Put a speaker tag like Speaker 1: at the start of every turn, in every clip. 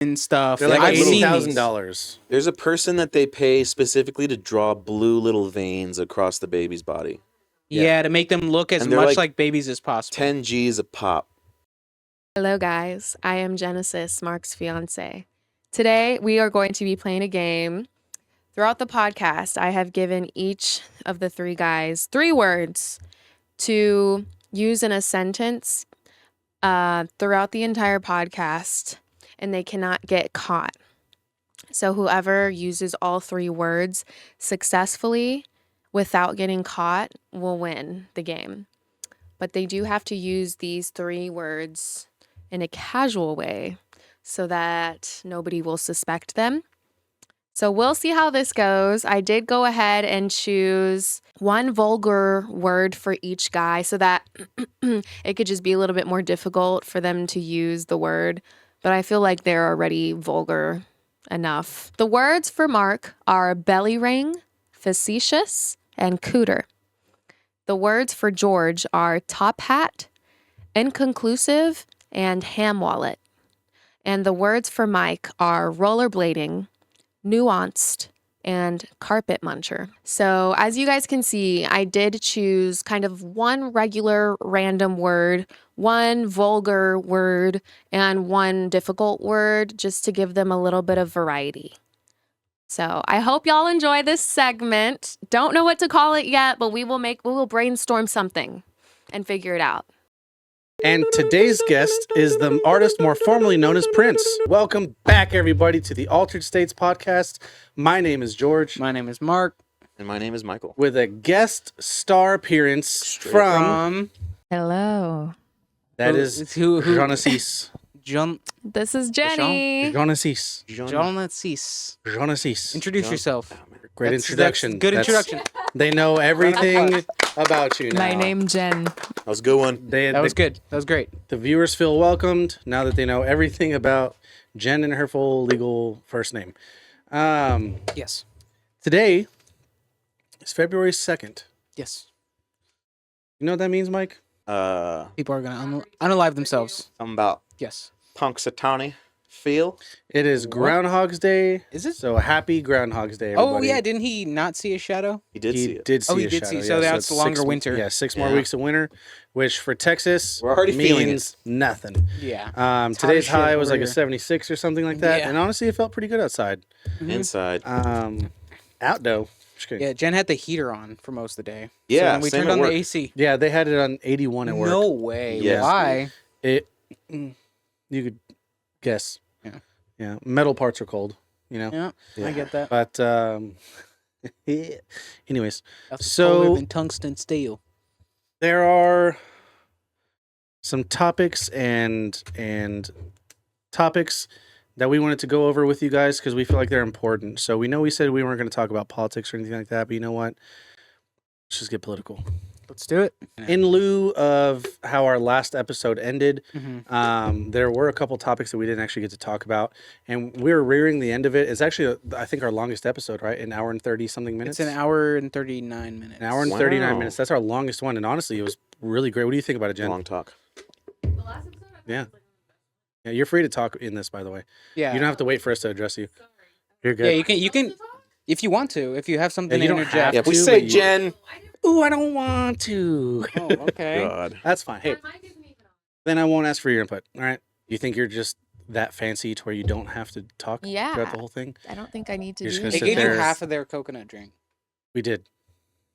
Speaker 1: and stuff.
Speaker 2: They're like
Speaker 1: I've seen
Speaker 2: $80,000.
Speaker 3: There's a person that they pay specifically to draw blue little veins across the baby's body.
Speaker 1: Yeah, to make them look as
Speaker 3: And they're
Speaker 1: much
Speaker 3: like
Speaker 1: like babies as possible.
Speaker 3: 10 G's a pop.
Speaker 4: Hello guys, I am Genesis, Mark's fiance. Today we are going to be playing a game. Throughout the podcast, I have given each of the three guys 3 words to use in a sentence throughout the entire podcast, and they cannot get caught. So whoever uses all 3 words successfully without getting caught will win the game. But they do have to use these 3 words in a casual way so that nobody will suspect them. So we'll see how this goes. I did go ahead and choose 1 vulgar word for each guy so that it could just be a little bit more difficult for them to use the word. But I feel like they're already vulgar enough. The words for Mark are belly ring, facetious, and cooter. The words for George are top hat, inconclusive, and ham wallet. And the words for Mike are rollerblading, nuanced, and carpet muncher. So as you guys can see, I did choose kind of 1 regular random word, 1 vulgar word, and 1 difficult word just to give them a little bit of variety. So I hope y'all enjoy this segment. Don't know what to call it yet, but we will brainstorm something and figure it out.
Speaker 2: And today's guest is the artist more formally known as Prince. Welcome back, everybody, to the Altered States podcast. My name is George.
Speaker 1: My name is Mark.
Speaker 3: And my name is Michael.
Speaker 2: With a guest star appearance from...
Speaker 4: Hello.
Speaker 2: That is
Speaker 1: who
Speaker 2: Genesis.
Speaker 4: This is Jenny.
Speaker 2: Genesis.
Speaker 1: Introduce yourself.
Speaker 2: Great introduction.
Speaker 1: Good introduction.
Speaker 2: They know everything about you now.
Speaker 4: My name Jen.
Speaker 3: That was a good one.
Speaker 1: That was good. That was great.
Speaker 2: The viewers feel welcomed now that they know everything about Jen and her full legal first name.
Speaker 1: Yes.
Speaker 2: Today is February 2nd.
Speaker 1: Yes.
Speaker 2: You know what that means, Mike?
Speaker 1: People are going to unalive themselves.
Speaker 3: Something about
Speaker 1: Yes.
Speaker 3: Punxsutawney feel.
Speaker 2: It is Groundhog's Day.
Speaker 1: Is it?
Speaker 2: So happy Groundhog's Day, everybody.
Speaker 1: Oh, yeah. Didn't he not see a shadow?
Speaker 3: He did see
Speaker 2: He
Speaker 3: it.
Speaker 2: did see
Speaker 1: Oh, he
Speaker 2: a
Speaker 1: did
Speaker 2: shadow.
Speaker 1: see. So
Speaker 2: yeah,
Speaker 1: that's the longer winter.
Speaker 2: Yeah, 6 more
Speaker 3: Yeah.
Speaker 2: weeks of winter, which for Texas
Speaker 3: We're already feeling
Speaker 2: means nothing.
Speaker 1: Yeah. It's hot
Speaker 2: Today's
Speaker 1: as shit
Speaker 2: high was
Speaker 1: over
Speaker 2: like a
Speaker 1: here.
Speaker 2: 76 or something like that.
Speaker 1: Yeah.
Speaker 2: And honestly, it felt pretty good outside.
Speaker 3: Inside.
Speaker 2: Out though. Just kidding.
Speaker 1: Yeah, Jen had the heater on for most of the day.
Speaker 3: Yeah,
Speaker 1: So then we
Speaker 3: same
Speaker 1: turned
Speaker 3: at
Speaker 1: on
Speaker 3: work.
Speaker 1: the AC.
Speaker 2: Yeah, they had it on 81 at work.
Speaker 1: No way.
Speaker 3: Yes.
Speaker 1: Why?
Speaker 2: You could guess.
Speaker 1: Yeah.
Speaker 2: Yeah. Metal parts are cold, you know?
Speaker 1: Yeah,
Speaker 3: Yeah.
Speaker 1: I get that.
Speaker 2: But, anyways,
Speaker 1: That's
Speaker 2: so-
Speaker 1: colder than tungsten steel.
Speaker 2: there are some topics and topics that we wanted to go over with you guys because we feel like they're important. So we know we said we weren't going to talk about politics or anything like that, but you know what? Let's just get political.
Speaker 1: Let's do it.
Speaker 2: In lieu of how our last episode ended,
Speaker 1: Mhm.
Speaker 2: there were a couple topics that we didn't actually get to talk about, and we were rearing the end of it. It's actually, I think, our longest episode, right? An hour and 30-something minutes?
Speaker 1: It's an hour and 39 minutes.
Speaker 2: An hour and 39
Speaker 3: Wow.
Speaker 2: minutes. That's our longest one, and honestly, it was really great. What do you think about it, Jen?
Speaker 3: Long talk.
Speaker 2: Yeah. Yeah, you're free to talk in this, by the way.
Speaker 1: Yeah.
Speaker 2: You don't have to wait for us to address you. You're good.
Speaker 1: Yeah, you can if you want to. If you have something
Speaker 2: Yeah, you
Speaker 1: to
Speaker 2: don't
Speaker 1: interject.
Speaker 2: have
Speaker 3: Yeah, if we
Speaker 2: to,
Speaker 3: say
Speaker 2: but you-
Speaker 3: Jen.
Speaker 2: Ooh, I don't want to.
Speaker 1: Oh, okay.
Speaker 3: God.
Speaker 2: That's fine. Hey, then I won't ask for your input. All right. You think you're just that fancy to where you don't have to talk
Speaker 4: Yeah.
Speaker 2: throughout the whole thing?
Speaker 4: I don't think I need to
Speaker 2: You're just
Speaker 4: do
Speaker 2: gonna
Speaker 1: They
Speaker 2: sit
Speaker 1: gave you
Speaker 2: there.
Speaker 1: half of their coconut drink,
Speaker 2: We did.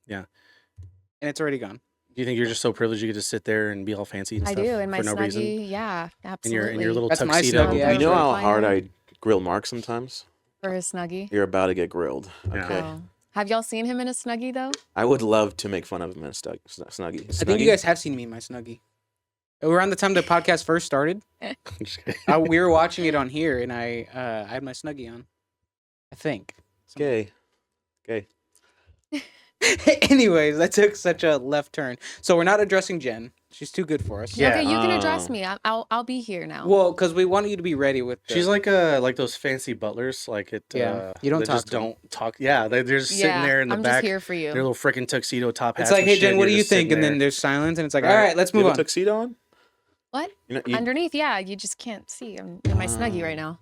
Speaker 1: and it's already gone.
Speaker 2: Do you think you're just so privileged you get to sit there and be all fancy and
Speaker 4: I
Speaker 2: stuff
Speaker 4: do in my
Speaker 2: for no reason?
Speaker 4: snuggie. Yeah,
Speaker 2: In
Speaker 4: absolutely.
Speaker 2: your little
Speaker 1: That's my
Speaker 2: tuxedo.
Speaker 1: snuggie,
Speaker 3: You
Speaker 1: actually.
Speaker 3: know how
Speaker 4: Fine.
Speaker 3: hard I grill Mark sometimes?
Speaker 4: For a snuggie.
Speaker 3: You're about to get grilled.
Speaker 2: Yeah.
Speaker 3: Okay.
Speaker 4: Oh. Have y'all seen him in a snuggie though?
Speaker 3: I would love to make fun of him in a snuggie.
Speaker 1: I think you guys have seen me in my snuggie. Around the time the podcast first started,
Speaker 2: Just kidding.
Speaker 1: we were watching it on here, and I had my snuggie on. I think.
Speaker 3: Gay. Gay.
Speaker 1: Anyways, that took such a left turn. So we're not addressing Jen. She's too good for us.
Speaker 2: Yeah.
Speaker 4: Okay, you can address
Speaker 3: Oh.
Speaker 4: me. I'll be here now.
Speaker 1: Well, because we want you to be ready with.
Speaker 2: She's like those fancy butlers, like it.
Speaker 1: Yeah, you don't
Speaker 2: they
Speaker 1: talk
Speaker 2: just
Speaker 1: to them.
Speaker 2: don't talk. Yeah, they're just sitting there in the
Speaker 4: I'm
Speaker 2: back.
Speaker 4: just here for you.
Speaker 2: Their little freaking tuxedo top hats.
Speaker 1: It's like,
Speaker 2: and
Speaker 1: hey
Speaker 2: shit,
Speaker 1: Jen,
Speaker 2: and
Speaker 1: what do
Speaker 2: you're
Speaker 1: you
Speaker 2: just sitting
Speaker 1: think? And then
Speaker 2: there.
Speaker 1: there's silence, and it's like,
Speaker 2: Right.
Speaker 1: all right, let's
Speaker 3: You
Speaker 1: move
Speaker 3: have
Speaker 1: on.
Speaker 3: a tuxedo on?
Speaker 4: What?
Speaker 3: You know, you,
Speaker 4: Underneath, yeah, you just can't see. I'm in my snuggie right now.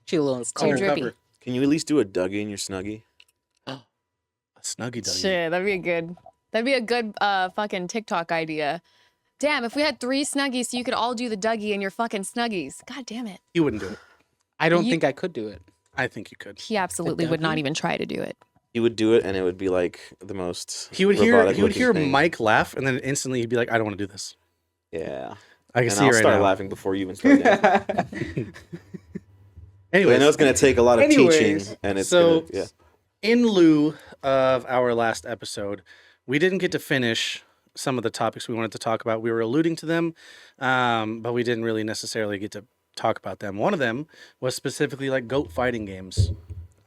Speaker 1: She a little
Speaker 4: too drippy.
Speaker 1: undercover.
Speaker 3: Can you at least do a Dougie in your Snuggie?
Speaker 2: A Snuggie W.
Speaker 4: Shit, that'd be a good fucking TikTok idea. Damn, if we had 3 Snuggies, so you could all do the Dougie in your fucking Snuggies. God damn it.
Speaker 2: You wouldn't do it.
Speaker 1: I don't
Speaker 4: You-
Speaker 1: think I could do it.
Speaker 2: I think you could.
Speaker 4: He absolutely would not
Speaker 1: Dougie?
Speaker 4: even try to do it.
Speaker 3: He would do it, and it would be like the most.
Speaker 2: He would hear
Speaker 3: robotic-looking thing.
Speaker 2: Mike laugh, and then instantly he'd be like, "I don't want to do this."
Speaker 3: Yeah.
Speaker 2: I can
Speaker 3: And
Speaker 2: see
Speaker 3: I'll
Speaker 2: it right
Speaker 3: start
Speaker 2: now.
Speaker 3: laughing before you even start dancing.
Speaker 2: Anyways,
Speaker 3: I know it's going to take a lot of
Speaker 1: Anyways,
Speaker 3: teaching, and it's
Speaker 2: so
Speaker 3: gonna, yeah.
Speaker 2: in lieu of our last episode, we didn't get to finish some of the topics we wanted to talk about. We were alluding to them, but we didn't really necessarily get to talk about them. One of them was specifically like goat fighting games.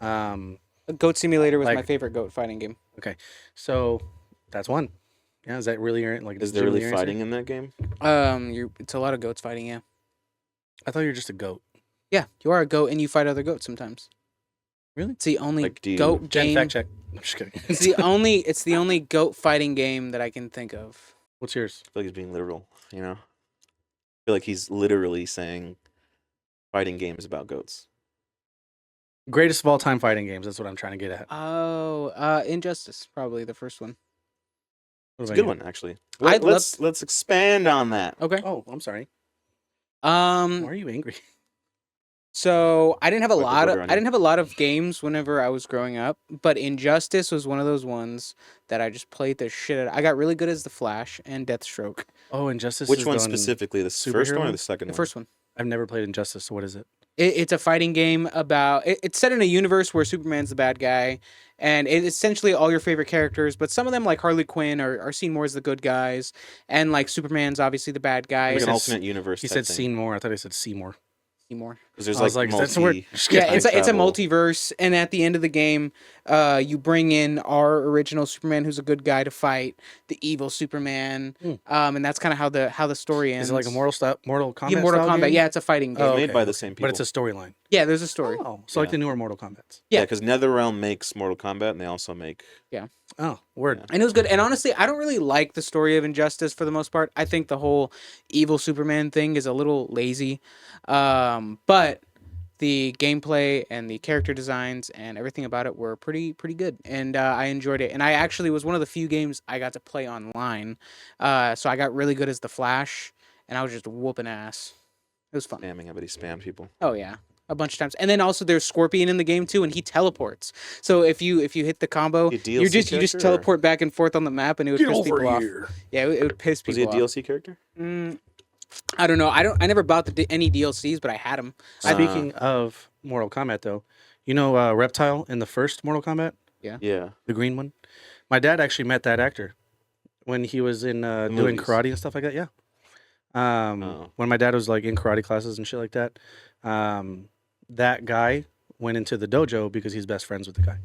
Speaker 1: Goat Simulator was my
Speaker 2: Like-
Speaker 1: favorite goat fighting game.
Speaker 2: Okay, so that's one. Yeah, is that really your like?
Speaker 3: Is there really
Speaker 2: your answer?
Speaker 3: fighting in that game?
Speaker 1: It's a lot of goats fighting. Yeah,
Speaker 2: I thought you were just a goat.
Speaker 1: yeah, you are a goat and you fight other goats sometimes.
Speaker 2: Really?
Speaker 1: It's the only
Speaker 3: Like, do you-
Speaker 1: goat
Speaker 2: Jen,
Speaker 1: game.
Speaker 2: fact check. I'm just kidding.
Speaker 1: It's the only goat fighting game that I can think of.
Speaker 2: What's yours?
Speaker 3: I feel like he's being literal, you know? I feel like he's literally saying fighting games about goats.
Speaker 2: Greatest of all time fighting games. That's what I'm trying to get at.
Speaker 1: Oh, Injustice, probably the first one.
Speaker 2: What
Speaker 3: It's a
Speaker 2: about
Speaker 3: good
Speaker 2: you?
Speaker 3: one, actually.
Speaker 1: I'd
Speaker 3: Let's expand on that.
Speaker 1: Okay.
Speaker 2: Oh, I'm sorry. Why
Speaker 1: Um,
Speaker 2: are you angry?
Speaker 1: so I didn't have a
Speaker 3: Like the
Speaker 1: lot of
Speaker 3: border on
Speaker 1: I
Speaker 3: you.
Speaker 1: didn't have a lot of games whenever I was growing up, but Injustice was one of those ones that I just played the shit out. I got really good as the Flash and Deathstroke.
Speaker 2: Oh, Injustice.
Speaker 3: Which
Speaker 2: is
Speaker 3: one
Speaker 2: the
Speaker 3: specifically? The first
Speaker 2: superhero
Speaker 3: one or
Speaker 2: one?
Speaker 3: the second
Speaker 1: The
Speaker 3: one?
Speaker 1: first one.
Speaker 2: I've never played Injustice. So what is it?
Speaker 1: It's a fighting game about. It's set in a universe where Superman's the bad guy, and it's essentially all your favorite characters. But some of them, like Harley Quinn, are seen more as the good guys, and like Superman's obviously the bad guy.
Speaker 3: Like an
Speaker 2: said
Speaker 3: alternate universe.
Speaker 2: He
Speaker 3: type
Speaker 2: said
Speaker 3: thing.
Speaker 2: Seymour. I thought he said Seymour.
Speaker 1: Seymour.
Speaker 3: Because there's
Speaker 2: I was
Speaker 3: like
Speaker 2: like, that's a word.
Speaker 3: multi.
Speaker 2: Just
Speaker 1: Yeah,
Speaker 2: kidding.
Speaker 1: it's a
Speaker 3: travel.
Speaker 1: multiverse, and at the end of the game, you bring in our original Superman, who's a good guy, to fight the evil Superman, and that's kind of how the story ends.
Speaker 2: Is it like a Mortal Kombat?
Speaker 1: Yeah, Mortal
Speaker 2: style
Speaker 1: Kombat.
Speaker 2: game?
Speaker 1: Yeah, it's a fighting game.
Speaker 2: Oh,
Speaker 3: Made
Speaker 2: okay,
Speaker 3: by the
Speaker 2: okay.
Speaker 3: same
Speaker 2: But it's
Speaker 3: people.
Speaker 2: a storyline.
Speaker 1: Yeah, there's a story.
Speaker 2: Oh, so like
Speaker 3: Yeah.
Speaker 2: the newer Mortal Kombats.
Speaker 1: Yeah.
Speaker 3: Yeah, because NetherRealm makes Mortal Kombat, and they also make.
Speaker 2: Oh, word.
Speaker 3: Yeah.
Speaker 1: And it was good. And honestly, I don't really like the story of Injustice for the most part. I think the whole evil Superman thing is a little lazy. But the gameplay and the character designs and everything about it were pretty good. And I enjoyed it. And I actually was one of the few games I got to play online. So I got really good as the Flash, and I was just whooping ass. It was fun.
Speaker 3: Spamming. I bet he spammed people.
Speaker 1: Oh yeah, a bunch of times. And then also there's Scorpion in the game too, and he teleports. So if you hit the combo,
Speaker 3: He a
Speaker 1: you
Speaker 3: DLC
Speaker 1: just
Speaker 3: character, or-
Speaker 1: teleport back and forth on the map, and it would piss people off. Yeah, it would piss
Speaker 3: Was
Speaker 1: people
Speaker 3: he a
Speaker 1: off.
Speaker 3: DLC character?
Speaker 1: I don't know. I never bought any DLCs, but I had them.
Speaker 2: Speaking of Mortal Kombat, though, you know Reptile in the first Mortal Kombat,
Speaker 3: Yeah.
Speaker 2: the green one? My dad actually met that actor when he was in doing
Speaker 3: movies.
Speaker 2: karate and stuff like that. Yeah.
Speaker 3: Oh.
Speaker 2: When my dad was like in karate classes and shit like that, that guy went into the dojo because he's best friends with the guy,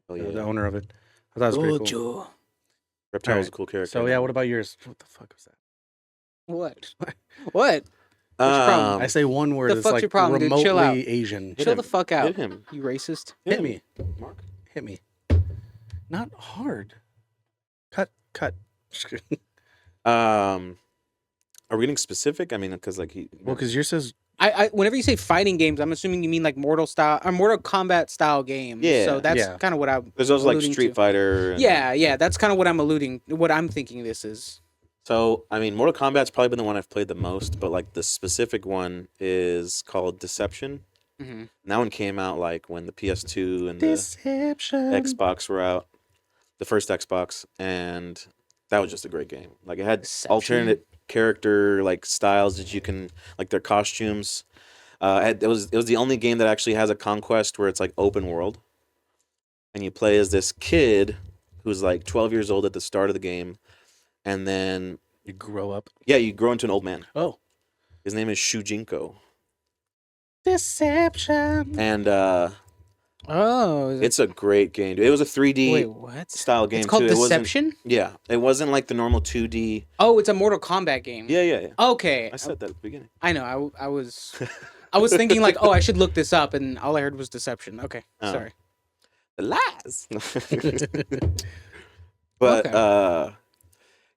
Speaker 3: Oh
Speaker 2: the
Speaker 3: yeah.
Speaker 2: owner of it. I thought it was pretty cool.
Speaker 3: Reptile was a
Speaker 2: Alright.
Speaker 3: cool character.
Speaker 2: So yeah, what about yours? What the fuck was that?
Speaker 1: What? What? your problem?
Speaker 2: I say one word
Speaker 1: The
Speaker 2: that's
Speaker 1: fuck's
Speaker 2: like
Speaker 1: your problem, dude? Chill out.
Speaker 2: remotely Asian.
Speaker 3: Hit
Speaker 1: Chill
Speaker 3: him.
Speaker 1: the fuck out.
Speaker 3: Hit him.
Speaker 1: You racist.
Speaker 2: Hit me.
Speaker 3: Mark.
Speaker 2: Hit me. Not hard. Cut. Just kidding.
Speaker 3: Are we getting specific? I mean, because like he.
Speaker 2: Well, because yours says
Speaker 1: I whenever you say fighting games, I'm assuming you mean like Mortal Kombat style games.
Speaker 3: Yeah.
Speaker 1: So that's
Speaker 2: Yeah.
Speaker 1: kind of what I.
Speaker 3: There's also like
Speaker 1: alluding
Speaker 3: Street
Speaker 1: to.
Speaker 3: Fighter. And,
Speaker 1: Yeah, that's kind of what I'm thinking this is.
Speaker 3: So I mean, Mortal Kombat's probably been the one I've played the most, but like the specific one is called Deception.
Speaker 1: hmm
Speaker 3: And that one came out like when the PS2 and the
Speaker 2: Deception.
Speaker 3: Xbox were out, the first Xbox, and that was just a great game. Like it had
Speaker 1: Deception?
Speaker 3: alternate character like styles that you can like their costumes. It was the only game that actually has a conquest where it's like open world, and you play as this kid who's like 12 years old at the start of the game, and then
Speaker 2: You grow up.
Speaker 3: yeah, you grow into an old man.
Speaker 2: Oh.
Speaker 3: His name is Shujinko,
Speaker 2: Deception.
Speaker 3: and
Speaker 1: Oh,
Speaker 3: it's a great game. Dude. It was a 3D
Speaker 1: wait, what?
Speaker 3: style game
Speaker 1: It's called
Speaker 3: too. It wasn't,
Speaker 1: Deception.
Speaker 3: yeah, it wasn't like the normal 2D.
Speaker 1: Oh, it's a Mortal Kombat game.
Speaker 3: Yeah.
Speaker 1: Okay,
Speaker 3: I said that at the beginning.
Speaker 1: I know. I was thinking like, oh, I should look this up, and all I heard was Deception. Okay,
Speaker 3: Oh.
Speaker 1: sorry.
Speaker 3: The lies. But
Speaker 1: Okay.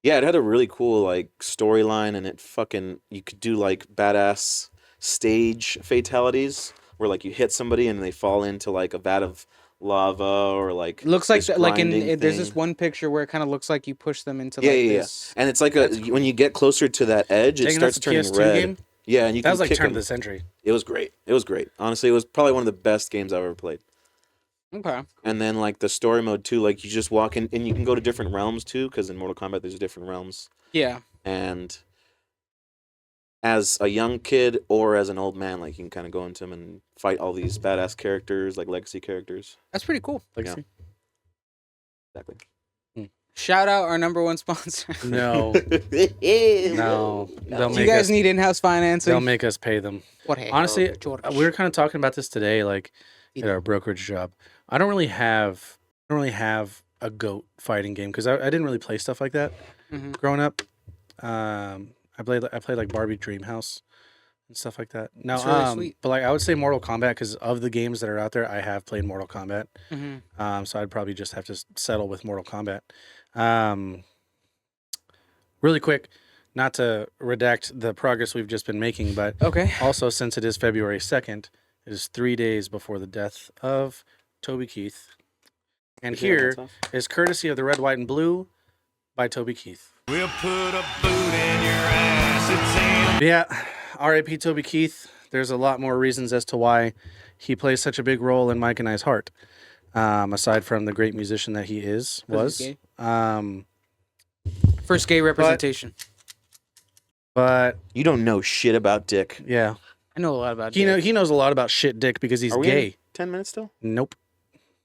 Speaker 3: yeah, it had a really cool like storyline, and it fucking you could do like badass stage fatalities where like you hit somebody and they fall into like a vat of lava or like
Speaker 1: It looks like
Speaker 3: this
Speaker 1: like
Speaker 3: grinding
Speaker 1: there's this
Speaker 3: thing.
Speaker 1: one picture where it kind of looks like you push them into
Speaker 3: Yeah,
Speaker 1: like
Speaker 3: yeah, yeah.
Speaker 1: this.
Speaker 3: And it's like when you get closer to that edge, it
Speaker 2: Dang, that's
Speaker 3: starts
Speaker 2: a
Speaker 3: turning
Speaker 2: PS2
Speaker 3: red.
Speaker 2: game?
Speaker 3: Yeah, and you
Speaker 2: That
Speaker 3: can
Speaker 2: was like
Speaker 3: kick
Speaker 2: turn of
Speaker 3: them.
Speaker 2: the century.
Speaker 3: It was great. It was great. Honestly, it was probably one of the best games I've ever played.
Speaker 1: Okay.
Speaker 3: And then like the story mode too, like you just walk in and you can go to different realms too, because in Mortal Kombat there's different realms.
Speaker 1: Yeah.
Speaker 3: And as a young kid or as an old man, like you can kind of go into them and fight all these badass characters, like legacy characters.
Speaker 1: That's pretty cool.
Speaker 2: Legacy?
Speaker 3: Exactly.
Speaker 1: Shout out our number one sponsor.
Speaker 2: No. No. They'll
Speaker 1: Do you
Speaker 2: make
Speaker 1: guys
Speaker 2: us,
Speaker 1: need in-house financing?
Speaker 2: they'll make us pay them.
Speaker 1: What? Hey,
Speaker 2: Honestly,
Speaker 1: George.
Speaker 2: we were kind of talking about this today, like at our brokerage job. I don't really have a goat fighting game because I didn't really play stuff like that
Speaker 1: Mhm.
Speaker 2: growing up. I played like Barbie Dreamhouse and stuff like that. No,
Speaker 1: That's really sweet.
Speaker 2: but like I would say Mortal Kombat because of the games that are out there, I have played Mortal Kombat.
Speaker 1: Mhm.
Speaker 2: So I'd probably just have to settle with Mortal Kombat. Really quick, not to redact the progress we've just been making, but
Speaker 1: Okay.
Speaker 2: also since it is February 2nd, it is 3 days before the death of Toby Keith. And here is courtesy of the Red, White, and Blue by Toby Keith.
Speaker 5: We'll put a boot in your ass. It's in.
Speaker 2: Yeah, R.I.P. Toby Keith. There's a lot more reasons as to why he plays such a big role in Mike and I's heart. Aside from the great musician that he was.
Speaker 1: he's gay. First gay representation.
Speaker 2: But
Speaker 3: You don't know shit about dick.
Speaker 2: yeah,
Speaker 1: I know a lot about
Speaker 2: he
Speaker 1: dick.
Speaker 2: knows a lot about shit dick because he's
Speaker 3: Are we
Speaker 2: gay.
Speaker 3: in 10 minutes still?
Speaker 2: Nope.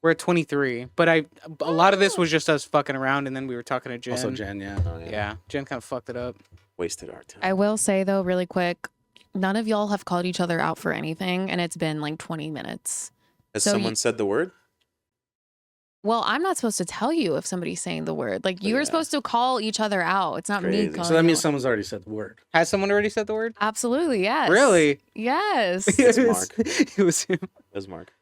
Speaker 1: We're at 23, but a lot of this was just us fucking around, and then we were talking to Jen.
Speaker 2: Also Jen, yeah.
Speaker 3: Oh,
Speaker 1: Yeah, Jen kind of fucked it up.
Speaker 3: Wasted our time.
Speaker 4: I will say though, really quick, none of y'all have called each other out for anything, and it's been like 20 minutes.
Speaker 3: Has
Speaker 4: so
Speaker 3: someone said the word?
Speaker 4: Well, I'm not supposed to tell you if somebody's saying the word. Like you were
Speaker 3: Yeah.
Speaker 4: supposed to call each other out. It's not me
Speaker 3: Crazy.
Speaker 4: calling.
Speaker 2: So that
Speaker 4: you
Speaker 2: means
Speaker 4: out.
Speaker 2: someone's already said the word.
Speaker 1: Has someone already said the word?
Speaker 4: Absolutely, yes.
Speaker 1: Really?
Speaker 4: Yes.
Speaker 3: It's Mark.
Speaker 1: It was him.
Speaker 3: As Mark.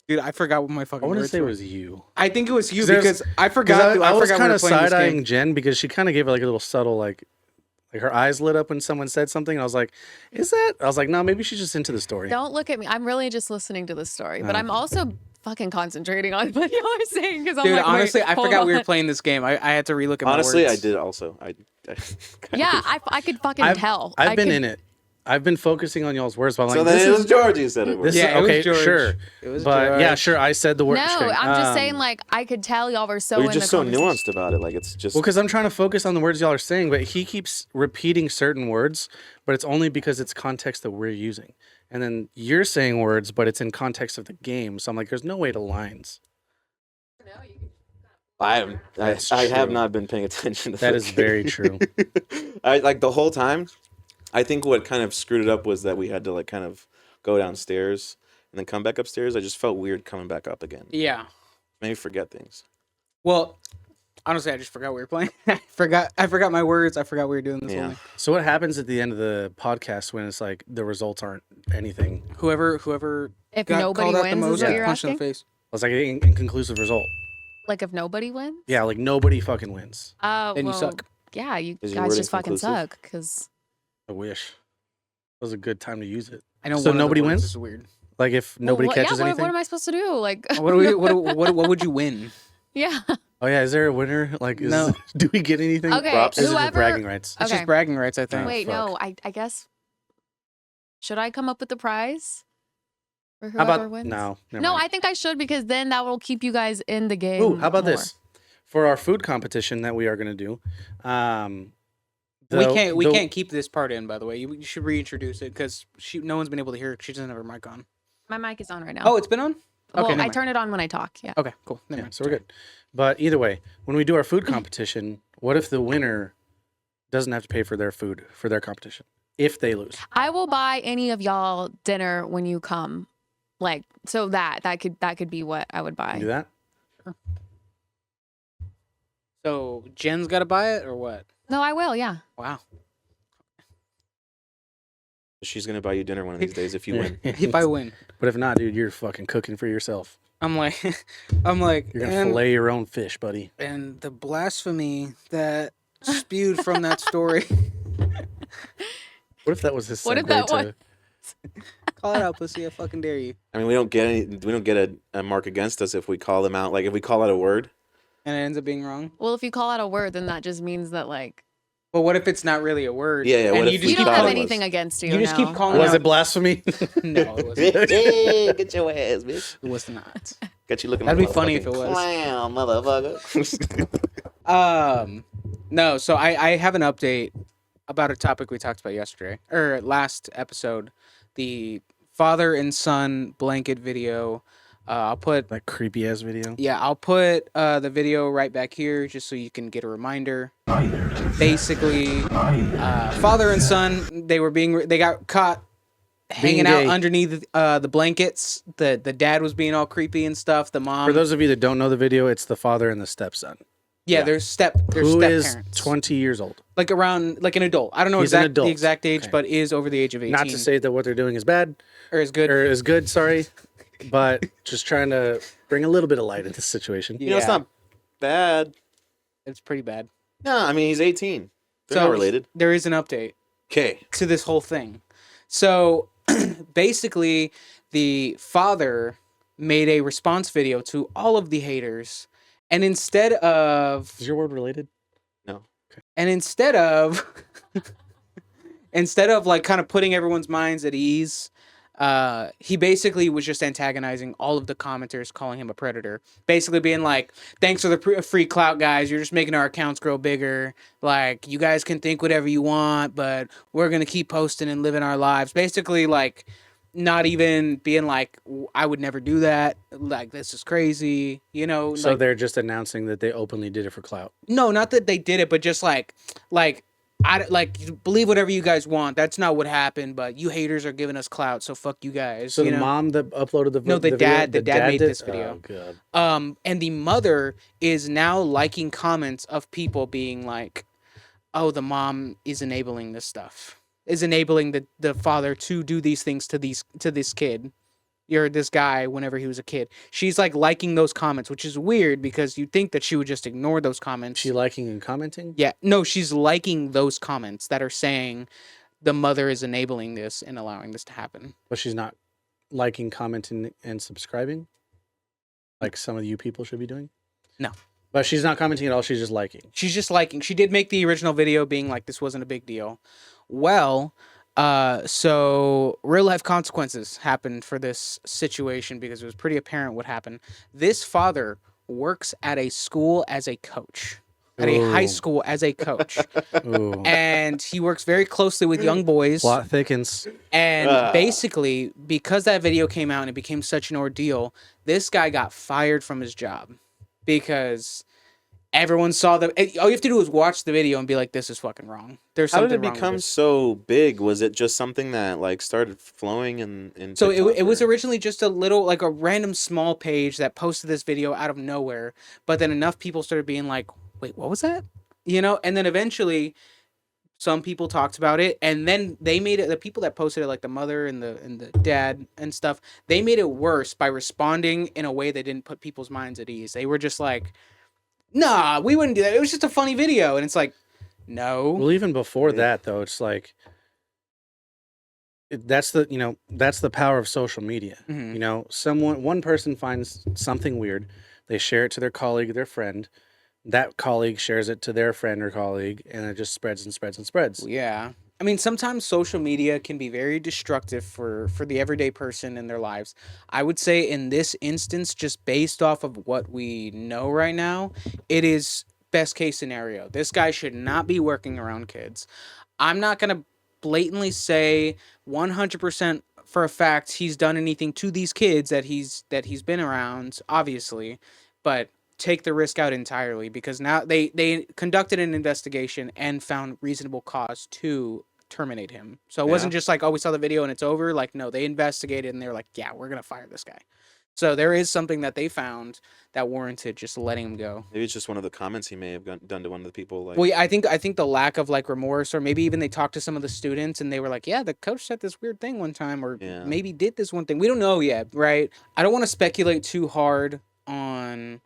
Speaker 1: Dude, I forgot what my fucking
Speaker 2: I want to
Speaker 1: words
Speaker 2: say it
Speaker 1: were.
Speaker 2: was you.
Speaker 1: I think it was you
Speaker 2: 'Cause there's-
Speaker 1: because I
Speaker 2: Because
Speaker 1: forgot.
Speaker 2: I was
Speaker 1: forgot we
Speaker 2: kind
Speaker 1: were
Speaker 2: of
Speaker 1: playing this
Speaker 2: side-eyeing
Speaker 1: game.
Speaker 2: Jen because she kind of gave like a little subtle like her eyes lit up when someone said something. And I was like, is that? I was like, no, maybe she's just into the story.
Speaker 4: Don't look at me. I'm really just listening to the story, but
Speaker 2: Oh.
Speaker 4: I'm also fucking concentrating on what y'all are saying because I'm
Speaker 1: Dude,
Speaker 4: like, wait,
Speaker 1: honestly, I
Speaker 4: hold
Speaker 1: forgot we were
Speaker 4: on.
Speaker 1: playing this game. I had to relook at my
Speaker 3: Honestly, I
Speaker 1: words.
Speaker 3: did also.
Speaker 4: Yeah, I could fucking tell.
Speaker 2: I've
Speaker 4: I
Speaker 2: been
Speaker 4: could-
Speaker 2: in it. I've been focusing on y'all's words, but I'm
Speaker 3: So
Speaker 2: like,
Speaker 3: then
Speaker 2: this
Speaker 3: it
Speaker 2: is
Speaker 3: was George who said it.
Speaker 2: this
Speaker 1: Yeah,
Speaker 2: is
Speaker 1: it was
Speaker 2: okay,
Speaker 1: George.
Speaker 2: sure.
Speaker 1: It was
Speaker 2: But yeah,
Speaker 1: George.
Speaker 2: sure, I said the word.
Speaker 4: No,
Speaker 2: straight.
Speaker 4: I'm just saying like I could tell y'all were so
Speaker 3: Well, you're
Speaker 4: in
Speaker 3: just
Speaker 4: the
Speaker 3: so
Speaker 4: conversation.
Speaker 3: nuanced about it. Like it's just.
Speaker 2: Well, because I'm trying to focus on the words y'all are saying, but he keeps repeating certain words, but it's only because it's context that we're using. And then you're saying words, but it's in context of the game. So I'm like, there's no way to lines.
Speaker 3: I have not been paying attention to
Speaker 2: That is very true.
Speaker 3: I like the whole time. I think what kind of screwed it up was that we had to like kind of go downstairs and then come back upstairs. I just felt weird coming back up again.
Speaker 1: Yeah.
Speaker 3: Maybe forget things.
Speaker 1: Well, honestly, I just forgot we were playing. I forgot my words. I forgot we were doing this
Speaker 3: Yeah.
Speaker 1: whole thing.
Speaker 2: So what happens at the end of the podcast when it's like the results aren't anything?
Speaker 1: Whoever
Speaker 4: If
Speaker 1: got
Speaker 4: nobody
Speaker 1: called out the
Speaker 4: wins,
Speaker 1: most
Speaker 4: is what
Speaker 1: got
Speaker 4: you're
Speaker 1: punched in
Speaker 4: asking?
Speaker 1: the face.
Speaker 2: It's like an inconclusive result.
Speaker 4: Like if nobody wins?
Speaker 2: Yeah, like nobody fucking wins.
Speaker 1: Then you
Speaker 4: well,
Speaker 1: suck.
Speaker 4: Yeah, you
Speaker 3: Is your
Speaker 4: guys
Speaker 3: word
Speaker 4: just fucking
Speaker 3: inconclusive?
Speaker 4: suck because
Speaker 2: I wish. It was a good time to use it.
Speaker 1: I know.
Speaker 2: So
Speaker 1: one of the
Speaker 2: nobody
Speaker 1: words
Speaker 2: wins?
Speaker 1: is weird.
Speaker 2: Like if nobody catches
Speaker 4: yeah,
Speaker 2: anything.
Speaker 4: What am I supposed to do? Like,
Speaker 1: What do we? What would you win?
Speaker 4: yeah.
Speaker 2: Oh yeah, is there a winner? Like,
Speaker 1: No.
Speaker 2: do we get anything?
Speaker 4: Okay,
Speaker 3: Props.
Speaker 2: This is just
Speaker 4: whoever.
Speaker 2: bragging rights.
Speaker 1: It's
Speaker 4: Okay.
Speaker 1: just bragging rights, I think.
Speaker 2: Oh,
Speaker 4: Wait,
Speaker 2: fuck.
Speaker 4: no. I guess. Should I come up with the prize for
Speaker 2: How
Speaker 4: whoever
Speaker 2: about
Speaker 4: wins?
Speaker 2: no? Never
Speaker 4: No,
Speaker 2: mind.
Speaker 4: I think I should because then that will keep you guys in the game.
Speaker 2: Ooh, how about
Speaker 4: more.
Speaker 2: this? For our food competition that we are going to do,
Speaker 1: We can't keep this part in. By the way, you should reintroduce it because no one's been able to hear it. She doesn't have her mic on.
Speaker 4: My mic is on right now.
Speaker 1: Oh, it's been on.
Speaker 4: well,
Speaker 1: never
Speaker 4: I
Speaker 1: mind.
Speaker 4: turn it on when I talk. Yeah.
Speaker 1: Okay, cool. Never
Speaker 2: Yeah,
Speaker 1: mind.
Speaker 2: so we're good. But either way, when we do our food competition, what if the winner doesn't have to pay for their food for their competition if they lose?
Speaker 4: I will buy any of y'all dinner when you come. Like, so that could be what I would buy.
Speaker 2: Do that?
Speaker 1: So Jen's got to buy it or what?
Speaker 4: No, I will. Yeah.
Speaker 1: Wow.
Speaker 3: She's gonna buy you dinner one of these days if you win.
Speaker 1: If I win,
Speaker 2: But if not, dude, you're fucking cooking for yourself.
Speaker 1: I'm like,
Speaker 2: You're gonna fillet your own fish, buddy.
Speaker 1: and the blasphemy that spewed from that story.
Speaker 2: What if that was his
Speaker 4: What if
Speaker 2: segue
Speaker 4: that
Speaker 2: to
Speaker 1: Call it out, pussy. I fucking dare you.
Speaker 3: I mean, we don't get a mark against us if we call them out. Like if we call out a word.
Speaker 1: And it ends up being wrong.
Speaker 4: Well, if you call out a word, then that just means that like
Speaker 1: But what if it's not really a word?
Speaker 3: Yeah,
Speaker 1: And
Speaker 3: what if
Speaker 1: you
Speaker 3: we
Speaker 4: you
Speaker 1: just
Speaker 4: don't
Speaker 3: thought
Speaker 4: have
Speaker 3: it
Speaker 4: anything
Speaker 3: was.
Speaker 4: against you.
Speaker 1: You just keep
Speaker 4: no.
Speaker 1: calling
Speaker 2: Was
Speaker 1: out.
Speaker 2: it blasphemy?
Speaker 1: No, it wasn't.
Speaker 3: Get your ass, bitch.
Speaker 1: It was not.
Speaker 3: Got you looking.
Speaker 1: That'd
Speaker 3: like
Speaker 1: be
Speaker 3: a
Speaker 1: funny if
Speaker 3: fucking
Speaker 1: it was.
Speaker 3: Clown, motherfucker.
Speaker 1: No. So I have an update about a topic we talked about yesterday or last episode, the father and son blanket video. I'll put
Speaker 2: That creepy ass video.
Speaker 1: I'll put the video right back here just so you can get a reminder. Basically, father and son they got caught hanging out
Speaker 2: gay.
Speaker 1: underneath the blankets. The dad was being all creepy and stuff. The mom,
Speaker 2: For those of you that don't know the video, it's the father and the stepson.
Speaker 1: yeah, there's step
Speaker 2: Who is
Speaker 1: parents,
Speaker 2: 20 years old.
Speaker 1: like around like an adult. I don't know
Speaker 2: He's an
Speaker 1: the
Speaker 2: adult.
Speaker 1: exact age,
Speaker 2: Okay.
Speaker 1: but is over the age of 18.
Speaker 2: Not to say that what they're doing is bad
Speaker 1: or is good.
Speaker 2: or is good, sorry, but just trying to bring a little bit of light into the situation.
Speaker 3: You know, it's not bad.
Speaker 1: It's pretty bad.
Speaker 3: No, I mean he's 18. They're
Speaker 1: So
Speaker 3: not related.
Speaker 1: there is an update
Speaker 3: Okay.
Speaker 1: to this whole thing. So basically, the father made a response video to all of the haters, and instead of
Speaker 2: Is your word related?
Speaker 1: instead of like kind of putting everyone's minds at ease, he basically was just antagonizing all of the commenters, calling him a predator, basically being like, thanks for the free clout, guys, you're just making our accounts grow bigger, like you guys can think whatever you want, but we're gonna keep posting and living our lives, basically like not even being like, I would never do that, like this is crazy, you know.
Speaker 2: So
Speaker 1: like,
Speaker 2: they're just announcing that they openly did it for clout.
Speaker 1: no, not that they did it, but just like I like believe whatever you guys want. That's not what happened, but you haters are giving us clout, so fuck you guys.
Speaker 2: So
Speaker 1: you
Speaker 2: the
Speaker 1: know?
Speaker 2: mom that uploaded the
Speaker 1: No, the
Speaker 2: video,
Speaker 1: dad made
Speaker 2: did?
Speaker 1: this video.
Speaker 2: Oh, God.
Speaker 1: And the mother is now liking comments of people being like, "Oh, the mom is enabling this stuff. Is enabling the father to do these things to this kid." You're this guy whenever he was a kid. She's like liking those comments, which is weird because you'd think that she would just ignore those comments.
Speaker 2: She liking and commenting?
Speaker 1: Yeah, no, she's liking those comments that are saying the mother is enabling this and allowing this to happen.
Speaker 2: But she's not liking, commenting, and subscribing? Like some of you people should be doing?
Speaker 1: No.
Speaker 2: But she's not commenting at all, she's just liking.
Speaker 1: She's just liking. She did make the original video being like, this wasn't a big deal. Well, so real life consequences happened for this situation because it was pretty apparent what happened. This father works at a school as a coach. At a high
Speaker 2: Ooh.
Speaker 1: school as a coach.
Speaker 2: Ooh.
Speaker 1: And he works very closely with young boys.
Speaker 2: Plot thickens.
Speaker 1: And basically, because that video came out and it became such an ordeal, this guy got fired from his job because everyone saw the. All you have to do is watch the video and be like, "This is fucking wrong." There's
Speaker 3: How
Speaker 1: something
Speaker 3: did it
Speaker 1: wrong with
Speaker 3: become
Speaker 1: this.
Speaker 3: so big? Was it just something that like started flowing in
Speaker 1: So
Speaker 3: TikTok,
Speaker 1: it was
Speaker 3: or-
Speaker 1: originally just a little, like a random small page that posted this video out of nowhere, but then enough people started being like, "Wait, what was that?" You know, and then eventually. Some people talked about it, and then they made it. The people that posted it, like the mother and the dad and stuff, they made it worse by responding in a way that didn't put people's minds at ease. They were just like, "Nah, we wouldn't do that. It was just a funny video," and it's like, "No."
Speaker 2: Well, even before
Speaker 3: Yeah.
Speaker 2: that, though, it's like that's the power of social media.
Speaker 1: Mhm.
Speaker 2: You know, one person finds something weird, they share it to their colleague, their friend. That colleague shares it to their friend or colleague, and it just spreads and spreads and spreads.
Speaker 1: Yeah. I mean, sometimes social media can be very destructive for the everyday person in their lives. I would say in this instance, just based off of what we know right now, it is best case scenario. This guy should not be working around kids. I'm not going to blatantly say 100% for a fact he's done anything to these kids that he's been around, obviously, but take the risk out entirely because now they conducted an investigation and found reasonable cause to terminate him. So it wasn't just like, oh, we saw the video and it's over. Like, no, they investigated and they were like, yeah, we're gonna fire this guy. So there is something that they found that warranted just letting him go.
Speaker 3: Maybe it's just one of the comments he may have done to one of the people. Like,
Speaker 1: Well, yeah, I think the lack of like remorse, or maybe even they talked to some of the students and they were like, yeah, the coach said this weird thing one time, or
Speaker 3: Yeah.
Speaker 1: maybe did this one thing. We don't know yet, right? I don't want to speculate too hard on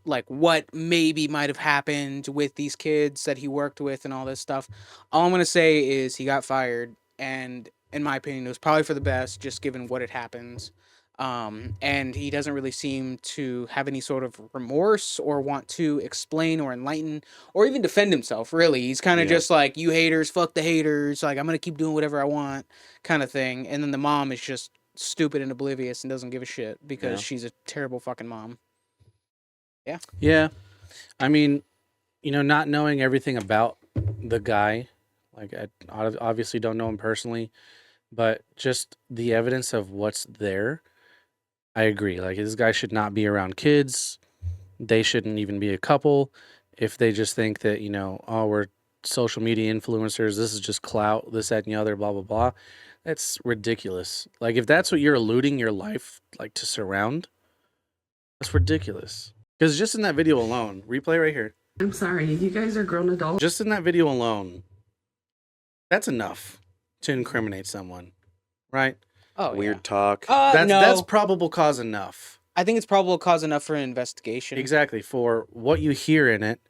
Speaker 1: like what maybe might have happened with these kids that he worked with and all this stuff. All I'm gonna say is he got fired, and in my opinion. It was probably for the best, just given what had happened. And he doesn't really seem to have any sort of remorse or want to explain or enlighten or even defend himself, really. He's kind of
Speaker 3: Yeah.
Speaker 1: just like, you haters, fuck the haters. Like, I'm going to keep doing whatever I want kind of thing. And then the mom is just stupid and oblivious and doesn't give a shit because
Speaker 3: Yeah.
Speaker 1: she's a terrible fucking mom.
Speaker 2: Yeah. I mean, not knowing everything about the guy, like I obviously don't know him personally, but just the evidence of what's there, I agree. Like this guy should not be around kids. They shouldn't even be a couple. If they just think that, oh, we're social media influencers, this is just clout, this, that, and the other, blah, blah, blah. That's ridiculous. Like if that's what you're alluding your life like to surround, that's ridiculous. Because just in that video alone, replay right here.
Speaker 6: I'm sorry, you guys are grown adults.
Speaker 2: Just in that video alone, that's enough to incriminate someone, right?
Speaker 1: Oh,
Speaker 3: Weird talk.
Speaker 1: no.
Speaker 2: That's probable cause enough.
Speaker 1: I think it's probable cause enough for an investigation.
Speaker 2: Exactly, for what you hear in it,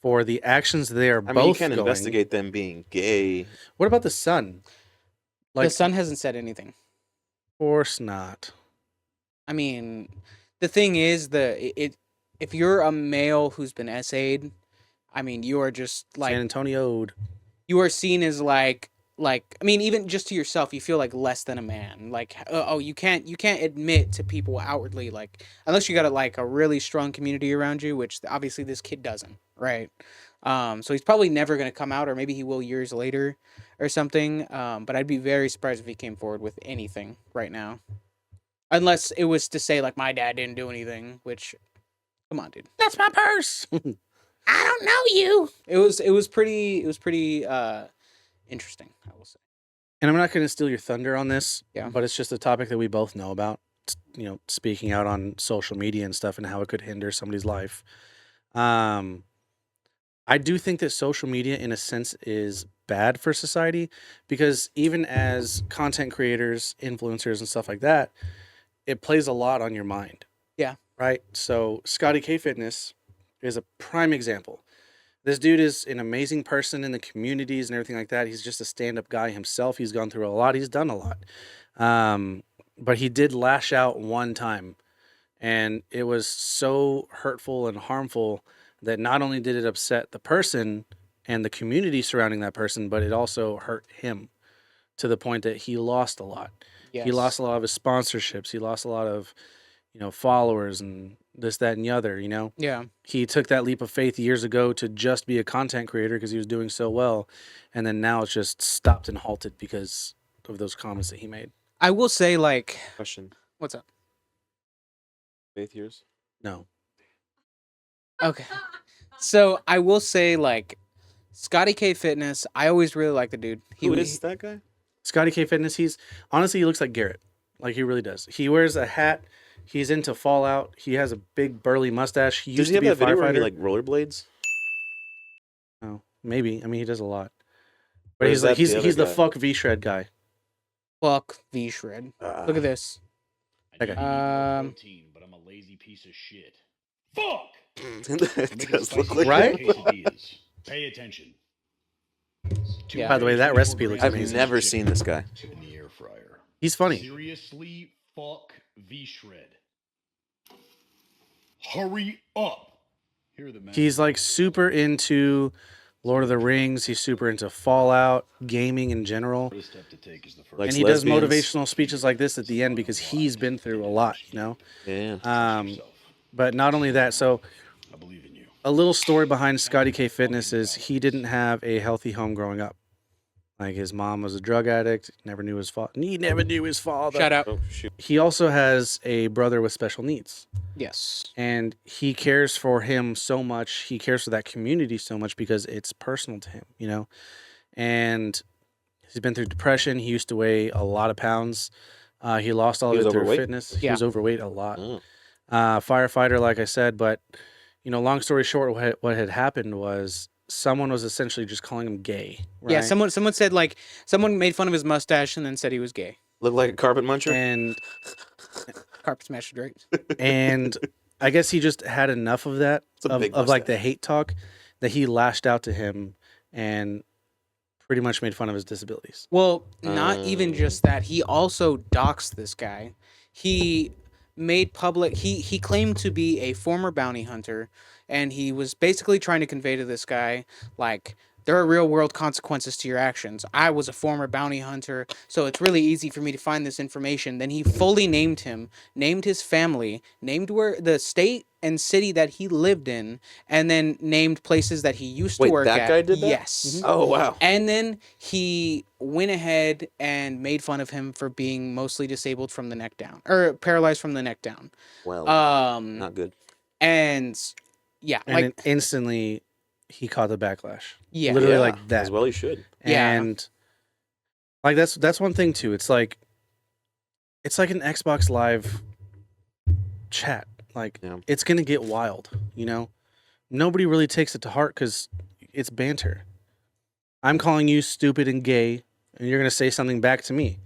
Speaker 2: for the actions they are
Speaker 3: I
Speaker 2: both
Speaker 3: mean, you can't
Speaker 2: going.
Speaker 3: investigate them being gay.
Speaker 2: What about the son?
Speaker 1: The son hasn't said anything.
Speaker 2: Of course not.
Speaker 1: I mean, the thing is, if you're a male who's been essayed, I mean, you are just like
Speaker 2: San Antonio'd.
Speaker 1: you are seen as like I mean, even just to yourself, you feel like less than a man. Like, you can't admit to people outwardly, like, unless you got a really strong community around you, which obviously this kid doesn't, right? So he's probably never gonna come out, or maybe he will years later, or something. But I'd be very surprised if he came forward with anything right now, unless it was to say like my dad didn't do anything. Which, come on, dude.
Speaker 2: That's my purse.
Speaker 1: I don't know you. It was pretty interesting, I will say.
Speaker 2: And I'm not going to steal your thunder on this,
Speaker 1: Yeah.
Speaker 2: but it's just a topic that we both know about. Speaking out on social media and stuff and how it could hinder somebody's life. I do think that social media, in a sense, is bad for society because even as content creators, influencers, and stuff like that, it plays a lot on your mind.
Speaker 1: Yeah.
Speaker 2: Right? So ScottyKFitness is a prime example. This dude is an amazing person in the communities and everything like that. He's just a stand-up guy himself. He's gone through a lot. He's done a lot. But he did lash out one time. And it was so hurtful and harmful that not only did it upset the person and the community surrounding that person, but it also hurt him to the point that he lost a lot.
Speaker 1: Yes.
Speaker 2: He lost a lot of his sponsorships. He lost a lot of, followers and this, that, and the other,
Speaker 1: Yeah.
Speaker 2: He took that leap of faith years ago to just be a content creator because he was doing so well. And then now it's just stopped and halted because of those comments that he made.
Speaker 1: I will say, like,
Speaker 3: Question.
Speaker 1: what's up?
Speaker 3: Faith years?
Speaker 2: No.
Speaker 1: Okay. So I will say, like, ScottyKFitness, I always really like the dude.
Speaker 3: Who is that guy?
Speaker 2: ScottyKFitness, he looks like Garrett. Like he really does. He wears a hat. He's into Fallout. He has a big burly mustache. He
Speaker 3: Does
Speaker 2: used
Speaker 3: he
Speaker 2: to
Speaker 3: have
Speaker 2: be a
Speaker 3: that video where
Speaker 2: firefighter.
Speaker 3: he like rollerblades?
Speaker 2: Oh, maybe. I mean, he does a lot.
Speaker 3: Or
Speaker 2: But
Speaker 3: is that
Speaker 2: he's
Speaker 3: the
Speaker 2: he's
Speaker 3: other
Speaker 2: the
Speaker 3: guy?
Speaker 2: fuck V shred guy.
Speaker 1: Fuck V-Shred. Look at this.
Speaker 2: Okay.
Speaker 5: Protein, but I'm a lazy piece of shit. Fuck!
Speaker 3: It does look like
Speaker 2: Right?
Speaker 5: Quesadillas. Pay attention.
Speaker 1: Yeah.
Speaker 2: By the way, that recipe looks
Speaker 3: I've
Speaker 2: amazing.
Speaker 3: never seen this guy.
Speaker 5: In the air fryer.
Speaker 2: He's funny.
Speaker 5: Seriously, fuck V-Shred. Hurry up! Here are the
Speaker 2: He's like super into Lord of the Rings. He's super into Fallout, gaming in general.
Speaker 5: First step to take is the first.
Speaker 3: Like
Speaker 2: And he does motivational speeches like this at the end because he's been through a lot,
Speaker 3: Yeah.
Speaker 2: But not only that, so
Speaker 5: I believe in you.
Speaker 2: a little story behind ScottyKFitness is he didn't have a healthy home growing up. Like his mom was a drug addict, never knew his father. He never knew his father.
Speaker 1: Shout out.
Speaker 3: Oh shoot.
Speaker 2: He also has a brother with special needs.
Speaker 1: Yes.
Speaker 2: And he cares for him so much. He cares for that community so much because it's personal to him, And he's been through depression. He used to weigh a lot of pounds. He lost all
Speaker 3: He
Speaker 2: of
Speaker 3: was
Speaker 2: it through
Speaker 3: overweight?
Speaker 2: fitness. He
Speaker 1: Yeah.
Speaker 2: was overweight a lot.
Speaker 3: Oh.
Speaker 2: Firefighter, like I said. But, long story short, what had happened was someone was essentially just calling him gay. Right?
Speaker 1: Yeah, someone said, like, someone made fun of his mustache and then said he was gay.
Speaker 3: Look like a carpet muncher?
Speaker 2: And
Speaker 1: Carpet smasher, right?
Speaker 2: and I guess he just had enough of that
Speaker 3: It's a big
Speaker 2: of like
Speaker 3: mustache.
Speaker 2: the hate talk that he lashed out to him and pretty much made fun of his disabilities.
Speaker 1: Well, not even just that. He also doxed this guy. He made public. He claimed to be a former bounty hunter, and he was basically trying to convey to this guy, like, there are real world consequences to your actions. I was a former bounty hunter, so it's really easy for me to find this information. Then he fully named him, named his family, named where the state and city that he lived in, and then named places that he used to
Speaker 3: Wait,
Speaker 1: work
Speaker 3: that
Speaker 1: at.
Speaker 3: guy did that?
Speaker 1: Yes.
Speaker 3: Oh wow.
Speaker 1: And then he went ahead and made fun of him for being mostly disabled from the neck down, or paralyzed from the neck down.
Speaker 3: Well, not good.
Speaker 1: And yeah,
Speaker 2: And then instantly, he caught the backlash.
Speaker 1: yeah,
Speaker 2: literally
Speaker 3: Yeah,
Speaker 2: like that.
Speaker 3: As well he should.
Speaker 1: Yeah.
Speaker 2: And like that's one thing too. It's like an Xbox Live chat. Like
Speaker 3: Yeah.
Speaker 2: it's gonna get wild. Nobody really takes it to heart because it's banter. I'm calling you stupid and gay, and you're gonna say something back to me.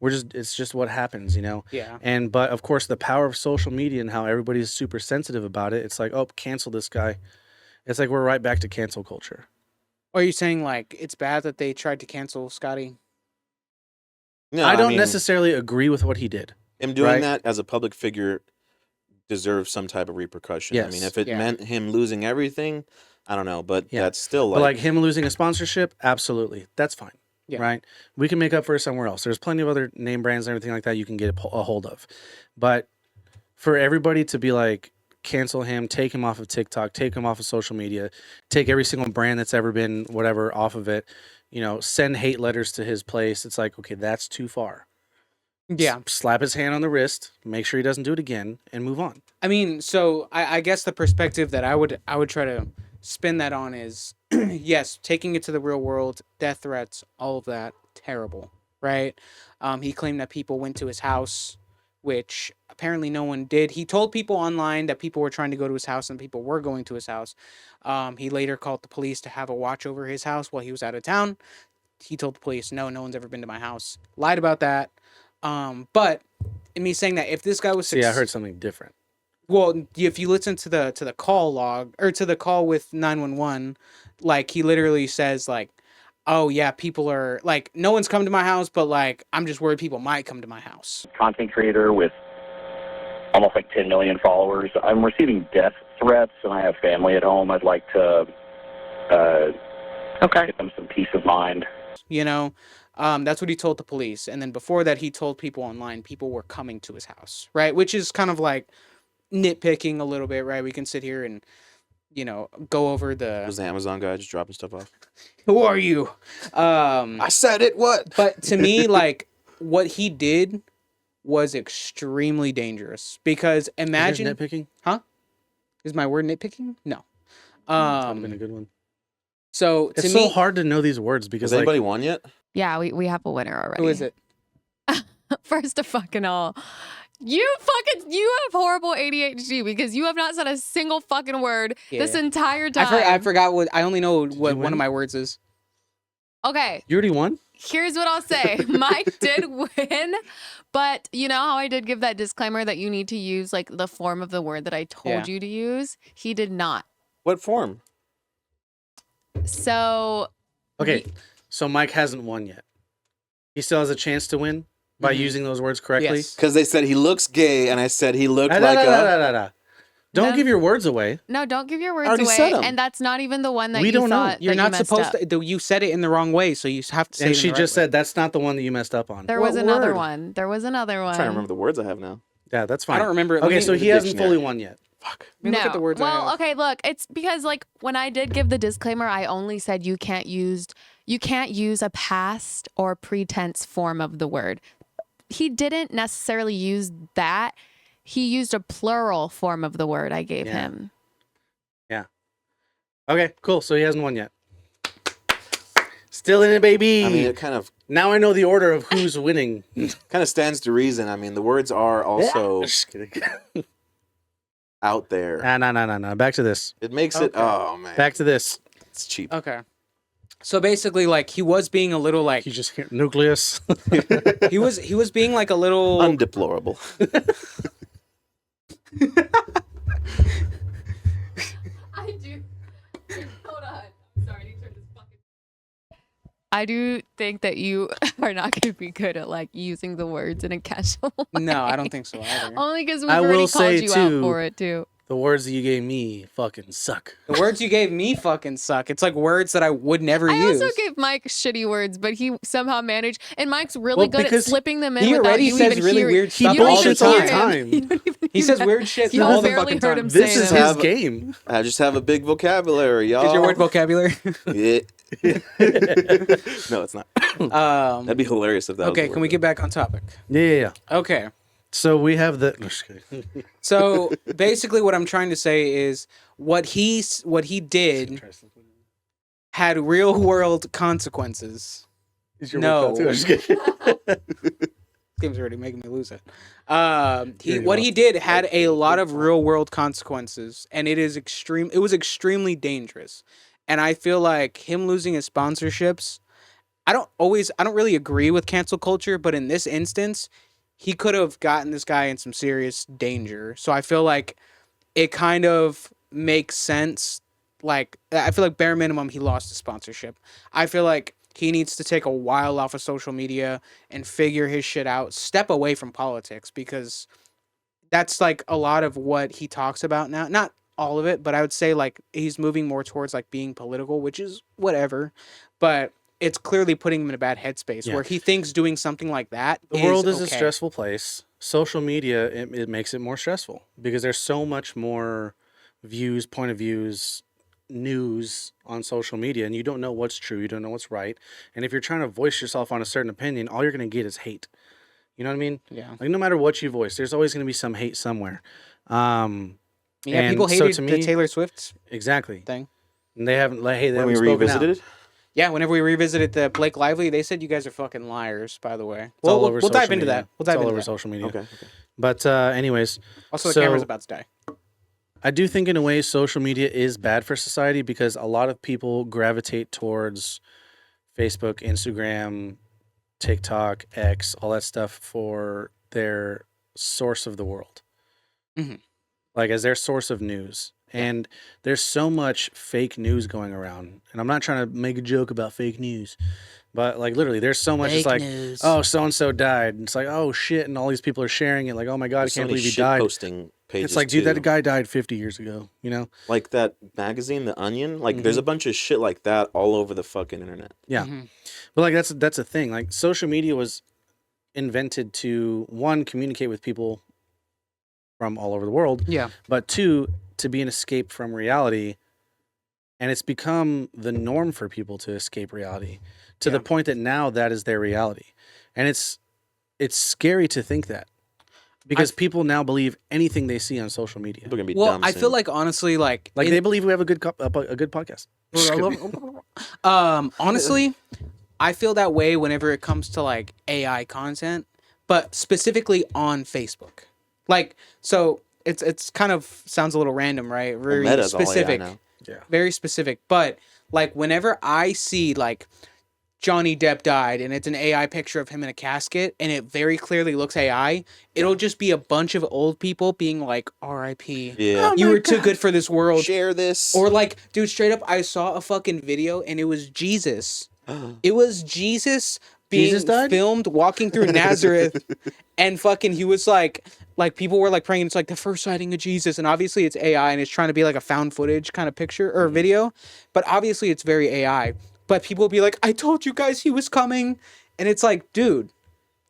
Speaker 2: It's just what happens,
Speaker 1: yeah.
Speaker 2: But of course, the power of social media and how everybody's super sensitive about it. It's like, oh, cancel this guy. It's like we're right back to cancel culture.
Speaker 1: Are you saying like it's bad that they tried to cancel Scotty?
Speaker 3: No,
Speaker 2: I don't
Speaker 3: mean,
Speaker 2: necessarily agree with what he did.
Speaker 3: him doing
Speaker 2: right?
Speaker 3: that as a public figure deserves some type of repercussion. I mean,
Speaker 2: Yes.
Speaker 3: if it
Speaker 1: Yeah.
Speaker 3: meant him losing everything, I don't know, but
Speaker 2: Yeah.
Speaker 3: that's still
Speaker 2: But
Speaker 3: like,
Speaker 2: like him losing a sponsorship, absolutely, that's fine.
Speaker 1: Yeah.
Speaker 2: Right? We can make up for it somewhere else. There's plenty of other name brands and everything like that you can get a hold of. But for everybody to be like, cancel him, take him off of TikTok, take him off of social media, take every single brand that's ever been whatever off of it, send hate letters to his place. It's like, okay, that's too far.
Speaker 1: Yeah.
Speaker 2: Slap his hand on the wrist, make sure he doesn't do it again, and move on.
Speaker 1: I mean, so I guess the perspective that I would try to spin that on is yes, taking it to the real world, death threats, all of that, terrible, right? He claimed that people went to his house, which apparently no one did. He told people online that people were trying to go to his house and people were going to his house. He later called the police to have a watch over his house while he was out of town. He told the police, no one's ever been to my house. Lied about that. But in me saying that, if this guy was
Speaker 2: See, I heard something different.
Speaker 1: well, if you listen to the call log or to the call with 911, like he literally says like, oh yeah, people are like, no one's come to my house, but like I'm just worried people might come to my house.
Speaker 7: Content creator with almost like 10 million followers. I'm receiving death threats, and I have family at home. I'd like to get them some peace of mind.
Speaker 1: That's what he told the police. And then before that, he told people online people were coming to his house, right? Which is kind of like nitpicking a little bit, right? We can sit here and, go over
Speaker 3: was the Amazon guy just dropping stuff off?
Speaker 1: who are you?
Speaker 3: I said it, what?
Speaker 1: But to me, like, what he did was extremely dangerous because imagine
Speaker 2: nitpicking.
Speaker 1: Is my word nitpicking? No.
Speaker 2: That would have been a good one.
Speaker 1: So
Speaker 2: It's
Speaker 1: to
Speaker 2: so
Speaker 1: me,
Speaker 2: hard to know these words because
Speaker 3: Has anybody won yet?
Speaker 4: Yeah, we have a winner already.
Speaker 1: who is it?
Speaker 4: First of fucking all, you have horrible ADHD because you have not said a single fucking word this
Speaker 1: Yeah.
Speaker 4: entire time.
Speaker 1: I forgot what I only know what
Speaker 2: you
Speaker 1: one
Speaker 2: win?
Speaker 1: of my words is.
Speaker 4: Okay,
Speaker 2: you already won.
Speaker 4: here's what I'll say. Mike did win, but you know how I did give that disclaimer that you need to use like the form of the word that I told you to use? He did not.
Speaker 3: What form?
Speaker 4: So
Speaker 2: Okay, so Mike hasn't won yet. He still has a chance to win by using those words correctly.
Speaker 1: Yes.
Speaker 3: Because they said he looks gay, and I said he looked like a...
Speaker 2: Don't
Speaker 4: No.
Speaker 2: give your words away.
Speaker 4: no, don't give your words
Speaker 3: already
Speaker 4: away.
Speaker 3: said 'em.
Speaker 4: And that's not even the one that
Speaker 2: We
Speaker 4: you
Speaker 2: don't know.
Speaker 4: thought
Speaker 1: You're
Speaker 4: that
Speaker 1: not
Speaker 4: you messed
Speaker 1: supposed
Speaker 4: up.
Speaker 1: to. You said it in the wrong way, so you have to say.
Speaker 2: And
Speaker 1: it in
Speaker 2: she
Speaker 1: the right
Speaker 2: just
Speaker 1: way.
Speaker 2: said that's not the one that you messed up on.
Speaker 4: There
Speaker 1: What
Speaker 4: was another
Speaker 1: word?
Speaker 4: one. There was another one.
Speaker 3: I'm trying to remember the words I have now.
Speaker 2: Yeah, that's fine.
Speaker 1: I don't remember. Let
Speaker 2: Okay,
Speaker 1: me-
Speaker 2: so he
Speaker 3: the
Speaker 2: hasn't
Speaker 3: dictionary.
Speaker 2: fully won yet.
Speaker 3: Fuck.
Speaker 1: let me look at the words. I
Speaker 4: Well,
Speaker 1: have.
Speaker 4: okay, look, it's because like when I did give the disclaimer, I only said you can't use a past or pretense form of the word. He didn't necessarily use that. He used a plural form of the word I gave him.
Speaker 2: Okay, cool. So he hasn't won yet. Still in it, baby.
Speaker 3: I mean, it kind of
Speaker 2: Now I know the order of who's winning.
Speaker 3: stands to reason. I mean, the words are also
Speaker 2: Just kidding.
Speaker 3: out there.
Speaker 2: No. Back to this.
Speaker 3: It makes it...
Speaker 1: Okay.
Speaker 3: Oh, man.
Speaker 2: Back to this.
Speaker 3: It's cheap.
Speaker 1: Okay. So basically, like he was being a little like
Speaker 2: You just hear nucleus.
Speaker 1: he was being like a little.
Speaker 3: Undeplorable.
Speaker 4: I do. Hold on. Sorry, I need to turn this fucking. I do think that you are not going to be good at like using the words in a casual way.
Speaker 1: No, I don't think so either.
Speaker 4: Only because we've
Speaker 2: I
Speaker 4: already
Speaker 2: will
Speaker 4: called
Speaker 2: say,
Speaker 4: you out
Speaker 2: too,
Speaker 4: for it too.
Speaker 2: The words that you gave me fucking suck.
Speaker 1: The words you gave me fucking suck. It's like words that I would never
Speaker 4: I
Speaker 1: use.
Speaker 4: also gave Mike shitty words, but he somehow managed. And Mike's really good at
Speaker 2: because
Speaker 4: slipping them in
Speaker 1: he
Speaker 4: without
Speaker 1: already
Speaker 4: you
Speaker 1: says
Speaker 4: even
Speaker 1: really
Speaker 4: hearing.
Speaker 1: weird
Speaker 2: He
Speaker 1: stuff
Speaker 4: You don't
Speaker 1: all the
Speaker 2: bullshits all the
Speaker 4: hear him.
Speaker 2: time.
Speaker 4: You don't even
Speaker 1: He
Speaker 4: hear
Speaker 1: says
Speaker 4: that.
Speaker 1: weird shit
Speaker 4: You
Speaker 1: all the
Speaker 4: barely
Speaker 1: fucking
Speaker 4: heard
Speaker 1: time.
Speaker 4: him
Speaker 2: This
Speaker 4: say
Speaker 2: is
Speaker 4: them.
Speaker 2: his game.
Speaker 3: I just have a big vocabulary, y'all.
Speaker 1: Is your word vocabulary?
Speaker 3: Yeah. No, it's not. That'd be hilarious if that was
Speaker 1: Okay,
Speaker 3: the
Speaker 1: can
Speaker 3: word,
Speaker 1: we get back on topic?
Speaker 2: Yeah.
Speaker 1: Okay.
Speaker 2: So we have the. No, just kidding.
Speaker 1: So basically, what I'm trying to say is what he did had real world consequences.
Speaker 2: Is your
Speaker 1: No.
Speaker 2: workout too? I'm just kidding.
Speaker 1: This game's already making me lose it.
Speaker 2: You're
Speaker 1: What
Speaker 2: gonna-
Speaker 1: he did had a lot of real world consequences, and it was extremely dangerous. And I feel like him losing his sponsorships. I don't really agree with cancel culture, but in this instance, he could have gotten this guy in some serious danger. So I feel like it kind of makes sense. Like, I feel like bare minimum, he lost his sponsorship. I feel like he needs to take a while off of social media and figure his shit out, step away from politics, because that's like a lot of what he talks about now. Not all of it, but I would say like he's moving more towards like being political, which is whatever. But it's clearly putting him in a bad headspace
Speaker 2: Yeah.
Speaker 1: where he thinks doing something like that
Speaker 2: The world is a
Speaker 1: okay.
Speaker 2: stressful place. Social media, it makes it more stressful because there's so much more views, point of views, news on social media, and you don't know what's true, you don't know what's right. And if you're trying to voice yourself on a certain opinion, all you're going to get is hate. You know what I mean?
Speaker 1: Yeah.
Speaker 2: Like no matter what you voice, there's always going to be some hate somewhere.
Speaker 1: Yeah,
Speaker 2: And
Speaker 1: people
Speaker 2: so
Speaker 1: hated
Speaker 2: to
Speaker 1: the
Speaker 2: me-
Speaker 1: Taylor Swift
Speaker 2: Exactly.
Speaker 1: thing.
Speaker 2: And they haven't like hey, they
Speaker 3: When we
Speaker 2: haven't spoken
Speaker 3: revisited
Speaker 2: out.
Speaker 3: it,
Speaker 1: Yeah, whenever we revisited the Blake Lively, they said you guys are fucking liars, by the way.
Speaker 2: It's all over
Speaker 1: We'll dive
Speaker 2: social
Speaker 1: into
Speaker 2: media.
Speaker 1: that. We'll dive
Speaker 2: It's all
Speaker 1: into
Speaker 2: over
Speaker 1: that.
Speaker 2: social media.
Speaker 3: okay.
Speaker 2: But anyways,
Speaker 1: Also, the
Speaker 2: so-
Speaker 1: camera's about to die.
Speaker 2: I do think in a way social media is bad for society because a lot of people gravitate towards Facebook, Instagram, TikTok, X, all that stuff for their source of the world.
Speaker 1: Mhm.
Speaker 2: Like as their source of news. And there's so much fake news going around. And I'm not trying to make a joke about fake news, but like literally there's so much. It's like, oh, so-and-so died. And it's like, oh shit. And all these people are sharing it. Like, oh my God,
Speaker 3: There's
Speaker 2: I can't
Speaker 3: so many
Speaker 2: believe he
Speaker 3: shit
Speaker 2: died.
Speaker 3: posting pages.
Speaker 2: It's like, dude,
Speaker 3: too.
Speaker 2: that guy died 50 years ago, you know?
Speaker 3: Like that magazine, The Onion. Like there's a bunch of shit like that all over the fucking internet.
Speaker 2: Yeah.
Speaker 1: Mhm.
Speaker 2: But like that's a thing. Like social media was invented to one, communicate with people from all over the world,
Speaker 1: Yeah.
Speaker 2: but two, to be an escape from reality. And it's become the norm for people to escape reality to the
Speaker 1: Yeah.
Speaker 2: point that now that is their reality. And it's scary to think that because people now believe anything they see on social media.
Speaker 3: People are gonna be
Speaker 1: Well,
Speaker 3: dumb
Speaker 1: I
Speaker 3: soon.
Speaker 1: feel like honestly, like
Speaker 2: They believe we have a good podcast. Just kidding.
Speaker 1: honestly, I feel that way whenever it comes to like AI content, but specifically on Facebook. Like, so it's kind of sounds a little random, right? Very
Speaker 3: Meta's all AI
Speaker 1: specific,
Speaker 3: now.
Speaker 1: very specific. But like whenever I see like Johnny Depp died and it's an AI picture of him in a casket and it very clearly looks AI, it'll just be a bunch of old people being like, "R.I.P.
Speaker 3: Yeah.
Speaker 1: You were too good for this world."
Speaker 3: Share this.
Speaker 1: Or like, dude, straight up, I saw a fucking video and it was Jesus. It was Jesus being
Speaker 2: Jesus died?
Speaker 1: filmed walking through Nazareth, and fucking he was like people were like praying. It's like the first sighting of Jesus, and obviously it's AI and it's trying to be like a found footage kind of picture or video, but obviously it's very AI. But people will be like, "I told you guys he was coming," and it's like, dude.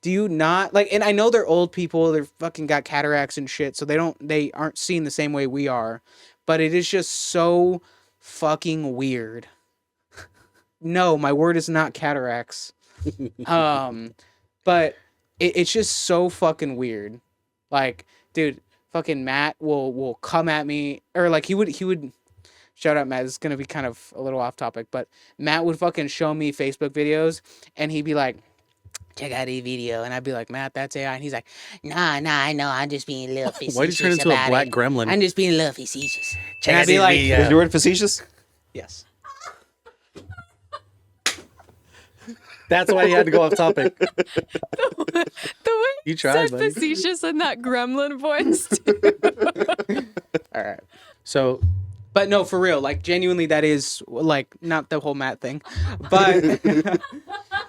Speaker 1: Do you not like? And I know they're old people; they're fucking got cataracts and shit, so they aren't seen the same way we are. But it is just so fucking weird. No, my word is not cataracts. But it's just so fucking weird. Like, dude, fucking Matt will come at me, or like he would. Shout out Matt. This is gonna be kind of a little off topic, but Matt would fucking show me Facebook videos, and he'd be like, "Check out a video," and I'd be like, "Matt, that's AI," and he's like, "Nah, I know, I'm just being a little facetious
Speaker 2: Why did you turn into a
Speaker 1: about
Speaker 2: black
Speaker 1: it.
Speaker 2: gremlin?
Speaker 1: I'm just being a little facetious." And I'd be like,
Speaker 3: Is your word facetious?
Speaker 1: "Yes."
Speaker 2: That's why you had to go off topic.
Speaker 4: The way
Speaker 2: You tried,
Speaker 4: said
Speaker 2: buddy.
Speaker 4: facetious in that gremlin voice. Too.
Speaker 1: All right.
Speaker 2: So
Speaker 1: But no, for real, like genuinely, that is like not the whole Matt thing, but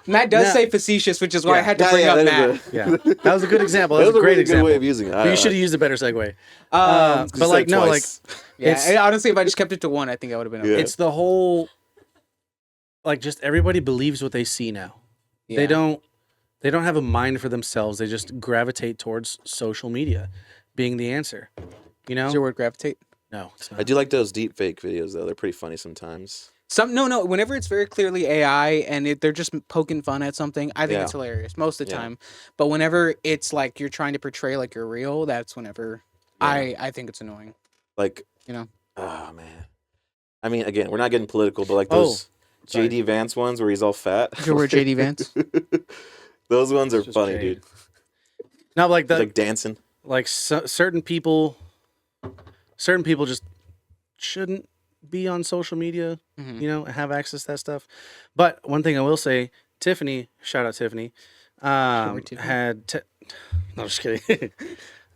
Speaker 1: Matt does
Speaker 2: No.
Speaker 1: say facetious, which is why I
Speaker 2: Yeah.
Speaker 1: had to bring up
Speaker 3: that
Speaker 1: Matt.
Speaker 3: is
Speaker 2: Yeah, that was a good example. That
Speaker 3: That
Speaker 2: was a great
Speaker 3: really
Speaker 2: example.
Speaker 3: good way of using it.
Speaker 2: But you should have used a better segue.
Speaker 1: Just
Speaker 2: But like, no, like,
Speaker 1: Yeah,
Speaker 2: it's-
Speaker 1: and honestly, if I just kept it to one, I think I would have been okay.
Speaker 3: Yeah.
Speaker 2: it's the whole, like, just everybody believes what they see now.
Speaker 1: Yeah.
Speaker 2: They don't have a mind for themselves. They just gravitate towards social media being the answer. You know?
Speaker 1: Is your word gravitate?
Speaker 2: No, it's
Speaker 3: I
Speaker 2: not.
Speaker 3: do like those deep fake videos though. They're pretty funny sometimes.
Speaker 1: No. Whenever it's very clearly AI and they're just poking fun at something, I think
Speaker 3: Yeah.
Speaker 1: it's hilarious most of the
Speaker 3: Yeah.
Speaker 1: time. But whenever it's like you're trying to portray like you're real, that's whenever
Speaker 3: Yeah.
Speaker 1: I think it's annoying.
Speaker 3: Like,
Speaker 1: You know?
Speaker 3: oh man. I mean, again, we're not getting political, but like
Speaker 2: Oh,
Speaker 3: those
Speaker 2: sorry.
Speaker 3: JD Vance ones where he's all fat.
Speaker 1: Is your word JD Vance?
Speaker 3: Those ones are
Speaker 2: It's just
Speaker 3: funny,
Speaker 2: Jade.
Speaker 3: dude.
Speaker 2: No, like
Speaker 3: He's
Speaker 2: the
Speaker 3: like dancing.
Speaker 2: like certain people just shouldn't be on social media.
Speaker 1: Mhm.
Speaker 2: You know, have access to that stuff. But one thing I will say, Tiffany, shout out Tiffany,
Speaker 1: Tiffany.
Speaker 2: had no, just kidding.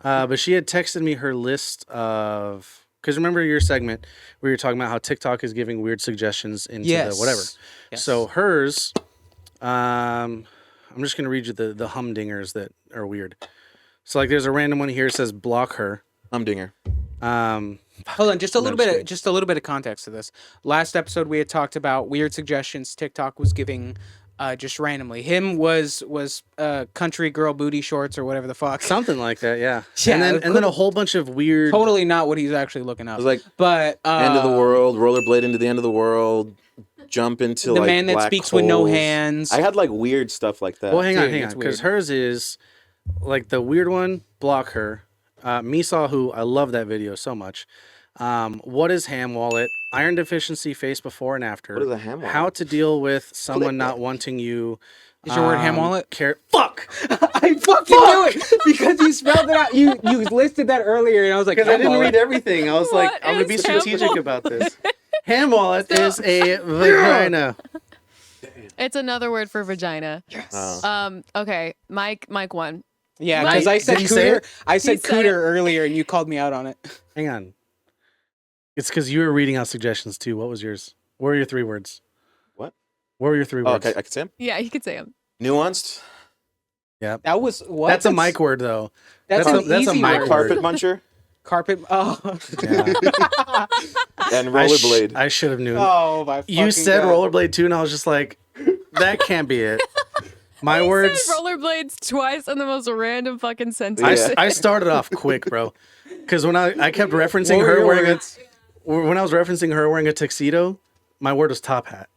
Speaker 2: But she had texted me her list of, because remember your segment where you're talking about how TikTok is giving weird suggestions into the whatever.
Speaker 1: Yes.
Speaker 2: So hers, I'm just gonna read you the humdingers that are weird. So like, there's a random one here that says block her.
Speaker 3: Humdinger.
Speaker 1: Hold on, just a
Speaker 2: No,
Speaker 1: little
Speaker 2: just
Speaker 1: bit,
Speaker 2: kidding.
Speaker 1: just a little bit of context to this. Last episode, we had talked about weird suggestions TikTok was giving, just randomly. Him was country girl booty shorts or whatever the fuck.
Speaker 2: Something like that, yeah.
Speaker 1: Yeah,
Speaker 2: and then a whole bunch of weird.
Speaker 1: Totally not what he's actually looking
Speaker 3: It
Speaker 1: up.
Speaker 3: was like
Speaker 1: But
Speaker 3: end of the world, rollerblade into the end of the world, jump into
Speaker 1: the
Speaker 3: like
Speaker 1: man that
Speaker 3: black
Speaker 1: speaks with no
Speaker 3: holes.
Speaker 1: hands.
Speaker 3: I had like weird stuff like that.
Speaker 2: Well, hang
Speaker 1: Dude,
Speaker 2: on,
Speaker 1: it's
Speaker 2: because
Speaker 1: weird.
Speaker 2: hers is like the weird one. Block her. Mesaw, who I love that video so much. What is ham wallet? Iron deficiency face before and after.
Speaker 3: What is a ham wallet?
Speaker 2: How to deal with someone not wanting you.
Speaker 1: Is your word ham wallet?
Speaker 2: Fuck.
Speaker 1: I fucking knew it because you spelled it out. You listed that earlier, and I was like,
Speaker 2: Because I
Speaker 1: ham
Speaker 2: didn't
Speaker 1: wallet.
Speaker 2: read everything. I was like,
Speaker 4: What
Speaker 2: I'm gonna be
Speaker 4: is ham
Speaker 2: strategic
Speaker 4: wallet?
Speaker 2: about this. Ham wallet is a vagina.
Speaker 4: It's another word for vagina.
Speaker 3: Oh.
Speaker 4: Okay, Mike one.
Speaker 1: Yeah,
Speaker 4: Mike-
Speaker 1: because I said
Speaker 2: Did he say
Speaker 1: cooter.
Speaker 2: it?
Speaker 1: I said
Speaker 4: said
Speaker 1: cooter
Speaker 4: it.
Speaker 1: earlier, and you called me out on it.
Speaker 2: Hang on. It's because you were reading out suggestions too. What was yours? What were your 3 words?
Speaker 3: What?
Speaker 2: What were your 3
Speaker 3: Oh,
Speaker 2: words?
Speaker 3: okay, I can say him.
Speaker 4: Yeah, you could say him.
Speaker 3: Nuanced.
Speaker 1: That was what?
Speaker 2: That's a mic word though.
Speaker 1: That's
Speaker 2: that's
Speaker 1: an
Speaker 2: a- that's a
Speaker 1: easy
Speaker 2: mic
Speaker 1: word.
Speaker 2: word.
Speaker 3: Carpet muncher
Speaker 1: Carpet. Oh.
Speaker 2: Yeah.
Speaker 3: and rollerblade.
Speaker 2: I should have known.
Speaker 1: Oh my.
Speaker 2: You
Speaker 1: fucking
Speaker 2: said
Speaker 1: God.
Speaker 2: rollerblade too, and I was just like, that can't be it. My
Speaker 4: He
Speaker 2: words.
Speaker 4: said rollerblades twice in the most random fucking sentence.
Speaker 3: Yeah.
Speaker 2: I started off quick, bro, because when I kept referencing
Speaker 1: What were
Speaker 2: her
Speaker 1: your
Speaker 2: wearing
Speaker 1: words?
Speaker 2: when I was referencing her wearing a tuxedo, my word was top hat,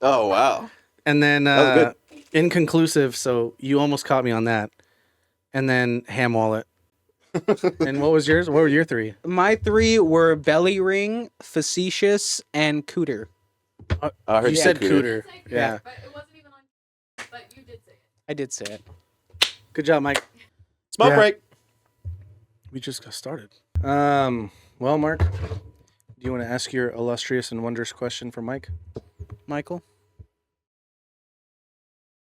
Speaker 3: Oh wow.
Speaker 2: and then
Speaker 3: was
Speaker 2: inconclusive. So you almost caught me on that, and then ham wallet. And what was yours? What were your 3?
Speaker 1: My 3 were belly ring, facetious, and cooter.
Speaker 3: I heard
Speaker 2: You said cooter. Yeah.
Speaker 4: But it wasn't even on. But you did say it.
Speaker 1: I did say it.
Speaker 2: Good job, Mike.
Speaker 3: Smoke
Speaker 2: Yeah.
Speaker 3: break.
Speaker 2: We just got started. Well, Mark, do you want to ask your illustrious and wondrous question for Mike?
Speaker 1: Michael.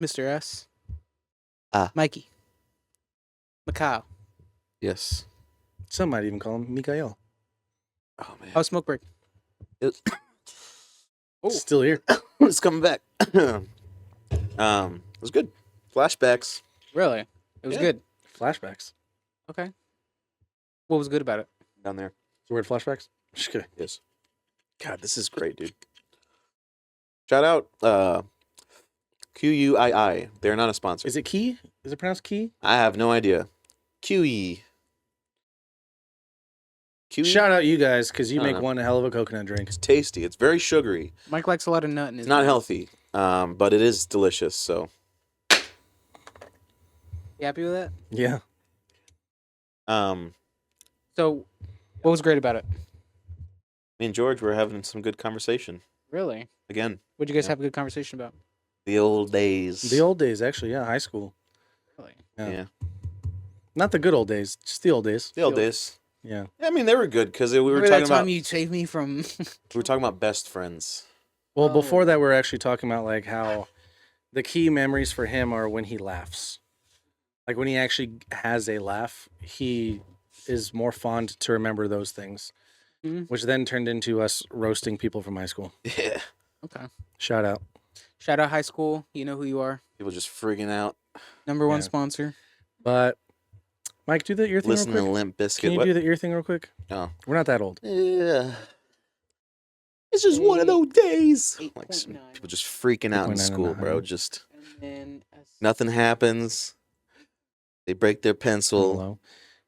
Speaker 1: Mr. S.
Speaker 3: Mikey.
Speaker 1: Macau.
Speaker 3: Yes.
Speaker 2: Some might even call him Mikael.
Speaker 3: Oh man.
Speaker 1: Oh, smoke break.
Speaker 3: It-
Speaker 2: Still here.
Speaker 3: it's coming back. It was good. Flashbacks.
Speaker 1: Really? It was
Speaker 3: Yeah.
Speaker 1: good.
Speaker 2: Flashbacks.
Speaker 1: Okay. What was good about it?
Speaker 3: Down there.
Speaker 2: The word flashbacks? Just kidding.
Speaker 3: Yes. God, this is great, dude. Shout out QUII. They're not a sponsor.
Speaker 2: Is it key? Is it pronounced key?
Speaker 3: I have no idea. QE. QE?
Speaker 2: Shout out you guys, because you
Speaker 3: I don't
Speaker 2: make
Speaker 3: know.
Speaker 2: one hell of a coconut drink.
Speaker 3: It's tasty. It's very sugary.
Speaker 1: Mike likes a lot of nut in his.
Speaker 3: It's not healthy, but it is delicious. So,
Speaker 1: You happy with that?
Speaker 2: Yeah.
Speaker 1: So, what was great about it?
Speaker 3: me and George were having some good conversation.
Speaker 1: Really?
Speaker 3: Again,
Speaker 1: What'd you guys
Speaker 3: Yeah.
Speaker 1: have a good conversation about?
Speaker 3: the old days.
Speaker 2: The old days, actually. Yeah, high school.
Speaker 1: Really?
Speaker 3: Yeah.
Speaker 2: Not the good old days, just the old days.
Speaker 3: The old days.
Speaker 2: Yeah.
Speaker 3: Yeah, I mean, they were good because we were
Speaker 1: Remember
Speaker 3: talking
Speaker 1: that time
Speaker 3: about
Speaker 1: you saved me from?
Speaker 3: we were talking about best friends.
Speaker 2: Well,
Speaker 1: Oh.
Speaker 2: before that, we're actually talking about like how the key memories for him are when he laughs. Like when he actually has a laugh, he is more fond to remember those things. which then turned into us roasting people from high school.
Speaker 3: Yeah.
Speaker 1: Okay.
Speaker 2: Shout out.
Speaker 1: Shout out high school. You know who you are.
Speaker 3: People just freaking out.
Speaker 1: Number one
Speaker 2: Yeah.
Speaker 1: sponsor.
Speaker 2: But Mike, do the ear thing
Speaker 3: Listen
Speaker 2: real
Speaker 3: to
Speaker 2: quick.
Speaker 3: Limp Bizkit.
Speaker 2: Can you
Speaker 3: What?
Speaker 2: do the ear thing real quick?
Speaker 3: Oh.
Speaker 2: We're not that old.
Speaker 3: Yeah. It's just one of those days. Like
Speaker 1: 8.9.
Speaker 3: people just freaking out in
Speaker 2: 8.9
Speaker 3: school,
Speaker 2: and a
Speaker 3: bro.
Speaker 2: half.
Speaker 3: Just
Speaker 1: And then
Speaker 3: nothing happens. They break their pencil.
Speaker 2: Hello.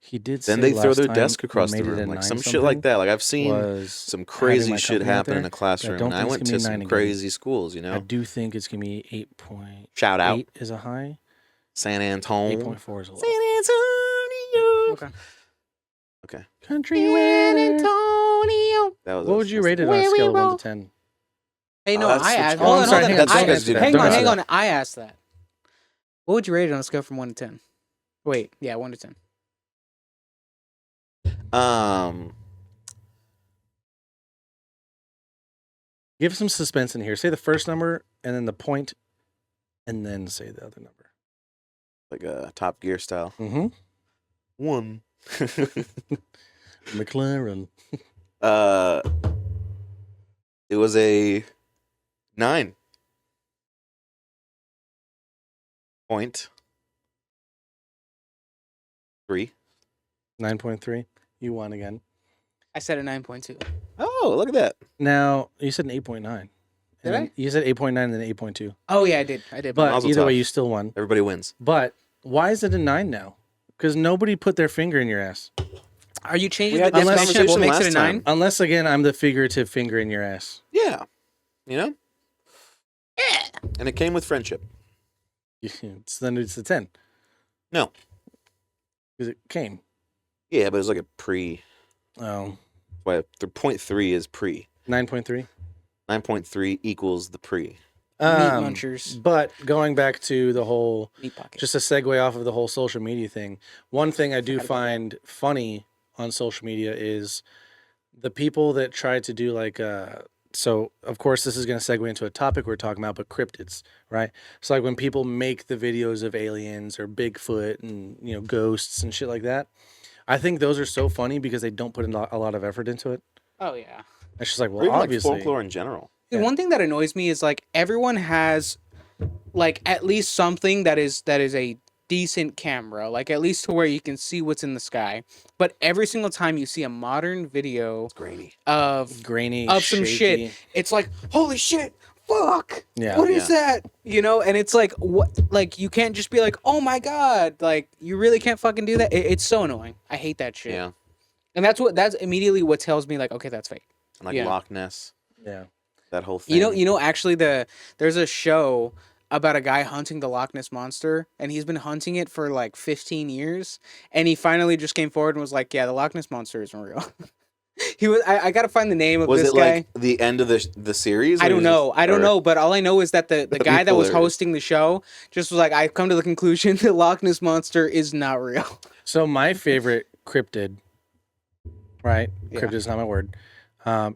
Speaker 2: He did.
Speaker 3: Then
Speaker 2: say
Speaker 3: they throw
Speaker 2: last
Speaker 3: their
Speaker 2: time
Speaker 3: desk
Speaker 2: we
Speaker 3: across the
Speaker 2: made it
Speaker 3: room,
Speaker 2: a
Speaker 3: like
Speaker 2: 9
Speaker 3: some shit
Speaker 2: something
Speaker 3: like that. Like I've seen
Speaker 2: was
Speaker 3: some
Speaker 2: having
Speaker 3: crazy
Speaker 2: my
Speaker 3: shit
Speaker 2: company out
Speaker 3: happen in
Speaker 2: there,
Speaker 3: a classroom,
Speaker 2: don't
Speaker 3: and I
Speaker 2: think it's
Speaker 3: went
Speaker 2: gonna
Speaker 3: to
Speaker 2: be
Speaker 3: some
Speaker 2: 9 again.
Speaker 3: crazy schools. You
Speaker 2: I
Speaker 3: know,
Speaker 2: do think it's gonna be 8.8
Speaker 3: shout out
Speaker 2: is a high.
Speaker 3: San Antonio.
Speaker 2: 8.4 is a low.
Speaker 3: San Antonio.
Speaker 1: Okay.
Speaker 3: Okay,
Speaker 2: Country weather.
Speaker 3: that was.
Speaker 2: What would you rate it on a scale of 1 to 10?
Speaker 1: Hey, no,
Speaker 3: that's
Speaker 1: I
Speaker 3: what
Speaker 1: asked.
Speaker 3: you-
Speaker 2: Oh,
Speaker 1: Hold
Speaker 2: I'm
Speaker 1: on,
Speaker 2: sorry,
Speaker 1: hold on.
Speaker 2: hang on,
Speaker 3: don't
Speaker 1: I-
Speaker 3: answer that.
Speaker 1: Hang
Speaker 3: Don't
Speaker 1: on,
Speaker 3: answer
Speaker 1: hang
Speaker 3: that.
Speaker 1: on. I asked that. What would you rate it on a scale from 1 to 10? Wait, yeah, 1 to 10.
Speaker 2: Give some suspense in here. Say the first number and then the point, and then say the other number.
Speaker 3: like a Top Gear style.
Speaker 2: Mm-hmm.
Speaker 3: 1.
Speaker 2: McLaren.
Speaker 3: It was a 9. Point 3.
Speaker 2: 9.3. You won again.
Speaker 1: I said a 9.2.
Speaker 3: Oh, look at that.
Speaker 2: Now, you said an 8.9.
Speaker 1: Did I?
Speaker 2: You said 8.9 and then 8.2.
Speaker 1: Oh, yeah, I did. I did.
Speaker 2: But
Speaker 3: Mazel
Speaker 2: either way,
Speaker 3: tov.
Speaker 2: you still won.
Speaker 3: Everybody wins.
Speaker 2: But why is it a 9 now? Because nobody put their finger in your ass.
Speaker 1: Are you changing
Speaker 3: We
Speaker 1: the
Speaker 3: had this
Speaker 1: definition of what makes it a
Speaker 3: conversation
Speaker 1: 9?
Speaker 3: last time.
Speaker 2: Unless, again, I'm the figurative finger in your ass.
Speaker 3: Yeah. You know? Yeah. And it came with friendship.
Speaker 2: Then it's a 10.
Speaker 3: No.
Speaker 2: Because it came.
Speaker 3: Yeah, but it was like a pre.
Speaker 2: Oh.
Speaker 3: Why the 0.3 is pre.
Speaker 2: 9.3.
Speaker 3: 9.3 equals the pre.
Speaker 1: Meat munchers.
Speaker 2: But going back to the whole,
Speaker 1: Meat pocket.
Speaker 2: just a segue off of the whole social media thing, one thing I do
Speaker 1: Forgot about
Speaker 2: find funny on social media is the people that try to do like, so of course this is going to segue into a topic we're talking about, but cryptids, right? So like when people make the videos of aliens or Bigfoot and, you know, ghosts and shit like that, I think those are so funny because they don't put in a lot of effort into it.
Speaker 1: Oh, yeah.
Speaker 2: It's just like,
Speaker 3: Or
Speaker 2: well,
Speaker 3: even
Speaker 2: obviously.
Speaker 3: like folklore in general.
Speaker 1: Dude,
Speaker 2: Yeah.
Speaker 1: one thing that annoys me is like everyone has like at least something that is a decent camera, like at least to where you can see what's in the sky. But every single time you see a modern video
Speaker 3: It's grainy.
Speaker 1: of
Speaker 2: Grainy,
Speaker 1: some
Speaker 2: shaky.
Speaker 1: shit, it's like, holy shit, fuck.
Speaker 2: Yeah.
Speaker 1: What is that? You know, and it's like what like you can't just be like, oh my god, like you really can't fucking do that. It's so annoying. I hate that shit.
Speaker 3: Yeah.
Speaker 1: And that's immediately what tells me like, okay, that's fake.
Speaker 3: And like
Speaker 1: Yeah.
Speaker 3: Loch Ness.
Speaker 2: Yeah.
Speaker 3: That whole thing.
Speaker 1: You know, actually, there's a show about a guy hunting the Loch Ness monster, and he's been hunting it for like 15 years, and he finally just came forward and was like, "Yeah, the Loch Ness monster isn't real." He was. I gotta find the name of
Speaker 3: Was
Speaker 1: this
Speaker 3: it
Speaker 1: guy.
Speaker 3: like the end of the series?
Speaker 1: I
Speaker 3: or
Speaker 1: don't
Speaker 3: was
Speaker 1: know.
Speaker 3: it-
Speaker 1: I don't
Speaker 3: or-
Speaker 1: know, but all I know is that the
Speaker 3: That'd
Speaker 1: guy
Speaker 3: be
Speaker 1: that was
Speaker 3: hilarious.
Speaker 1: hosting the show just was like, "I've come to the conclusion the Loch Ness monster is not real."
Speaker 2: So my favorite cryptid, right?
Speaker 1: Yeah.
Speaker 2: Cryptid is not my word.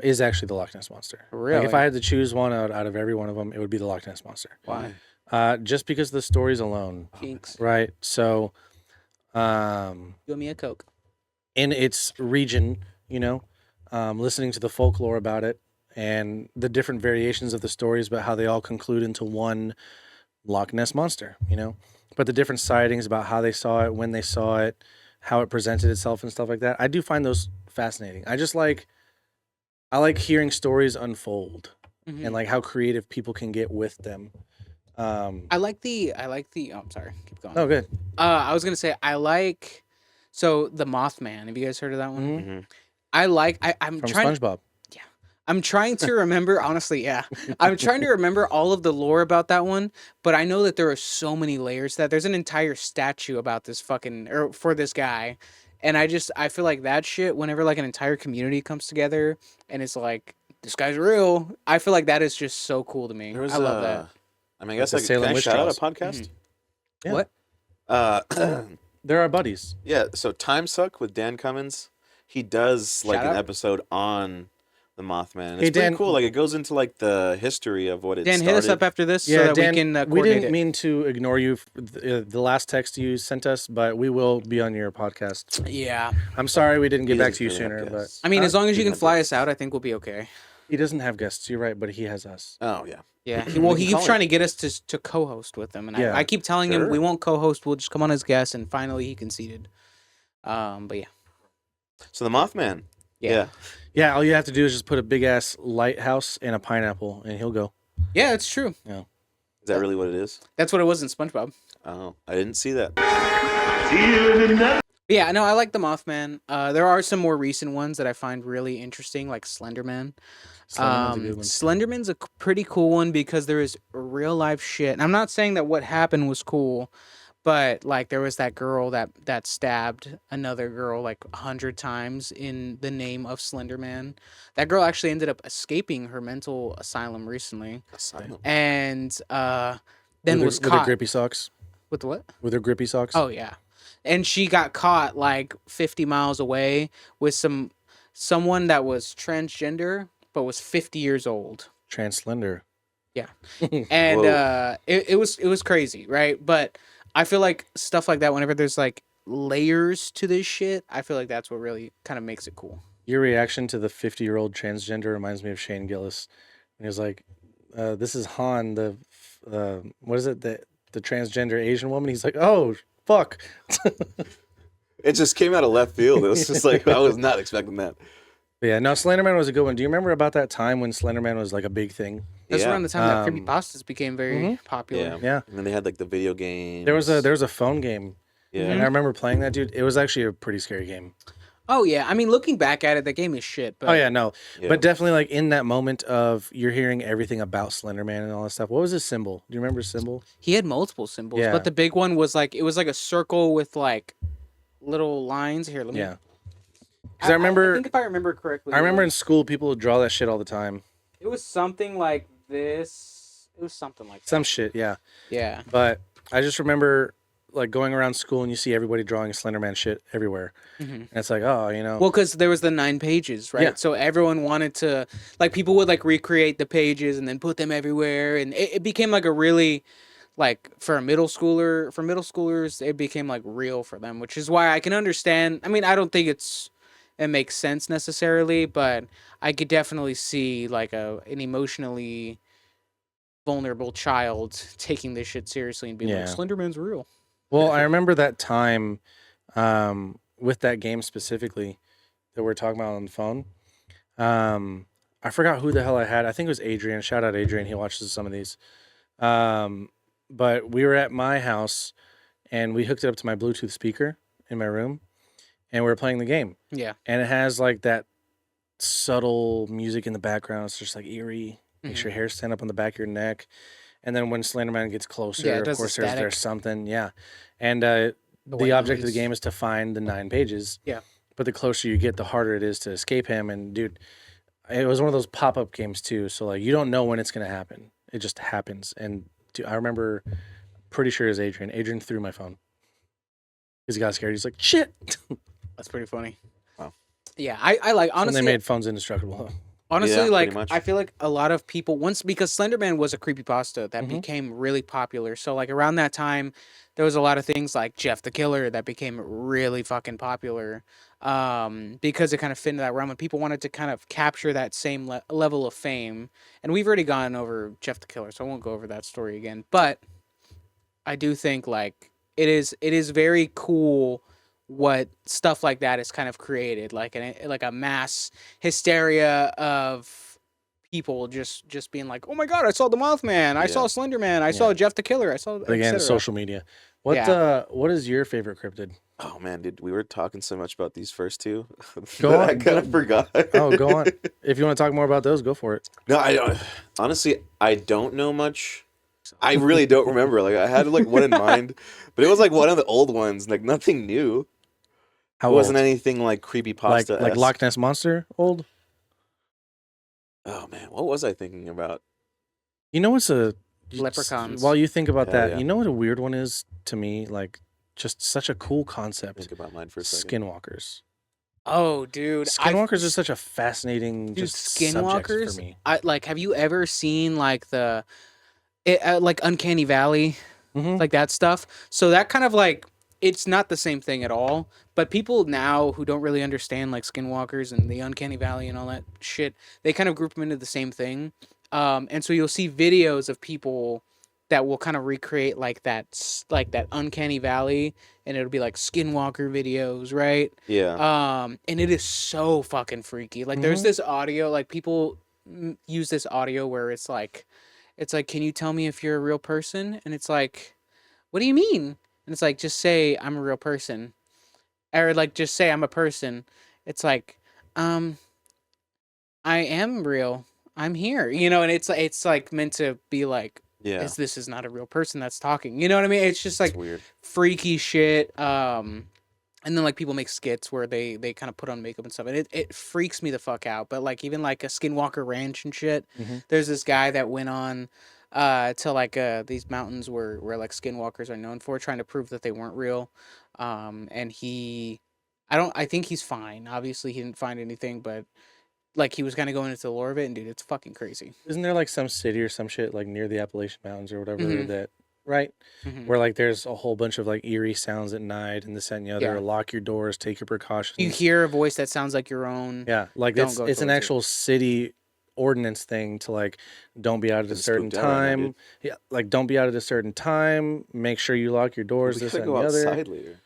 Speaker 2: Is actually the Loch Ness monster. Like
Speaker 1: Really?
Speaker 2: if I had to choose one out of every one of them, it would be the Loch Ness monster.
Speaker 1: Why?
Speaker 2: Just because of the stories alone,
Speaker 1: Jinx.
Speaker 2: right? So,
Speaker 1: You owe me a Coke.
Speaker 2: in its region, you know, listening to the folklore about it and the different variations of the stories about how they all conclude into one Loch Ness monster, you know, but the different sightings about how they saw it, when they saw it, how it presented itself and stuff like that. I do find those fascinating. I like hearing stories unfold
Speaker 1: Mhm.
Speaker 2: and like how creative people can get with them.
Speaker 1: I like the. Oh, I'm sorry. Keep going.
Speaker 2: Oh, good.
Speaker 1: I was gonna say I like. So the Mothman. Have you guys heard of that one?
Speaker 2: Mhm.
Speaker 3: Mhm.
Speaker 1: I'm
Speaker 2: From
Speaker 1: trying.
Speaker 2: SpongeBob.
Speaker 1: I'm trying to remember. Honestly, yeah. I'm trying to remember all of the lore about that one, but I know that there are so many layers to that there's an entire statue about this fucking or for this guy, and I feel like that shit. Whenever like an entire community comes together and it's like this guy's real, I feel like that is just so cool to me.
Speaker 3: There was
Speaker 1: I love that.
Speaker 3: I mean, I
Speaker 2: Like
Speaker 3: guess
Speaker 2: the
Speaker 3: I could,
Speaker 2: Salem
Speaker 3: can I
Speaker 2: witch
Speaker 3: shout out a
Speaker 2: trials.
Speaker 3: podcast?
Speaker 2: Yeah.
Speaker 1: What?
Speaker 2: They're our buddies.
Speaker 3: Yeah. So Time Suck with Dan Cummins, he does like
Speaker 1: Shout
Speaker 3: an
Speaker 1: out.
Speaker 3: episode on the Mothman.
Speaker 2: Hey,
Speaker 3: It's pretty
Speaker 2: Dan-
Speaker 3: cool. Like it goes into like the history of what it
Speaker 1: Dan,
Speaker 3: started.
Speaker 1: hit us up after this
Speaker 2: Yeah,
Speaker 1: so that
Speaker 2: Dan,
Speaker 1: we can
Speaker 2: we
Speaker 1: coordinate
Speaker 2: didn't
Speaker 1: it.
Speaker 2: mean to ignore you. The last text you sent us, but we will be on your podcast.
Speaker 1: Yeah.
Speaker 2: I'm sorry we didn't get
Speaker 3: He
Speaker 2: back to
Speaker 3: doesn't
Speaker 2: you
Speaker 3: really have
Speaker 2: sooner, but
Speaker 3: guests.
Speaker 1: I mean, as long as you
Speaker 3: He
Speaker 1: can
Speaker 3: has
Speaker 1: fly
Speaker 3: guests.
Speaker 1: us out, I think we'll be okay.
Speaker 2: he doesn't have guests. You're right, but he has us.
Speaker 3: Oh yeah.
Speaker 1: Yeah.
Speaker 3: We
Speaker 1: Well,
Speaker 3: can
Speaker 1: he
Speaker 3: call
Speaker 1: keeps
Speaker 3: him.
Speaker 1: trying to get us to co-host with him, and
Speaker 2: Yeah.
Speaker 1: I keep telling him
Speaker 3: Sure.
Speaker 1: we won't co-host. We'll just come on as guests, and finally he conceded. But yeah.
Speaker 3: So the Mothman.
Speaker 1: Yeah.
Speaker 3: Yeah.
Speaker 2: Yeah, all you have to do is just put a big ass lighthouse and a pineapple, and he'll go.
Speaker 1: Yeah, it's true.
Speaker 3: Is that really what it is?
Speaker 1: That's what it was in SpongeBob.
Speaker 3: Oh, I didn't see that.
Speaker 1: Yeah, no, I like the Mothman. There are some more recent ones that I find really interesting, like Slenderman.
Speaker 2: Slenderman's a good one.
Speaker 1: Slenderman's a pretty cool one because there is real life shit. And I'm not saying that what happened was cool, but like there was that girl that stabbed another girl like 100 times in the name of Slenderman. That girl actually ended up escaping her mental asylum recently,
Speaker 3: Asylum.
Speaker 1: and then was
Speaker 2: with her
Speaker 1: caught
Speaker 2: grippy socks.
Speaker 1: with what?
Speaker 2: With her grippy socks.
Speaker 1: Oh yeah, and she got caught like 50 miles away with someone that was transgender but was 50 years old.
Speaker 2: Trans slender.
Speaker 1: And
Speaker 3: Whoa.
Speaker 1: it was crazy, right? But I feel like stuff like that, whenever there's like layers to this shit, I feel like that's what really kind of makes it cool.
Speaker 2: Your reaction to the 50-year-old transgender reminds me of Shane Gillis. And he was like, "This is Han, the what is it, the transgender Asian woman." He's like, "Oh fuck."
Speaker 3: It just came out of left field. It was just like I was not expecting that.
Speaker 2: But yeah, no, Slenderman was a good one. Do you remember about that time when Slenderman was like a big thing?
Speaker 1: That's
Speaker 3: Yeah.
Speaker 1: around the time that
Speaker 2: Um,
Speaker 1: creepypastas became very popular.
Speaker 3: Yeah.
Speaker 2: Yeah.
Speaker 3: And then they had like the video games.
Speaker 2: There was a phone game,
Speaker 3: Yeah.
Speaker 2: and I remember playing that, dude. It was actually a pretty scary game.
Speaker 1: Oh yeah, I mean, looking back at it, that game is shit. But
Speaker 2: Oh yeah, no,
Speaker 3: Yeah.
Speaker 2: but definitely like in that moment of you're hearing everything about Slenderman and all that stuff. What was his symbol? Do you remember his symbol?
Speaker 1: he had multiple symbols,
Speaker 2: Yeah.
Speaker 1: but the big one was like it was like a circle with like little lines. Here, let me.
Speaker 2: Yeah. Because I remember,
Speaker 1: I think if I remember correctly,
Speaker 2: I remember
Speaker 1: it
Speaker 2: in school people would draw that shit all the time.
Speaker 1: was something like this. It was something like
Speaker 2: Some
Speaker 1: that.
Speaker 2: shit, yeah.
Speaker 1: Yeah.
Speaker 2: But I just remember like going around school and you see everybody drawing Slenderman shit everywhere, and it's like, oh, you know,
Speaker 1: Well, because there was the 9 pages, right?
Speaker 2: Yeah.
Speaker 1: So everyone wanted to, like, people would like recreate the pages and then put them everywhere, and it became like a really, like, for middle schoolers, it became like real for them, which is why I can understand. I mean, I don't think it makes sense necessarily, but I could definitely see like an emotionally vulnerable child taking this shit seriously and being like,
Speaker 2: Yeah.
Speaker 1: Slenderman's real.
Speaker 2: Well, I remember that time with that game specifically that we're talking about on the phone. I forgot who the hell I had. I think it was Adrian. Shout out Adrian. He watches some of these. But we were at my house and we hooked it up to my Bluetooth speaker in my room and we were playing the game.
Speaker 1: Yeah.
Speaker 2: And it has like that subtle music in the background. It's just like eerie. Makes your hair stand up on the back of your neck. And then when Slenderman gets closer,
Speaker 1: Yeah, it
Speaker 2: of
Speaker 1: does the
Speaker 2: course,
Speaker 1: static.
Speaker 2: there's something. Yeah. And
Speaker 1: white
Speaker 2: the object of the
Speaker 1: noise.
Speaker 2: game is to find the 9 pages.
Speaker 1: Yeah.
Speaker 2: But the closer you get, the harder it is to escape him. And dude, it was one of those pop-up games too. So like you don't know when it's gonna happen. It just happens. And dude, I remember, pretty sure it was Adrian. Adrian threw my phone because he got scared. He's like, "Shit!"
Speaker 1: That's pretty funny.
Speaker 3: Wow.
Speaker 1: Yeah, I like
Speaker 2: And
Speaker 1: honestly.
Speaker 2: they made phones indestructible.
Speaker 1: Honestly,
Speaker 3: Yeah,
Speaker 1: like
Speaker 3: pretty much.
Speaker 1: I feel like a lot of people because Slenderman was a creepypasta that
Speaker 2: Mhm.
Speaker 1: became really popular. So like around that time, there was a lot of things like Jeff the Killer that became really fucking popular because it kind of fit into that realm and people wanted to kind of capture that same level of fame. And we've already gone over Jeff the Killer, so I won't go over that story again. But I do think like it is very cool what stuff like that is kind of created, like a mass hysteria of people just being like, oh my god, I saw the Mothman, I saw Slenderman, I saw Jeff the Killer, I saw
Speaker 2: But again,
Speaker 1: et cetera.
Speaker 2: social media. What
Speaker 1: Yeah.
Speaker 2: what is your favorite cryptid?
Speaker 3: Oh man, dude, we were talking so much about these first two.
Speaker 2: Go
Speaker 3: that
Speaker 2: on,
Speaker 3: I kind of forgot.
Speaker 2: Oh, go on. If you want to talk more about those, go for it.
Speaker 3: No, I don't. Honestly, I don't know much. I really don't remember. Like I had like one in mind, but it was like one of the old ones. Like nothing new.
Speaker 2: How
Speaker 3: It wasn't
Speaker 2: old?
Speaker 3: anything like creepypasta.
Speaker 2: Like Loch Ness Monster old?
Speaker 3: Oh man, what was I thinking about?
Speaker 2: You know what's
Speaker 1: Leprechauns.
Speaker 2: While you think about
Speaker 3: Hell
Speaker 2: that,
Speaker 3: yeah.
Speaker 2: you know what a weird one is to me? Like just such a cool concept.
Speaker 3: Think about mine for a second.
Speaker 2: Skinwalkers.
Speaker 1: Oh, dude,
Speaker 2: Skinwalkers are such a fascinating
Speaker 1: dude,
Speaker 2: just subject
Speaker 1: skinwalkers.
Speaker 2: for me.
Speaker 1: Have you ever seen like like Uncanny Valley,
Speaker 2: Mhm.
Speaker 1: like that stuff? So that kind of like it's not the same thing at all. But people now who don't really understand like skinwalkers and the Uncanny Valley and all that shit, they kind of group them into the same thing. And so you'll see videos of people that will kind of recreate like that Uncanny Valley, and it'll be like skinwalker videos, right?
Speaker 3: Yeah.
Speaker 1: And it is so fucking freaky. Like there's this audio, like people use this audio where it's like, can you tell me if you're a real person? And it's like, what do you mean? And it's like, just say I'm a real person, or like just say I'm a person. It's like, I am real. I'm here, and it's like meant to be like,
Speaker 3: Yeah.
Speaker 1: this is not a real person that's talking. You know what I mean? It's just like
Speaker 3: It's weird.
Speaker 1: freaky shit. And then like people make skits where they kind of put on makeup and stuff, and it freaks me the fuck out. But like even like a Skinwalker Ranch and shit, there's this guy that went on to like these mountains where like skinwalkers are known for, trying to prove that they weren't real. And I think he's fine. Obviously he didn't find anything, but like he was kind of going into the lore of it, and dude, it's fucking crazy.
Speaker 2: Isn't there like some city or some shit like near the Appalachian Mountains or whatever
Speaker 1: Mhm.
Speaker 2: that right?
Speaker 1: Mhm.
Speaker 2: Where like there's a whole bunch of like eerie sounds at night and this that, and the other.
Speaker 1: Yeah.
Speaker 2: Lock your doors, take your precautions.
Speaker 1: You hear a voice that sounds like your own.
Speaker 2: Yeah, like
Speaker 1: Don't
Speaker 2: it's
Speaker 1: go
Speaker 2: an
Speaker 1: towards it.
Speaker 2: actual city ordinance thing to like don't be out at a
Speaker 3: Getting
Speaker 2: certain
Speaker 3: spooked out right now,
Speaker 2: time.
Speaker 3: dude.
Speaker 2: Yeah, like don't be out at a certain time. Make sure you lock your doors.
Speaker 3: We
Speaker 2: This
Speaker 3: gotta
Speaker 2: and
Speaker 3: go
Speaker 2: the other.
Speaker 3: outside later.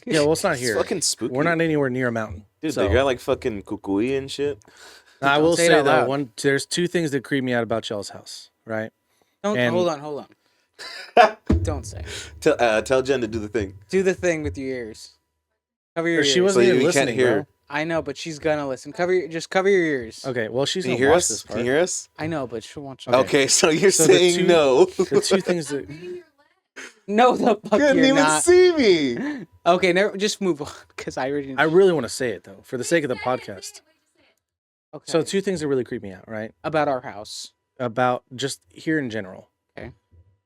Speaker 2: Yeah, well, it's not
Speaker 3: It's
Speaker 2: here.
Speaker 3: fucking spooky.
Speaker 2: We're not anywhere near a mountain.
Speaker 3: Dude,
Speaker 2: so.
Speaker 3: they got like fucking kukui and shit.
Speaker 2: Now, I
Speaker 1: Don't
Speaker 2: will
Speaker 1: say it
Speaker 2: say
Speaker 1: out
Speaker 2: though,
Speaker 1: loud.
Speaker 2: there's two things that creep me out about y'all's house, right?
Speaker 1: Don't
Speaker 2: And-
Speaker 1: hold on. Don't say.
Speaker 3: Tell Jen to do the thing.
Speaker 1: Do the thing with your ears. Cover your
Speaker 2: Or
Speaker 1: ears.
Speaker 2: she wasn't
Speaker 3: So
Speaker 2: even
Speaker 3: you can't
Speaker 2: listening,
Speaker 3: hear.
Speaker 1: I know, but she's gonna listen. Just cover your ears.
Speaker 2: bro. Okay, well, she's
Speaker 3: Can you
Speaker 2: gonna
Speaker 3: hear
Speaker 2: watch
Speaker 3: us?
Speaker 2: this
Speaker 3: Can
Speaker 2: part.
Speaker 3: you hear us?
Speaker 1: I know, but she'll watch.
Speaker 3: Okay, so you're
Speaker 2: So the
Speaker 3: saying
Speaker 2: two-
Speaker 3: no.
Speaker 2: The two things that
Speaker 1: No, the fuck
Speaker 3: Couldn't
Speaker 1: you're
Speaker 3: even
Speaker 1: not.
Speaker 3: see me.
Speaker 1: Okay, never. Just move on, because I already.
Speaker 2: I really want to say it though, for the sake of the podcast.
Speaker 1: Okay.
Speaker 2: So two things that really creep me out, right?
Speaker 1: about our house.
Speaker 2: About just here in general.
Speaker 1: Okay.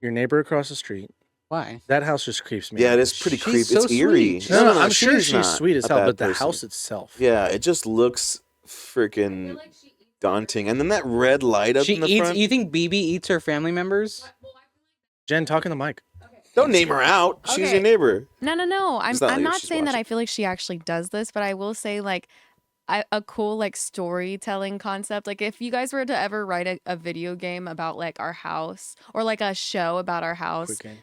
Speaker 2: Your neighbor across the street.
Speaker 1: Why?
Speaker 2: That house just creeps me
Speaker 3: Yeah,
Speaker 2: out.
Speaker 3: it is pretty
Speaker 1: She's
Speaker 3: creepy.
Speaker 1: so
Speaker 3: It's eerie.
Speaker 1: sweet.
Speaker 2: No, I'm sure she's
Speaker 3: not
Speaker 2: sweet as
Speaker 3: a
Speaker 2: hell,
Speaker 3: bad
Speaker 2: but the
Speaker 3: person.
Speaker 2: house itself.
Speaker 3: Yeah, it just looks freaking daunting. And then that red light up
Speaker 1: She
Speaker 3: in the
Speaker 1: eats.
Speaker 3: front.
Speaker 1: You think BB eats her family members?
Speaker 2: Jen, talk in the mic.
Speaker 3: Don't name her out. She's
Speaker 4: Okay.
Speaker 3: your neighbor.
Speaker 4: No. I'm
Speaker 3: It's not like
Speaker 4: not
Speaker 3: she's
Speaker 4: saying that
Speaker 3: watching.
Speaker 4: I feel like she actually does this, but I will say like a cool like storytelling concept. Like if you guys were to ever write a video game about like our house or like a show about our house,
Speaker 2: Quick game.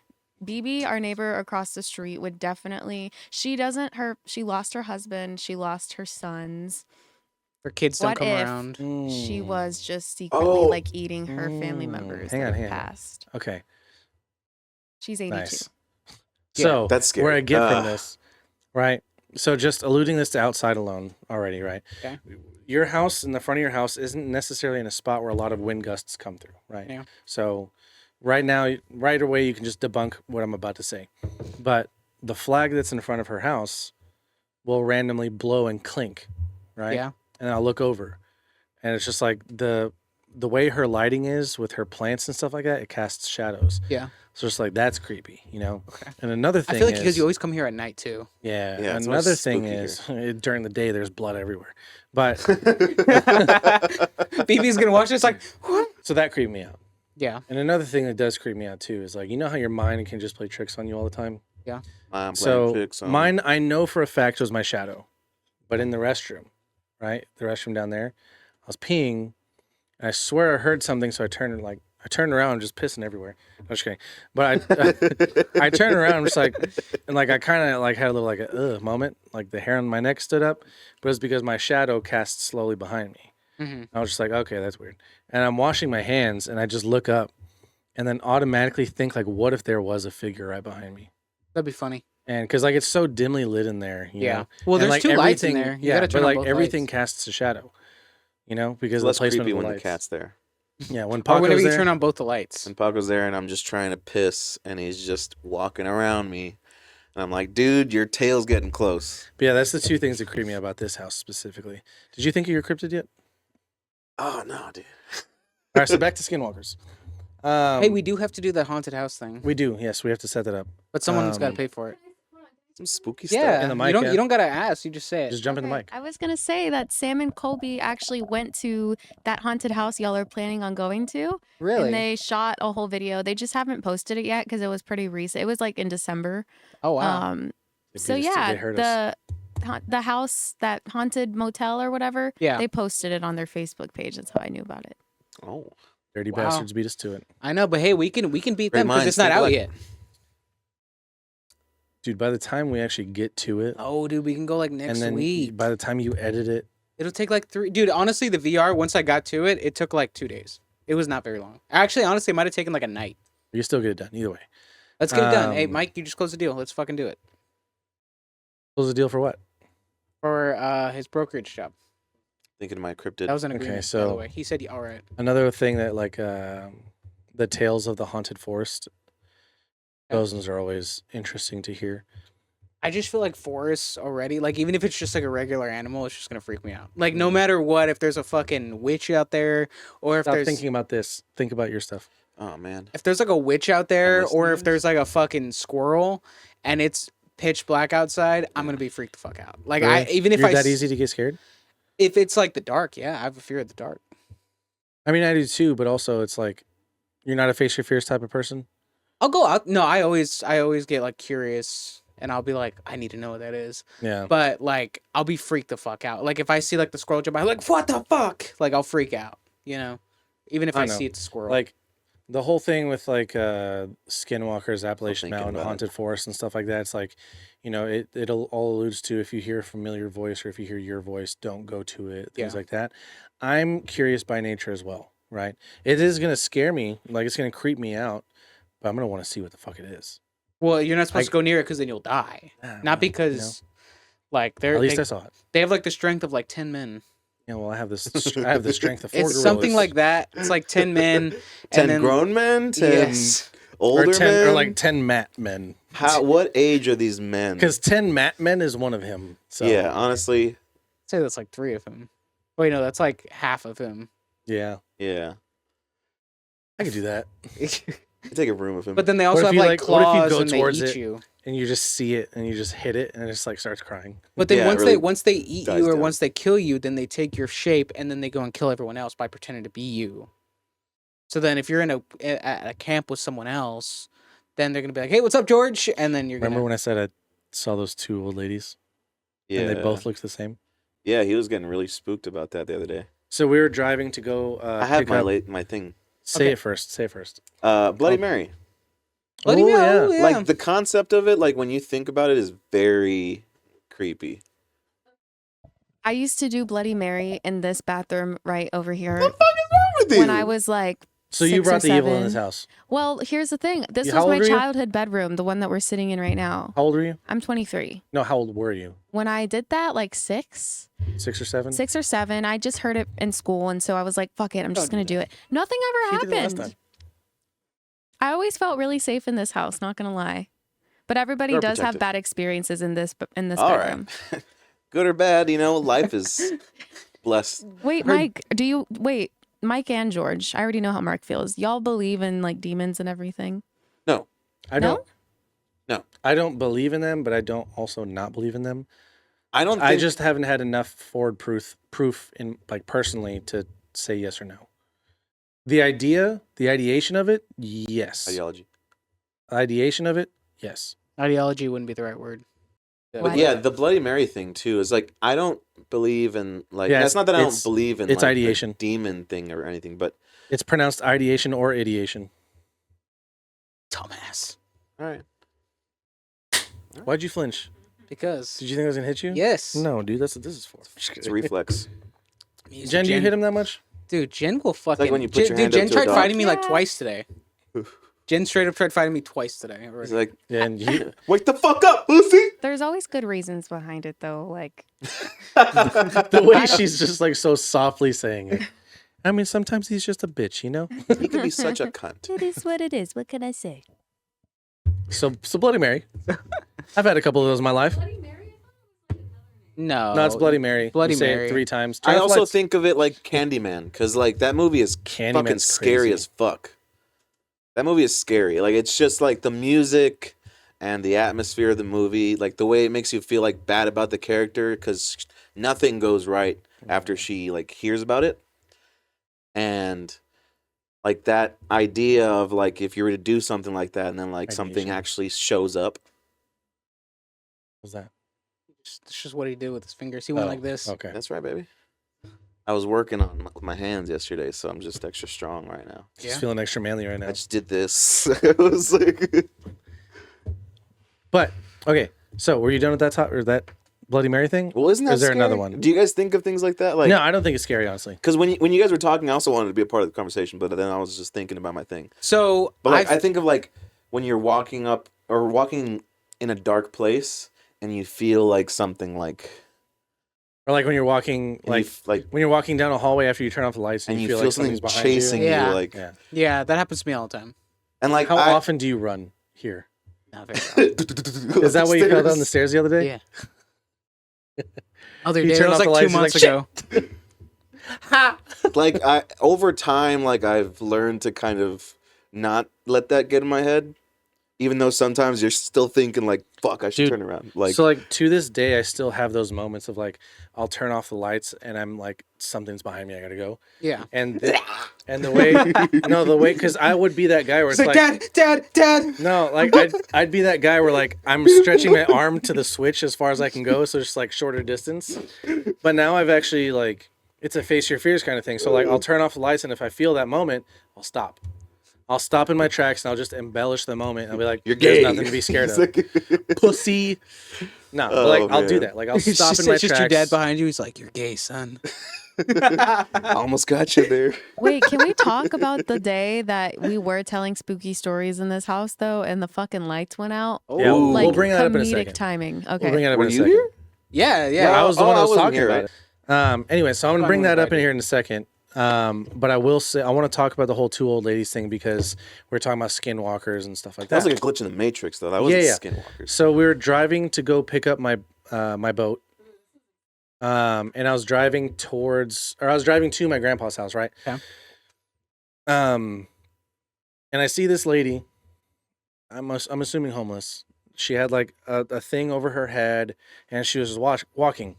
Speaker 4: BB, our neighbor across the street, would definitely. She lost her husband. She lost her sons.
Speaker 1: Her kids don't
Speaker 4: What
Speaker 1: come
Speaker 4: if
Speaker 1: around.
Speaker 4: She
Speaker 2: Mm.
Speaker 4: was just secretly
Speaker 3: Oh.
Speaker 4: like eating her family
Speaker 2: Mm.
Speaker 4: members
Speaker 2: Hang
Speaker 4: that
Speaker 2: on,
Speaker 4: have
Speaker 2: hang on.
Speaker 4: passed.
Speaker 2: Okay,
Speaker 4: She's 82.
Speaker 2: nice.
Speaker 1: Yeah,
Speaker 2: So
Speaker 3: that's scary.
Speaker 2: where I get from
Speaker 3: Ugh.
Speaker 2: this, right? So just alluding this to outside alone already, right?
Speaker 1: Okay.
Speaker 2: Your house in the front of your house isn't necessarily in a spot where a lot of wind gusts come through, right?
Speaker 1: Yeah.
Speaker 2: So right now, right away, you can just debunk what I'm about to say. But the flag that's in front of her house will randomly blow and clink, right?
Speaker 1: Yeah.
Speaker 2: And I'll look over, and it's just like the way her lighting is with her plants and stuff like that, it casts shadows.
Speaker 1: Yeah.
Speaker 2: So it's like that's creepy, you know.
Speaker 1: Okay.
Speaker 2: And another thing
Speaker 1: I feel like
Speaker 2: is,
Speaker 1: because you always come here at night too.
Speaker 2: yeah.
Speaker 3: Yeah, it's
Speaker 2: Another
Speaker 3: always
Speaker 2: thing
Speaker 3: spooky
Speaker 2: is during the day there's blood everywhere, but
Speaker 1: BB's gonna watch this like, what?
Speaker 2: so that creeped me out.
Speaker 1: Yeah.
Speaker 2: And another thing that does creep me out too is like, you know how your mind can just play tricks on you all the time.
Speaker 3: I'm playing
Speaker 2: So
Speaker 3: tricks on-
Speaker 2: mine, I know for a fact was my shadow, but in the restroom, right, the restroom down there, I was peeing, and I swear I heard something, so I turned around, just pissing everywhere. I'm just kidding, but I turned around, I'm just like, and like I kind of like had a little like a moment, like the hair on my neck stood up, but it's because my shadow cast slowly behind me.
Speaker 1: Mm-hmm.
Speaker 2: I was just like, okay, that's weird. And I'm washing my hands, and I just look up, and then automatically think like, what if there was a figure right behind me?
Speaker 1: That'd be funny.
Speaker 2: And because like it's so dimly lit in there, you
Speaker 1: Yeah.
Speaker 2: know?
Speaker 1: Well,
Speaker 2: And,
Speaker 1: there's
Speaker 2: like,
Speaker 1: two lights in
Speaker 2: everything-
Speaker 1: there. You
Speaker 2: yeah,
Speaker 1: gotta turn
Speaker 2: but
Speaker 1: on
Speaker 2: like
Speaker 1: both
Speaker 2: everything
Speaker 1: lights.
Speaker 2: casts a shadow, you know, because
Speaker 3: It's
Speaker 2: of the
Speaker 3: less
Speaker 2: placement
Speaker 3: creepy
Speaker 2: of the
Speaker 3: when
Speaker 2: lights.
Speaker 3: the cat's there.
Speaker 2: Yeah, when
Speaker 1: Or
Speaker 2: Paco's
Speaker 1: whenever you
Speaker 2: there,
Speaker 1: turn on both the lights.
Speaker 3: And Paco's there, and I'm just trying to piss, and he's just walking around me. And I'm like, dude, your tail's getting close.
Speaker 2: but yeah, that's the two things that creep me out about this house specifically. Did you think of your cryptid yet?
Speaker 3: Oh, no, dude.
Speaker 2: All right, so back to Skinwalkers.
Speaker 1: Hey, we do have to do the haunted house thing,
Speaker 2: we do, yes, we have to set that up.
Speaker 1: but someone's got to
Speaker 2: um,
Speaker 1: pay for it.
Speaker 3: Some spooky
Speaker 1: Yeah,
Speaker 3: stuff.
Speaker 2: In the mic,
Speaker 1: you don't
Speaker 2: yeah.
Speaker 1: you don't gotta ask. You just say it.
Speaker 2: Just jump in the
Speaker 4: Okay,
Speaker 2: mic.
Speaker 4: I was gonna say that Sam and Colby actually went to that haunted house y'all are planning on going to.
Speaker 1: Really?
Speaker 4: And they shot a whole video. They just haven't posted it yet because it was pretty recent. It was like in December.
Speaker 1: Oh wow.
Speaker 2: They
Speaker 4: So
Speaker 2: beat us to-
Speaker 4: yeah,
Speaker 2: they hurt us.
Speaker 4: the house, that haunted motel or whatever,
Speaker 1: Yeah.
Speaker 4: they posted it on their Facebook page. That's how I knew about it.
Speaker 3: Oh,
Speaker 2: Dirty
Speaker 1: Wow.
Speaker 2: bastards beat us to it.
Speaker 1: I know, but hey, we can beat
Speaker 3: Great
Speaker 1: them because
Speaker 3: minds
Speaker 1: it's not
Speaker 3: think
Speaker 1: out
Speaker 3: alike.
Speaker 1: yet.
Speaker 2: Dude, by the time we actually get to it,
Speaker 1: Oh, dude, we can go like
Speaker 2: and
Speaker 1: next
Speaker 2: then
Speaker 1: week.
Speaker 2: by the time you edit it,
Speaker 1: It'll take like 3. Dude, honestly, the VR once I got to it, it took like 2 days. It was not very long. Actually, honestly, it might have taken like a night.
Speaker 2: you still get it done either way.
Speaker 1: Let's get it done. Hey,
Speaker 2: Um,
Speaker 1: Mike, you just close the deal. Let's fucking do it
Speaker 2: Close the deal for what?
Speaker 1: for his brokerage job.
Speaker 3: thinking of my cryptid.
Speaker 1: That was an
Speaker 2: Okay,
Speaker 1: agreement. by the
Speaker 2: so-
Speaker 1: way, he said, "All right."
Speaker 2: Another thing that like the tales of the haunted forest. Those ones are always interesting to hear.
Speaker 1: I just feel like forests already, like even if it's just like a regular animal, it's just gonna freak me out. Like no matter what, if there's a fucking witch out there, or if
Speaker 2: Stop
Speaker 1: there's
Speaker 2: thinking about this. Think about your stuff.
Speaker 3: Oh man.
Speaker 1: if there's like a witch out there, or if
Speaker 3: listeners?
Speaker 1: there's like a fucking squirrel, and it's pitch black outside, I'm gonna be freaked the fuck out. Like I
Speaker 2: Really?
Speaker 1: even if
Speaker 2: You're
Speaker 1: I
Speaker 2: that
Speaker 1: s-
Speaker 2: easy to get scared?
Speaker 1: if it's like the dark, yeah, I have a fear of the dark.
Speaker 2: I mean, I do too, but also it's like you're not a face your fears type of person.
Speaker 1: I'll go out. No, I always get like curious, and I'll be like, I need to know what that is.
Speaker 2: Yeah.
Speaker 1: But like, I'll be freaked the fuck out. Like if I see like the squirrel jump, I'm like, what the fuck? Like I'll freak out. You know, even if
Speaker 2: I
Speaker 1: I
Speaker 2: know.
Speaker 1: see it's a squirrel.
Speaker 2: Like the whole thing with like Skinwalkers, Appalachian
Speaker 3: thinking
Speaker 2: Mountain,
Speaker 3: about it.
Speaker 2: Haunted Forest and stuff like that. It's like, you know, it all alludes to if you hear a familiar voice or if you hear your voice, don't go to it, things
Speaker 1: Yeah.
Speaker 2: like that. I'm curious by nature as well, right? It is gonna scare me, like it's gonna creep me out, but I'm gonna want to see what the fuck it is.
Speaker 1: well, you're not supposed
Speaker 2: I-
Speaker 1: to go near it because then you'll die.
Speaker 2: Nah, well,
Speaker 1: Not because like they're
Speaker 2: At least
Speaker 1: they,
Speaker 2: I saw it.
Speaker 1: they have like the strength of like 10 men.
Speaker 2: Yeah, well, I have this. I have the strength of 4
Speaker 1: It's
Speaker 2: gorillas.
Speaker 1: something like that. It's like 10 men.
Speaker 3: 10
Speaker 1: and then,
Speaker 3: grown men, 10
Speaker 1: Yes.
Speaker 3: older
Speaker 2: or 10
Speaker 3: men.
Speaker 2: or like 10 mat men.
Speaker 3: What age are these men?
Speaker 2: Because 10 mat men is one of him. So
Speaker 3: yeah, honestly,
Speaker 1: I'd say that's like 3 of him. Wait, no, that's like half of him.
Speaker 2: yeah,
Speaker 3: yeah.
Speaker 2: I could do that.
Speaker 3: I take a room of him.
Speaker 1: But then they
Speaker 2: What
Speaker 1: also
Speaker 2: if
Speaker 1: have
Speaker 2: you,
Speaker 1: like
Speaker 2: like- what if you
Speaker 1: claws
Speaker 2: go
Speaker 1: and they
Speaker 2: towards
Speaker 1: eat
Speaker 2: it?
Speaker 1: you.
Speaker 2: And you just see it and you just hit it and it just like starts crying.
Speaker 1: But then
Speaker 3: Yeah, it
Speaker 1: once
Speaker 3: really
Speaker 1: once they eat
Speaker 3: dies
Speaker 1: you or
Speaker 3: down.
Speaker 1: once they kill you, then they take your shape and then they go and kill everyone else by pretending to be you. So then if you're in at a camp with someone else, then they're gonna be like, "Hey, what's up, George?" And then you're
Speaker 2: Remember
Speaker 1: gonna
Speaker 2: when I said I saw those 2 old ladies
Speaker 3: yeah.
Speaker 2: and they both looked the same?
Speaker 3: Yeah, he was getting really spooked about that the other day.
Speaker 2: So we were driving to go.
Speaker 3: I have
Speaker 2: pick
Speaker 3: my
Speaker 2: up-
Speaker 3: my thing.
Speaker 2: Say
Speaker 1: Okay.
Speaker 2: it first. Say it first.
Speaker 3: Bloody
Speaker 2: Oh.
Speaker 3: Mary.
Speaker 1: Bloody
Speaker 2: Oh,
Speaker 1: Mary,
Speaker 2: yeah.
Speaker 1: yeah.
Speaker 3: Like the concept of it, like when you think about it, is very creepy.
Speaker 4: I used to do Bloody Mary in this bathroom right over here
Speaker 3: With
Speaker 4: when
Speaker 3: you?
Speaker 4: I was like,
Speaker 2: So you
Speaker 4: 6 or
Speaker 2: brought the evil in
Speaker 4: 7.
Speaker 2: this house.
Speaker 4: Well, here's the thing. This
Speaker 2: How
Speaker 4: was my
Speaker 2: old were you?
Speaker 4: childhood bedroom, the one that we're sitting in right now.
Speaker 2: How old were you?
Speaker 4: I'm 23.
Speaker 2: No, how old were you?
Speaker 4: When I did that, like 6
Speaker 2: 6 or 7?
Speaker 4: or 7, I just heard it in school. And so I was like, fuck it, I'm just
Speaker 1: Don't
Speaker 4: going to do it. Nothing ever
Speaker 2: She did it last
Speaker 4: happened.
Speaker 2: time.
Speaker 4: I always felt really safe in this house, not going to lie. But everybody
Speaker 3: You're
Speaker 4: does have
Speaker 3: protected.
Speaker 4: bad experiences in this
Speaker 3: All
Speaker 4: bedroom.
Speaker 3: right. Good or bad, you know, life is blessed.
Speaker 4: Wait, Mike, Mike and George, I already know how Mark feels. Y'all believe in like demons and everything?
Speaker 3: No.
Speaker 2: I
Speaker 4: No?
Speaker 2: don't. I don't believe in them, but I don't also not believe in them.
Speaker 3: I don't think
Speaker 2: I just haven't had enough forward proof in like personally to say yes or no. The ideation of it, yes.
Speaker 3: ideology.
Speaker 2: Ideation of it, yes.
Speaker 1: Ideology wouldn't be the right word.
Speaker 3: But
Speaker 4: Why?
Speaker 3: yeah, the Bloody Mary thing too is like I don't believe in like
Speaker 2: Yeah,
Speaker 3: that's not that I don't
Speaker 2: it's-
Speaker 3: believe in
Speaker 2: it's
Speaker 3: like, the
Speaker 2: ideation.
Speaker 3: demon thing or anything, but
Speaker 2: It's pronounced ideation or ideation.
Speaker 1: Dumbass.
Speaker 3: all right.
Speaker 2: Why'd you flinch?
Speaker 1: Because
Speaker 2: Did you think I was gonna hit you?
Speaker 1: yes.
Speaker 2: No, dude, that's what this is for.
Speaker 3: It's a reflex.
Speaker 2: Jen, do you hit him that much?
Speaker 1: Dude, Jen will fucking.
Speaker 3: when you put your
Speaker 1: Dude,
Speaker 3: hand up
Speaker 1: Jen
Speaker 3: to a
Speaker 1: tried
Speaker 3: dog.
Speaker 1: fighting me like
Speaker 4: Yeah.
Speaker 1: twice today. Jen straight up tried fighting me twice today.
Speaker 3: It's
Speaker 1: already.
Speaker 3: like
Speaker 2: Yeah, and you,
Speaker 3: wake the fuck up, pussy.
Speaker 4: There's always good reasons behind it, though. Like,
Speaker 2: the way she's just like so softly saying it. I mean, sometimes he's just a bitch, you know.
Speaker 3: He can be such a cunt.
Speaker 4: it is what it is. What can I say?
Speaker 2: So Bloody Mary. I've had a couple of those in my life.
Speaker 1: No.
Speaker 2: No, it's Bloody Mary.
Speaker 1: Bloody
Speaker 2: You say
Speaker 1: Mary.
Speaker 2: it 3 times.
Speaker 3: I also
Speaker 2: Lights.
Speaker 3: think of it like Candyman because like that movie is fucking
Speaker 2: Candyman's
Speaker 3: scary
Speaker 2: crazy.
Speaker 3: as fuck. That movie is scary. Like it's just like the music and the atmosphere of the movie, like the way it makes you feel like bad about the character because nothing goes right after she like hears about it, and like that idea of like if you were to do something like that and then like something
Speaker 2: Ideation.
Speaker 3: actually shows up.
Speaker 2: What's that?
Speaker 1: It's just what he did with his fingers. He went like this.
Speaker 2: Okay.
Speaker 3: That's right, baby. I was working on my hands yesterday, so I'm just extra strong right now.
Speaker 2: Just feeling extra manly right
Speaker 3: I
Speaker 2: now.
Speaker 3: just did this. It was like,
Speaker 2: But okay, so were you done with that or that Bloody Mary thing?
Speaker 3: well, isn't that?
Speaker 2: Or is there
Speaker 3: scary?
Speaker 2: another one?
Speaker 3: Do you guys think of things like that? Like,
Speaker 2: No, I don't think it's scary, honestly.
Speaker 3: because when you guys were talking, I also wanted to be a part of the conversation, but then I was just thinking about my thing.
Speaker 1: So
Speaker 3: But like, I think of like when you're walking up or walking in a dark place and you feel like something like,
Speaker 2: Or like when you're walking,
Speaker 3: and you
Speaker 2: like
Speaker 3: f-
Speaker 2: when you're walking down a hallway after you turn off the lights and,
Speaker 3: and
Speaker 2: you
Speaker 3: you
Speaker 2: feel
Speaker 3: feel
Speaker 2: like
Speaker 3: something
Speaker 2: something's behind
Speaker 3: chasing
Speaker 2: you.
Speaker 3: you,
Speaker 1: Yeah.
Speaker 3: like,
Speaker 2: Yeah.
Speaker 1: yeah, that happens to me all the time.
Speaker 3: and like
Speaker 2: How
Speaker 3: I,
Speaker 2: often do you run here?
Speaker 1: Not very
Speaker 2: Is that what you fell down the stairs the other day?
Speaker 1: Yeah. Other
Speaker 2: You
Speaker 1: day, it
Speaker 2: turn
Speaker 1: was
Speaker 2: off the
Speaker 1: like 2
Speaker 2: lights,
Speaker 1: months
Speaker 2: you're
Speaker 1: ago.
Speaker 3: Like I over time, like I've learned to kind of not let that get in my head, even though sometimes you're still thinking like, "Fuck, I should
Speaker 2: Dude,
Speaker 3: turn around." Like,
Speaker 2: So like to this day, I still have those moments of like I'll turn off the lights and I'm like something's behind me, I gotta go.
Speaker 1: Yeah.
Speaker 2: And the way the way because I would be that guy where
Speaker 1: It's
Speaker 2: it's
Speaker 1: like, Dad.
Speaker 2: no, like I'd be that guy where like I'm stretching my arm to the switch as far as I can go, so just like shorter distance. But now I've actually like it's a face your fears kind of thing. So like I'll turn off the lights and if I feel that moment, I'll stop. I'll stop in my tracks and I'll just embellish the moment. I'll be like,
Speaker 3: you're
Speaker 2: "There's
Speaker 3: gay.
Speaker 2: nothing to be scared
Speaker 3: It's
Speaker 2: of."
Speaker 3: like-
Speaker 2: Pussy. No, but
Speaker 3: Oh,
Speaker 2: like I'll do
Speaker 3: man.
Speaker 2: that. Like I'll
Speaker 1: It's
Speaker 2: stop
Speaker 1: just,
Speaker 2: in my
Speaker 1: it's just
Speaker 2: tracks.
Speaker 1: your dad behind you. He's like, "You're gay, son."
Speaker 3: I almost got you there.
Speaker 4: Wait, can we talk about the day that we were telling spooky stories in this house though, and the fucking lights went out?
Speaker 2: Yeah,
Speaker 3: Ooh.
Speaker 4: Like
Speaker 2: we'll bring that up in a
Speaker 4: comedic
Speaker 2: second.
Speaker 4: timing.
Speaker 2: We'll bring
Speaker 4: Okay.
Speaker 2: it up
Speaker 3: Were
Speaker 2: in a
Speaker 3: you
Speaker 2: second.
Speaker 3: here?
Speaker 1: Yeah.
Speaker 2: I was the one
Speaker 3: Oh,
Speaker 2: that was
Speaker 3: I wasn't
Speaker 2: talking
Speaker 3: here,
Speaker 2: about it. Anyway, so I'm gonna bring
Speaker 1: Fine with
Speaker 2: that up in
Speaker 1: that.
Speaker 2: here in a second. But I will say I want to talk about the whole two old ladies thing because we're talking about skinwalkers and stuff like
Speaker 3: That
Speaker 2: that.
Speaker 3: was like a glitch in the Matrix, though. That wasn't
Speaker 2: Yeah.
Speaker 3: Skinwalkers.
Speaker 2: So we were driving to go pick up my my boat. And I was driving to my grandpa's house, right?
Speaker 1: Okay.
Speaker 2: And I see this lady. I'm assuming homeless. She had like a thing over her head, and she was just walking.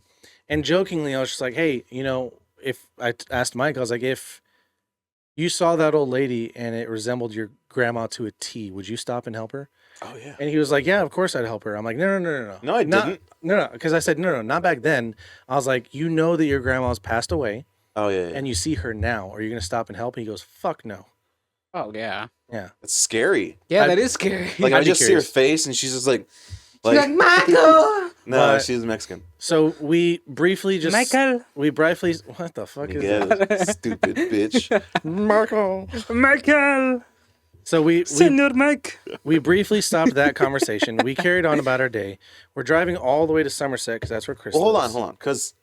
Speaker 2: And jokingly, I was just like, "Hey, if I asked Mike, I was like, if you saw that old lady and it resembled your grandma to a T, would you stop and help her?"
Speaker 3: Oh yeah.
Speaker 2: And he was like, "Yeah, of course I'd help her." I'm like, "No.
Speaker 3: No, I didn't.
Speaker 2: No, because I said no, not back then." I was like, "You know that your grandma's passed away,
Speaker 3: Oh yeah.
Speaker 2: and you see her now. Are you gonna stop and help?" And he goes, "Fuck no."
Speaker 1: Oh yeah.
Speaker 2: Yeah.
Speaker 3: It's scary.
Speaker 1: Yeah,
Speaker 2: I'd-
Speaker 1: that is scary.
Speaker 3: Like
Speaker 2: I'd
Speaker 3: I
Speaker 2: be
Speaker 3: just see her
Speaker 2: curious.
Speaker 3: face, and she's just like
Speaker 1: Michael.
Speaker 3: no,
Speaker 2: But-
Speaker 3: she's Mexican.
Speaker 2: So we briefly just
Speaker 1: Michael.
Speaker 2: what the fuck is
Speaker 3: Yeah,
Speaker 2: that?
Speaker 3: stupid bitch.
Speaker 2: Marco.
Speaker 1: Michael.
Speaker 2: So we
Speaker 1: Senor Mike.
Speaker 2: we briefly stopped that conversation. We carried on about our day. We're driving all the way to Somerset because that's where Chris
Speaker 3: Well,
Speaker 2: lives.
Speaker 3: hold on, because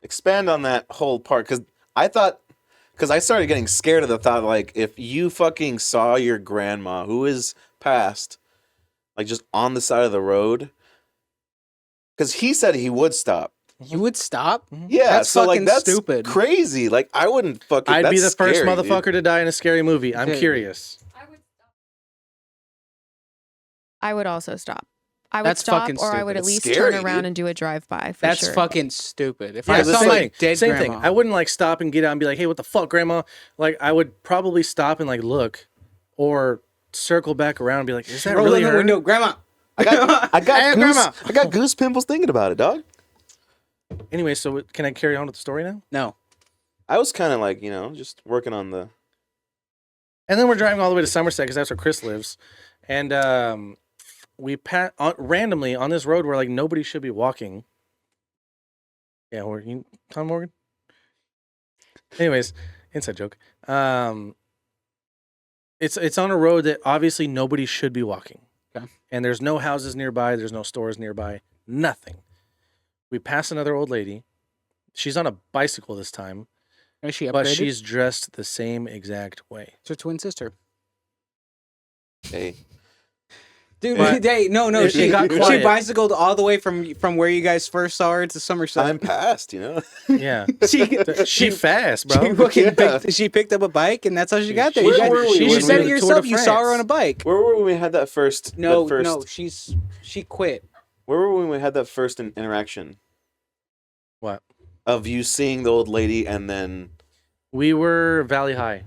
Speaker 3: expand on that whole part. Because I started getting scared of the thought, like, if you fucking saw your grandma who is passed, like, just on the side of the road, because he said he would stop.
Speaker 1: You would stop?
Speaker 3: Yeah,
Speaker 1: That's
Speaker 3: so like
Speaker 1: fucking
Speaker 3: that's
Speaker 1: stupid.
Speaker 3: crazy. Like I wouldn't fucking.
Speaker 2: I'd be
Speaker 3: that's
Speaker 2: the first
Speaker 3: scary, dude.
Speaker 2: motherfucker to die in a scary movie. I'm
Speaker 1: Okay.
Speaker 2: curious.
Speaker 4: I would also stop. I would
Speaker 1: That's
Speaker 4: stop,
Speaker 1: fucking
Speaker 4: or I would
Speaker 1: stupid.
Speaker 4: at
Speaker 3: It's
Speaker 4: least
Speaker 3: scary,
Speaker 4: turn around
Speaker 3: dude.
Speaker 4: and do a drive-by. For
Speaker 1: That's
Speaker 4: sure.
Speaker 1: fucking stupid. If
Speaker 2: Yeah,
Speaker 1: I
Speaker 2: the
Speaker 1: saw
Speaker 2: same
Speaker 1: my
Speaker 2: thing.
Speaker 1: dead
Speaker 2: Same
Speaker 1: grandma,
Speaker 2: thing. I wouldn't like stop and get out and be like, "Hey, what the fuck, grandma?" Like I would probably stop and like look, or circle back around and be like, "Is that
Speaker 1: roll
Speaker 2: really
Speaker 1: in the
Speaker 2: her?"
Speaker 1: window, grandma.
Speaker 3: I got
Speaker 2: Hey, grandma.
Speaker 3: I got goose pimples thinking about it, dog.
Speaker 2: Anyway, so can I carry on with the story now?
Speaker 1: No.
Speaker 3: I was kind of like, just working on the.
Speaker 2: And then we're driving all the way to Somerset because that's where Chris lives, and we randomly on this road where like nobody should be walking. Yeah, Tom Morgan. Anyways, inside joke. It's on a road that obviously nobody should be walking.
Speaker 1: Okay.
Speaker 2: And there's no houses nearby. There's no stores nearby. Nothing. We pass another old lady. She's on a bicycle this time,
Speaker 1: Is she upgraded?
Speaker 2: but she's dressed the same exact way.
Speaker 1: It's her twin sister.
Speaker 3: Hey,
Speaker 1: Dude,
Speaker 2: But
Speaker 1: no,
Speaker 2: if she got
Speaker 1: she
Speaker 2: quiet-
Speaker 1: bicycled all the way from where you guys first saw her to Somerset.
Speaker 3: Time passed, you know.
Speaker 2: Yeah, she fast, bro.
Speaker 1: She picked up a bike, and that's how she got there.
Speaker 3: Where
Speaker 1: You guys-
Speaker 3: were we
Speaker 1: you
Speaker 3: when
Speaker 1: said
Speaker 3: we-
Speaker 1: it
Speaker 2: the Tour de
Speaker 1: yourself. You saw her
Speaker 2: France.
Speaker 1: on a bike.
Speaker 3: Where were we when we had that first?
Speaker 1: No,
Speaker 3: that first,
Speaker 1: no, she quit.
Speaker 3: Where were we when we had that first interaction
Speaker 2: What?
Speaker 3: of you seeing the old lady and then?
Speaker 2: We were Valley High.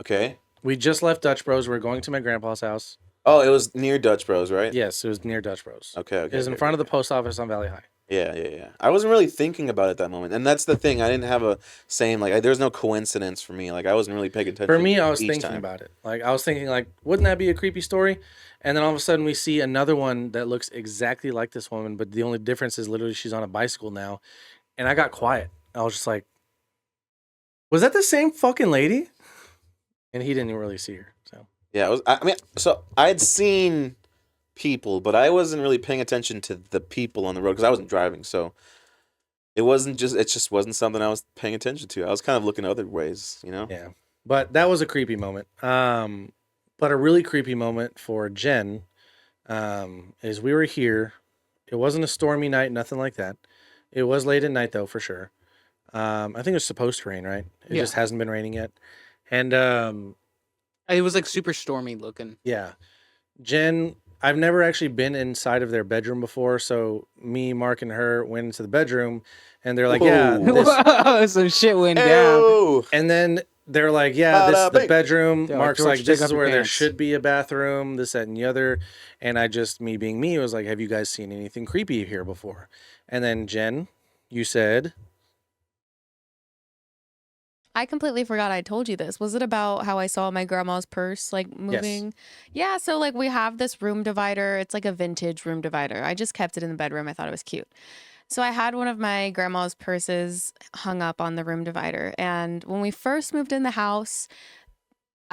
Speaker 3: Okay.
Speaker 2: We just left Dutch Bros. We were going to my grandpa's house.
Speaker 3: Oh, it was near Dutch Bros, right?
Speaker 2: Yes, it was near Dutch Bros.
Speaker 3: Okay.
Speaker 2: It was in front of the post office on Valley High.
Speaker 3: Yeah. I wasn't really thinking about it that moment, and that's the thing. I didn't have a same like. There's no coincidence for me. Like I wasn't really paying attention.
Speaker 2: For me, I was
Speaker 3: each
Speaker 2: thinking
Speaker 3: time.
Speaker 2: about it. Like I was thinking, like, wouldn't that be a creepy story? And then all of a sudden, we see another one that looks exactly like this woman, but the only difference is literally she's on a bicycle now. And I got quiet. I was just like, "Was that the same fucking lady?" And he didn't even really see her. So
Speaker 3: Yeah, it was. I mean, so I'd seen people, but I wasn't really paying attention to the people on the road because I wasn't driving. So it just wasn't something I was paying attention to. I was kind of looking other ways, you know.
Speaker 2: yeah, but that was a creepy moment. But a really creepy moment for Jen is we were here. It wasn't a stormy night, nothing like that. It was late at night though, for sure. I think it was supposed to rain, right? It
Speaker 1: Yeah.
Speaker 2: just hasn't been raining yet. And
Speaker 1: It was like super stormy looking.
Speaker 2: yeah, Jen, I've never actually been inside of their bedroom before. So me, Mark, and her went into the bedroom, and they're like, "Yeah,"
Speaker 3: Whoa.
Speaker 2: this,
Speaker 1: Whoa, some shit went down.
Speaker 3: Ew.
Speaker 2: and then they're like, "Yeah, this is the
Speaker 3: Bada bing.
Speaker 2: bedroom."
Speaker 1: Yeah,
Speaker 2: Mark's
Speaker 1: George,
Speaker 2: like,
Speaker 1: take
Speaker 2: "This
Speaker 1: off
Speaker 2: is
Speaker 1: your
Speaker 2: where there
Speaker 1: pants."
Speaker 2: should be a bathroom, this, that, and the other." And I just, me being me, was like, "Have you guys seen anything creepy here before?" And then Jen, you said,
Speaker 4: I completely forgot I told you this. Was it about how I saw my grandma's purse like moving? Yeah, so like we have this room divider. It's like a vintage room divider. I just kept it in the bedroom. I thought it was cute. So I had one of my grandma's purses hung up on the room divider. And when we first moved in the house,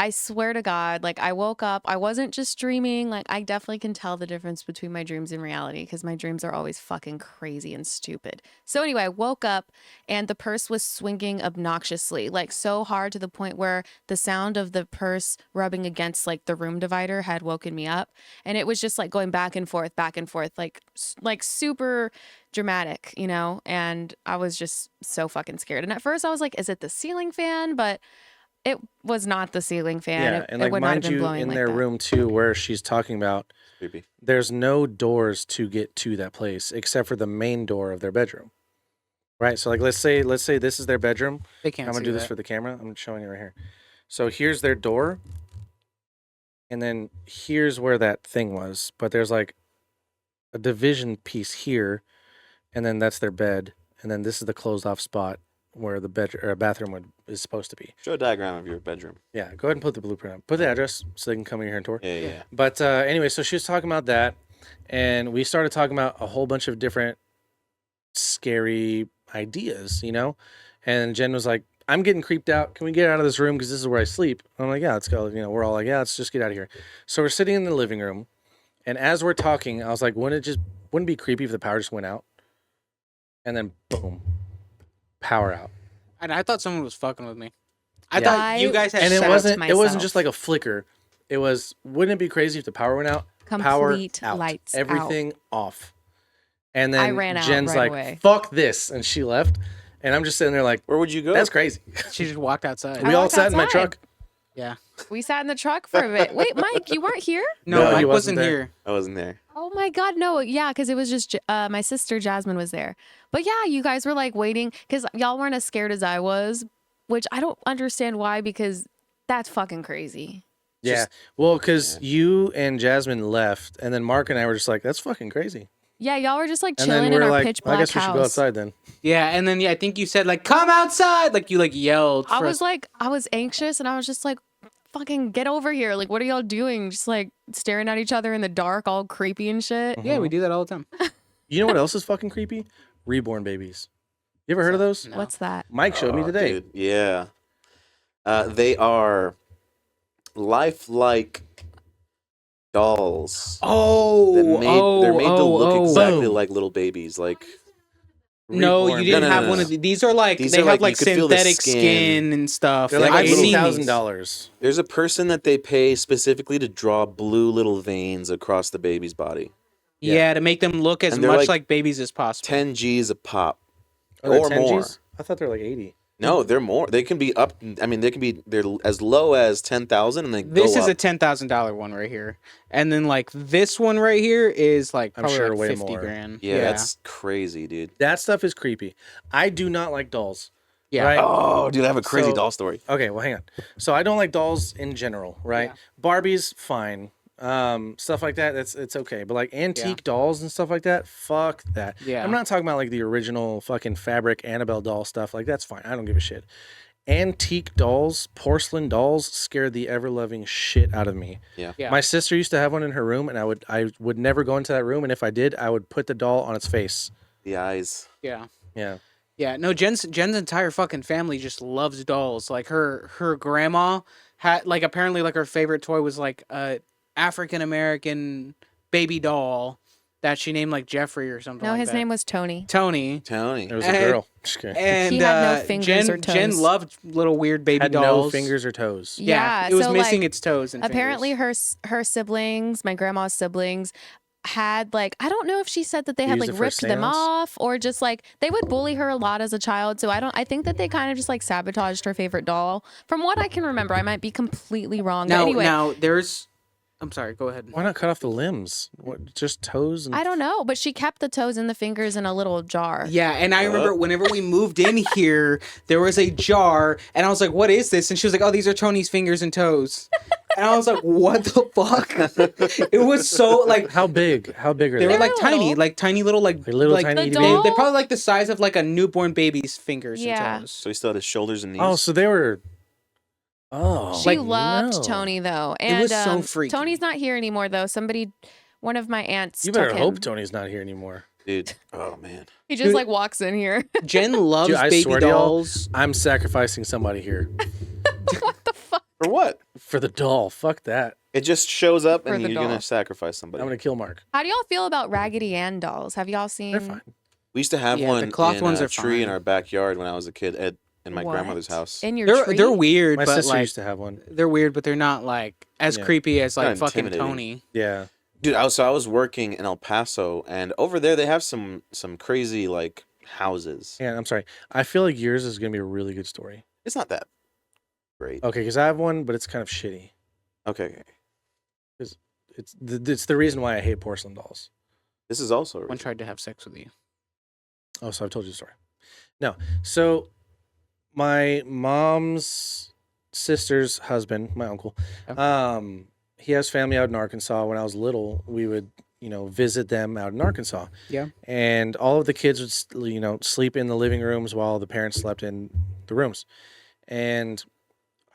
Speaker 4: I swear to God, like I woke up, I wasn't just dreaming. Like I definitely can tell the difference between my dreams and reality because my dreams are always fucking crazy and stupid. So anyway, I woke up and the purse was swinging obnoxiously, like so hard to the point where the sound of the purse rubbing against like the room divider had woken me up. And it was just like going back and forth, like super dramatic, you know? And I was just so fucking scared. And at first I was like, is it the ceiling fan? But it was not the ceiling fan.
Speaker 2: "Yeah,"
Speaker 4: It
Speaker 2: and like
Speaker 4: would not have
Speaker 2: mind
Speaker 4: been
Speaker 2: you,
Speaker 4: blowing
Speaker 2: in
Speaker 4: like
Speaker 2: their
Speaker 4: that.
Speaker 2: room too, where she's talking about,
Speaker 3: Creepy.
Speaker 2: there's no doors to get to that place except for the main door of their bedroom. Right? So like let's say this is their bedroom.
Speaker 1: They can't
Speaker 2: I'm gonna
Speaker 1: see
Speaker 2: do this
Speaker 1: that.
Speaker 2: for the camera. I'm showing it right here. So here's their door. And then here's where that thing was. But there's like a division piece here, and then that's their bed. And then this is the closed off spot where the bathroom is supposed to be.
Speaker 3: Show a diagram of your bedroom.
Speaker 2: Yeah, go ahead and put the blueprint up. Put the address so they can come in here and tour.
Speaker 3: Yeah.
Speaker 2: But anyway, so she was talking about that, and we started talking about a whole bunch of different scary ideas, you know? And Jen was like, "I'm getting creeped out. Can we get out of this room? Because this is where I sleep." I'm like, "Yeah, let's go." You know, we're all like, "Yeah, let's just get out of here." So we're sitting in the living room, and as we're talking, I was like, wouldn't it be creepy if the power just went out? And then boom, power out.
Speaker 1: And I thought someone was fucking with me. I
Speaker 2: Yeah.
Speaker 1: thought you guys had
Speaker 2: And it
Speaker 1: set up-
Speaker 2: wasn't
Speaker 4: myself.
Speaker 2: just like a flicker. It was, wouldn't it be crazy if the power went out? Power
Speaker 4: Complete
Speaker 2: out.
Speaker 4: lights
Speaker 2: Everything off. And then
Speaker 4: I ran out
Speaker 2: Jen's
Speaker 4: right
Speaker 2: like,
Speaker 4: away.
Speaker 2: "Fuck this," and she left. And I'm just sitting there like,
Speaker 3: Where would you go?
Speaker 2: "That's crazy."
Speaker 1: She just walked outside.
Speaker 2: We all
Speaker 4: walked
Speaker 2: sat in my
Speaker 4: outside.
Speaker 2: truck.
Speaker 1: Yeah.
Speaker 4: We sat in the truck for a bit. Wait, Mike, you weren't here?
Speaker 1: No,
Speaker 2: No, he
Speaker 1: Mike
Speaker 2: wasn't
Speaker 1: wasn't
Speaker 2: there.
Speaker 1: here.
Speaker 3: I wasn't there.
Speaker 4: Oh my God, no. Yeah, because it was just my sister Jasmine was there. But yeah, you guys were like waiting because y'all weren't as scared as I was, which I don't understand why because that's fucking crazy.
Speaker 2: Yeah.
Speaker 3: Just-
Speaker 2: Well, because you and Jasmine left, and then Mark and I were just like, "That's fucking crazy."
Speaker 4: Yeah, y'all were just like
Speaker 2: And
Speaker 4: chilling
Speaker 2: then
Speaker 4: in
Speaker 2: we're
Speaker 4: our
Speaker 2: like,
Speaker 4: pitch
Speaker 2: "I
Speaker 4: black
Speaker 2: guess we should go
Speaker 4: house.
Speaker 2: outside then."
Speaker 1: Yeah, and then I think you said like, "Come outside!" Like you like yelled.
Speaker 4: I
Speaker 1: for
Speaker 4: was
Speaker 1: us-
Speaker 4: like, I was anxious and I was just like, fucking get over here. Like, what are y'all doing? Just like staring at each other in the dark, all creepy and shit.
Speaker 1: yeah, we do that all the time.
Speaker 2: You know what else is fucking creepy? Reborn babies. You ever heard of those?
Speaker 1: No.
Speaker 4: What's that?
Speaker 2: Mike showed me
Speaker 3: Oh,
Speaker 2: today.
Speaker 3: dude, yeah. They are lifelike dolls.
Speaker 1: Oh,
Speaker 3: They're made to look exactly
Speaker 2: Boom.
Speaker 3: like little babies. Like
Speaker 1: No,
Speaker 2: Reborn
Speaker 1: you didn't
Speaker 3: No, no,
Speaker 1: have
Speaker 3: no,
Speaker 1: one
Speaker 3: no.
Speaker 1: of these are like
Speaker 3: These
Speaker 1: they
Speaker 3: are
Speaker 1: have
Speaker 3: like,
Speaker 1: like
Speaker 3: you could feel the
Speaker 1: synthetic skin and stuff.
Speaker 2: They're like
Speaker 1: I've seen
Speaker 2: $80,000.
Speaker 1: these.
Speaker 3: There's a person that they pay specifically to draw blue little veins across the baby's body.
Speaker 1: Yeah, to make them look as
Speaker 3: And they're
Speaker 1: much
Speaker 3: like
Speaker 1: like babies as possible.
Speaker 3: 10 G's a pop.
Speaker 2: Oh, they're
Speaker 3: Or
Speaker 2: 10
Speaker 3: more.
Speaker 2: Gs? I thought they were like 80.
Speaker 3: No, they're more. They can be up. I mean, they're as low as 10,000, and they
Speaker 1: This
Speaker 3: go
Speaker 1: is
Speaker 3: up.
Speaker 1: a $10,000 one right here, and then like this one right here is like
Speaker 2: I'm
Speaker 1: probably
Speaker 2: sure
Speaker 1: like
Speaker 2: way
Speaker 1: 50
Speaker 2: more.
Speaker 1: grand.
Speaker 3: Yeah, that's crazy, dude.
Speaker 2: That stuff is creepy. I do not like dolls.
Speaker 1: Yeah.
Speaker 2: Right?
Speaker 3: Oh, dude, I have a crazy
Speaker 2: So-
Speaker 3: doll story.
Speaker 2: Okay, well, hang on. So I don't like dolls in general, right?
Speaker 1: Yeah.
Speaker 2: Barbie's fine. Stuff like that, it's okay. But like antique dolls and stuff like that, fuck that.
Speaker 1: Yeah.
Speaker 2: I'm not talking about like the original fucking fabric Annabelle doll stuff. Like that's fine. I don't give a shit. Antique dolls, porcelain dolls scare the ever loving shit out of me.
Speaker 3: Yeah.
Speaker 1: Yeah.
Speaker 2: My sister used to have one in her room, and I would never go into that room. And if I did, I would put the doll on its face.
Speaker 3: The eyes.
Speaker 1: Yeah.
Speaker 2: Yeah.
Speaker 1: Yeah, no, Jen's entire fucking family just loves dolls. Like her grandma had like apparently like her favorite toy was like a African American baby doll that she named like Jeffrey or something.
Speaker 4: No,
Speaker 1: like
Speaker 4: his
Speaker 1: that.
Speaker 4: name was Tony.
Speaker 1: Tony.
Speaker 3: Tony.
Speaker 2: It was a
Speaker 1: And-
Speaker 2: girl. Just kidding.
Speaker 1: And
Speaker 4: He had no fingers
Speaker 1: Jen,
Speaker 4: or
Speaker 1: Jen
Speaker 4: toes.
Speaker 1: loved little weird baby
Speaker 2: Had
Speaker 1: dolls.
Speaker 2: no fingers or toes.
Speaker 1: Yeah,
Speaker 4: Yeah,
Speaker 1: it was
Speaker 4: so,
Speaker 1: missing
Speaker 4: like,
Speaker 1: its toes and
Speaker 4: Apparently,
Speaker 1: fingers.
Speaker 4: her siblings, my grandma's siblings, had like I don't know if she said that they had
Speaker 2: Used
Speaker 4: like
Speaker 2: it for
Speaker 4: ripped them
Speaker 2: seance?
Speaker 4: off or just like they would bully her a lot as a child. So I think that they kind of just like sabotaged her favorite doll. From what I can remember, I might be completely wrong. But
Speaker 1: Now,
Speaker 4: anyway,
Speaker 1: now there's. I'm sorry. Go ahead.
Speaker 2: Why not cut off the limbs? What? Just toes and
Speaker 4: I don't know, but she kept the toes and the fingers in a little jar.
Speaker 1: Yeah, and I remember whenever we moved in here, there was a jar, and I was like, "What is this?" And she was like, "Oh, these are Tony's fingers and toes." And I was like, "What the fuck?" It was so like
Speaker 2: How big? How big are
Speaker 1: they
Speaker 2: they?
Speaker 1: were like
Speaker 4: They're
Speaker 1: tiny,
Speaker 4: little.
Speaker 1: like tiny little like
Speaker 2: little
Speaker 1: like
Speaker 2: tiny
Speaker 4: The
Speaker 2: itty bitty-
Speaker 4: doll?
Speaker 1: they're probably like the size of like a newborn baby's fingers
Speaker 4: Yeah.
Speaker 1: and toes.
Speaker 3: So he still had his shoulders and knees.
Speaker 2: Oh, so they were. Oh,
Speaker 4: She
Speaker 1: Like,
Speaker 4: loved
Speaker 2: no.
Speaker 4: Tony though,
Speaker 1: It
Speaker 4: and
Speaker 1: was so freaky.
Speaker 4: Tony's not here anymore though. One of my aunts.
Speaker 2: You better
Speaker 4: took
Speaker 2: hope
Speaker 4: him.
Speaker 2: Tony's not here anymore.
Speaker 3: dude. Oh man.
Speaker 4: He just
Speaker 1: Dude.
Speaker 4: like walks in here.
Speaker 1: Jen loves
Speaker 2: Dude, I
Speaker 1: baby
Speaker 2: swear to y'all,
Speaker 1: dolls.
Speaker 2: I'm sacrificing somebody here
Speaker 3: For what?
Speaker 2: for the doll. Fuck that.
Speaker 3: It just shows up
Speaker 4: For
Speaker 3: and
Speaker 4: the
Speaker 3: you're gonna
Speaker 4: doll.
Speaker 3: sacrifice somebody.
Speaker 2: I'm gonna kill Mark.
Speaker 4: How do y'all feel about Raggedy Ann dolls? Have y'all seen?
Speaker 2: They're fine.
Speaker 3: We used to have
Speaker 1: Yeah, the
Speaker 3: one
Speaker 1: cloth
Speaker 3: in
Speaker 1: ones
Speaker 3: a
Speaker 1: are
Speaker 3: tree in
Speaker 1: fine.
Speaker 3: our backyard when I was a kid in my
Speaker 4: What?
Speaker 3: grandmother's house.
Speaker 4: In your
Speaker 1: They're
Speaker 4: tree?
Speaker 1: they're weird,
Speaker 2: My
Speaker 1: but
Speaker 2: sister
Speaker 1: like
Speaker 2: used to have one.
Speaker 1: they're weird, but they're not like as
Speaker 2: Yeah.
Speaker 1: creepy as like
Speaker 3: Not
Speaker 1: fucking
Speaker 3: intimidating.
Speaker 1: Tony.
Speaker 2: Yeah.
Speaker 3: Dude, I was working in El Paso, and over there they have some crazy like houses.
Speaker 2: Yeah, I'm sorry. I feel like yours is gonna be a really good story.
Speaker 3: It's not that great.
Speaker 2: Okay, because I have one, but it's kind of shitty.
Speaker 3: Okay.
Speaker 2: It's the reason why I hate porcelain dolls.
Speaker 3: This is also
Speaker 1: One tried to have sex with you.
Speaker 2: Oh, so I've told you the story. No. So my mom's sister's husband, my uncle,
Speaker 1: Okay.
Speaker 2: he has family out in Arkansas. When I was little, we would, visit them out in Arkansas.
Speaker 1: Yeah.
Speaker 2: And all of the kids would, sleep in the living rooms while the parents slept in the rooms. And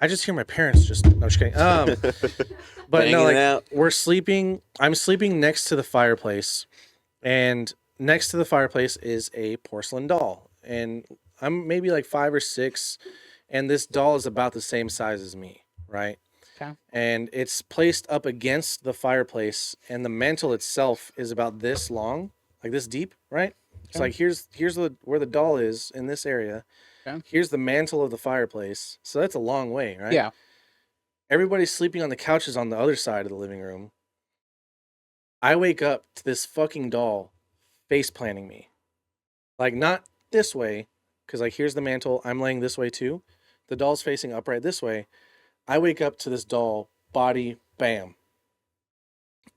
Speaker 2: I just hear my parents just, no, I'm just kidding. But
Speaker 3: Banging
Speaker 2: no,
Speaker 3: it
Speaker 2: like
Speaker 3: out.
Speaker 2: I'm sleeping next to the fireplace, and next to the fireplace is a porcelain doll. And I'm maybe like 5 or 6, and this doll is about the same size as me, right?
Speaker 1: Okay.
Speaker 2: And it's placed up against the fireplace, and the mantle itself is about this long, like this deep, right? It's
Speaker 1: Okay.
Speaker 2: like here's where the doll is in this area.
Speaker 1: Okay.
Speaker 2: Here's the mantle of the fireplace. So that's a long way, right?
Speaker 1: Yeah.
Speaker 2: Everybody's sleeping on the couches on the other side of the living room. I wake up to this fucking doll face planting me. Like, not this way, because, like, here's the mantle. I'm laying this way, too. The doll's facing upright this way. I wake up to this doll, body, bam.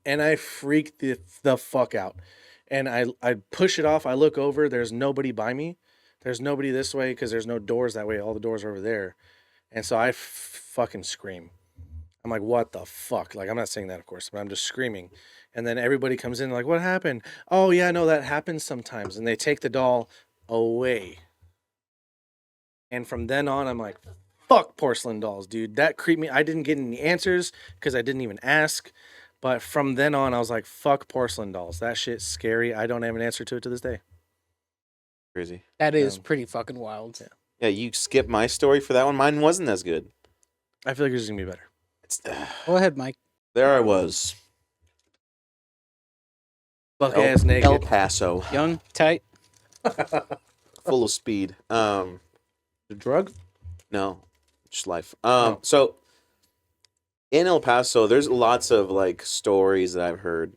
Speaker 2: And I freak the fuck out. And I push it off. I look over. There's nobody by me. There's nobody this way because there's no doors that way. All the doors are over there. And so I fucking scream. I'm like, what the fuck? Like, I'm not saying that, of course, but I'm just screaming. And then everybody comes in like, what happened? Oh, yeah, no, that happens sometimes. And they take the doll away. And from then on, I'm like, fuck porcelain dolls, dude. That creeped me. I didn't get any answers because I didn't even ask. But from then on, I was like, fuck porcelain dolls. That shit's scary. I don't have an answer to it to this day.
Speaker 3: Crazy.
Speaker 1: That is
Speaker 2: Yeah.
Speaker 1: pretty fucking wild.
Speaker 2: Yeah.
Speaker 3: Yeah, you skipped my story for that one. Mine wasn't as good.
Speaker 2: I feel like yours is going to be better.
Speaker 3: It's,
Speaker 1: Go ahead, Mike.
Speaker 3: there I was.
Speaker 2: Buck ass naked.
Speaker 3: El Paso.
Speaker 1: Young, tight.
Speaker 3: full of speed.
Speaker 2: The drug?
Speaker 3: No, just life.
Speaker 2: Oh.
Speaker 3: So in El Paso, there's lots of like stories that I've heard.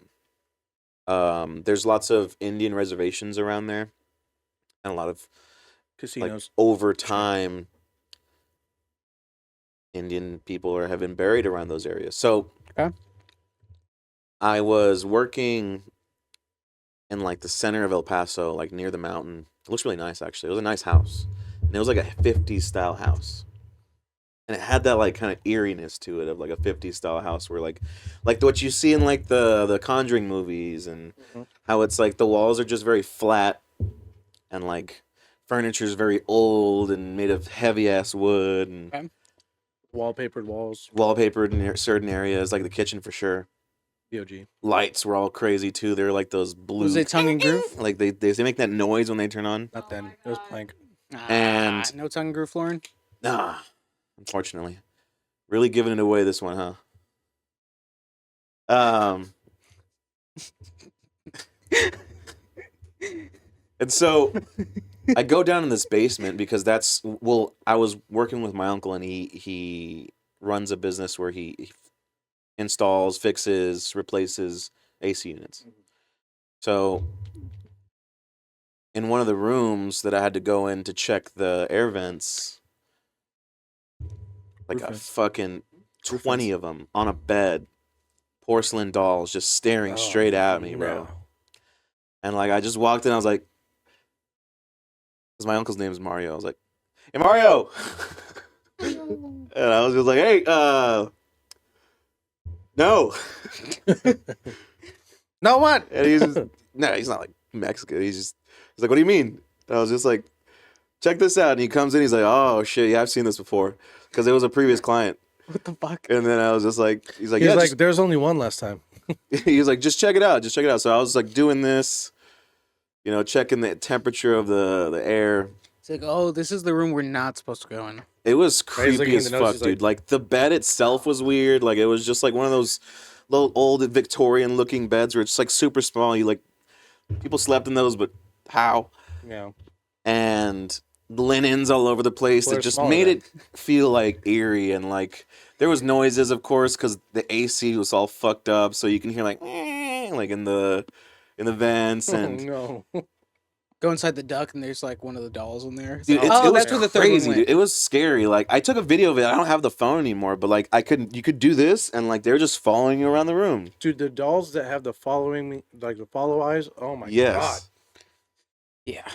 Speaker 3: There's lots of Indian reservations around there, and a lot of like
Speaker 2: Casinos.
Speaker 3: over time, Indian people have been buried around those areas. So
Speaker 1: Okay.
Speaker 3: I was working in like the center of El Paso, like near the mountain. It looks really nice, actually. It was a nice house, and it was like a 50s style house, and it had that like kind of eeriness to it of like a 50s style house, where like what you see in like the Conjuring movies, and how it's like the walls are just very flat, and like furniture is very old and made of heavy ass wood, and
Speaker 1: Okay.
Speaker 2: Wallpapered walls.
Speaker 3: wallpapered in certain areas, like the kitchen for sure.
Speaker 2: DOG.
Speaker 3: Lights were all crazy too. They're like those blue.
Speaker 1: Was it tongue and groove?
Speaker 3: Like they make that noise when they turn on.
Speaker 2: Not then. It was plank.
Speaker 3: And-
Speaker 1: no tongue and groove flooring.
Speaker 3: Nah, unfortunately, really giving it away this one, huh? And so I go down in this basement because I was working with my uncle, and he runs a business where he installs, fixes, replaces AC units. So in one of the rooms that I had to go in to check the air vents, like
Speaker 2: Roof
Speaker 3: a
Speaker 2: vents.
Speaker 3: fucking
Speaker 2: Roof
Speaker 3: 20 of them on a bed, porcelain dolls just staring straight at me, bro. And like I just walked in, I was like, because my uncle's name is Mario. I was like, "Hey Mario," and I was just like, "Hey, no."
Speaker 2: No, what?
Speaker 3: And he's just, no, he's not like Mexican. He's like, "What do you mean?" And I was just like, "Check this out." And he comes in, he's like, "Oh shit, yeah, I've seen this before," because it was a previous client.
Speaker 1: What the fuck?
Speaker 3: And then I was just like, he's like,
Speaker 2: He's
Speaker 3: "Yeah,"
Speaker 2: like, there's only one last time.
Speaker 3: he was like, just check it out, just check it out. So I was like doing this, checking the temperature of the air.
Speaker 1: It's like, oh, this is the room we're not supposed to go in.
Speaker 3: It was
Speaker 2: Right, he's
Speaker 3: creepy
Speaker 2: looking
Speaker 3: as
Speaker 2: in the nose,
Speaker 3: fuck,
Speaker 2: he's
Speaker 3: dude. Like the bed itself was weird. Like it was just like one of those little old Victorian looking beds where it's like super small. You like people slept in those, but how?
Speaker 2: Yeah.
Speaker 3: And linens all over the place.
Speaker 2: Well,
Speaker 3: It
Speaker 2: they're
Speaker 3: just
Speaker 2: smaller
Speaker 3: made
Speaker 2: then.
Speaker 3: it feel like eerie, and like there was noises, of course, because the AC was all fucked up, so you can hear like in the vents, and
Speaker 2: Oh, no.
Speaker 1: Go inside the duct, and there's like one of the dolls in there. It's
Speaker 3: dude,
Speaker 1: like,
Speaker 3: it was
Speaker 1: that's where the third one
Speaker 3: crazy.
Speaker 1: went.
Speaker 3: Dude. It was scary. Like I took a video of it. I don't have the phone anymore, but like you could do this, and like they're just following you around the room.
Speaker 2: Dude, the dolls that have the following, like the follow eyes, oh my god.
Speaker 3: Yes.
Speaker 1: Yeah,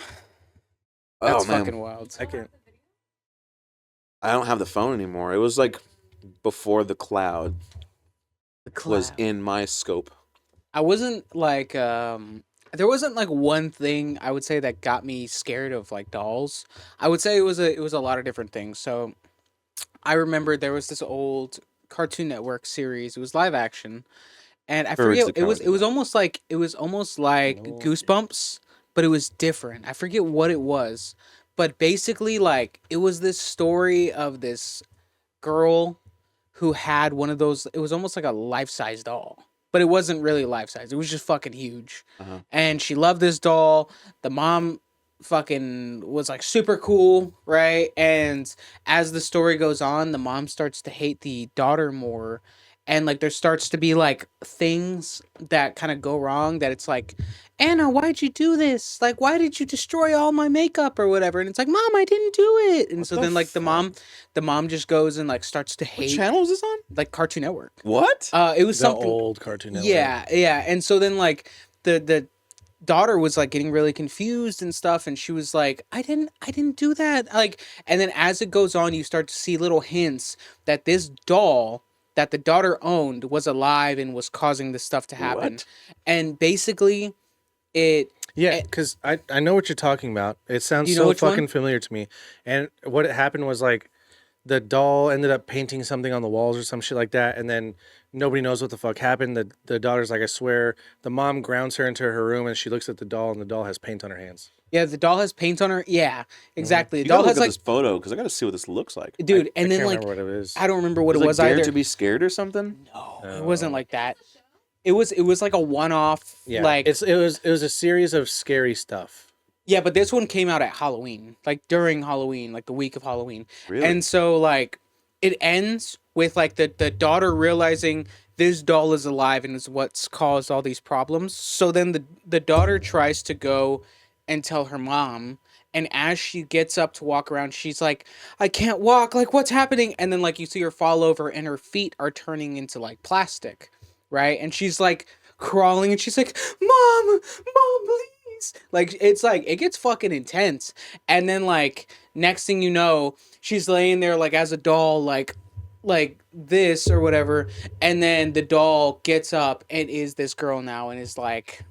Speaker 3: Oh
Speaker 1: that's
Speaker 3: man,
Speaker 1: fucking wild.
Speaker 2: I can't.
Speaker 3: I don't have the phone anymore. It was like before the cloud was in my scope.
Speaker 1: I wasn't like there wasn't like one thing I would say that got me scared of like dolls. I would say it was a lot of different things. So I remember there was this old Cartoon Network series. It was live action, and I
Speaker 3: Courage
Speaker 1: forget
Speaker 3: the
Speaker 1: it was
Speaker 3: Cowardly
Speaker 1: almost like
Speaker 2: No.
Speaker 1: Goosebumps, but it was different. I forget what it was, but basically like it was this story of this girl who had one of those. It was almost like a life-size doll, but it wasn't really life-size. It was just fucking huge.
Speaker 3: Uh-huh.
Speaker 1: And she loved this doll. The mom fucking was like super cool, right? And as the story goes on, the mom starts to hate the daughter more. And like there starts to be like things that kind of go wrong, that it's like, Anna, why'd you do this? Like, why did you destroy all my makeup or whatever? And it's like, Mom, I didn't do it. And
Speaker 2: What
Speaker 1: so
Speaker 2: the
Speaker 1: then like the mom just goes and like starts to
Speaker 3: What
Speaker 1: hate
Speaker 3: channel is this on?
Speaker 1: like Cartoon Network.
Speaker 3: What?
Speaker 1: It was
Speaker 2: The
Speaker 1: something.
Speaker 2: old Cartoon Network.
Speaker 1: Yeah. And so then like the daughter was like getting really confused and stuff, and she was like, I didn't do that. Like, and then as it goes on, you start to see little hints that this doll that the daughter owned was alive and was causing this stuff to happen.
Speaker 3: What?
Speaker 1: And basically it
Speaker 2: Yeah, because I know what you're talking about. It sounds
Speaker 1: You know
Speaker 2: so
Speaker 1: which one?
Speaker 2: fucking familiar to me. And what had happened was like the doll ended up painting something on the walls or some shit like that, and then nobody knows what the fuck happened. The daughter's like, I swear. The mom grounds her into her room, and she looks at the doll, and the doll has paint on her hands.
Speaker 1: yeah, the doll has paint on her. Yeah, exactly.
Speaker 3: You
Speaker 1: The
Speaker 3: gotta
Speaker 1: doll
Speaker 3: look
Speaker 1: has
Speaker 3: at
Speaker 1: like
Speaker 3: this photo because I gotta see what this looks like.
Speaker 1: dude,
Speaker 2: I
Speaker 1: and then
Speaker 2: can't
Speaker 1: like
Speaker 2: remember what it is.
Speaker 1: I don't remember what it
Speaker 3: like
Speaker 1: was
Speaker 3: Dare
Speaker 1: either.
Speaker 3: to be scared or something.
Speaker 1: No, it wasn't like that. It was like a one-off.
Speaker 2: Yeah,
Speaker 1: like
Speaker 2: it was a series of scary stuff.
Speaker 1: Yeah, but this one came out at Halloween, like during Halloween, like the week of Halloween.
Speaker 3: Really?
Speaker 1: And so like it ends with like the daughter realizing this doll is alive and is what's caused all these problems. So then the daughter tries to go and tell her mom, and as she gets up to walk around, she's like, I can't walk, like what's happening? And then like you see her fall over and her feet are turning into like plastic, right? And she's like crawling and she's like, Mom, please. Like it's like it gets fucking intense. And then like next thing you know, she's laying there like as a doll, like this or whatever, and then the doll gets up and is this girl now and is like,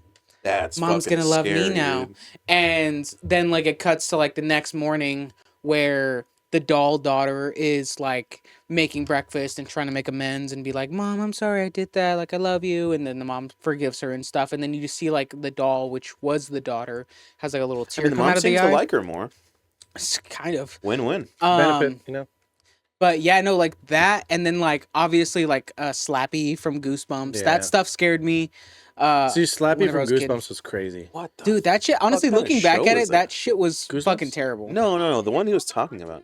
Speaker 3: That's
Speaker 1: Mom's
Speaker 3: fucking
Speaker 1: gonna love me
Speaker 3: scary,
Speaker 1: now.
Speaker 3: dude.
Speaker 1: And then like it cuts to like the next morning where the doll daughter is like making breakfast and trying to make amends and be like, Mom, I'm sorry I did that, like I love you. And then the mom forgives her and stuff, and then you just see like the doll, which was the daughter, has like a little
Speaker 3: I
Speaker 1: tear
Speaker 3: mean, the
Speaker 1: come
Speaker 3: mom
Speaker 1: out of the
Speaker 3: seems to
Speaker 1: eye.
Speaker 3: like her more.
Speaker 1: Kind of.
Speaker 3: Win-win.
Speaker 2: Benefit, you know.
Speaker 1: But yeah, no, like that, and then like obviously like Slappy from Goosebumps.
Speaker 2: Yeah.
Speaker 1: That stuff scared me.
Speaker 2: See, Slappy
Speaker 1: whenever I
Speaker 2: from
Speaker 1: was a kid.
Speaker 2: Goosebumps was crazy.
Speaker 3: What the
Speaker 1: Dude, that shit. Honestly,
Speaker 3: kind of
Speaker 1: looking back
Speaker 3: show
Speaker 1: at
Speaker 3: is
Speaker 1: it,
Speaker 3: that?
Speaker 1: that shit was
Speaker 2: Goosebumps?
Speaker 1: fucking terrible.
Speaker 3: No, the one he was talking about.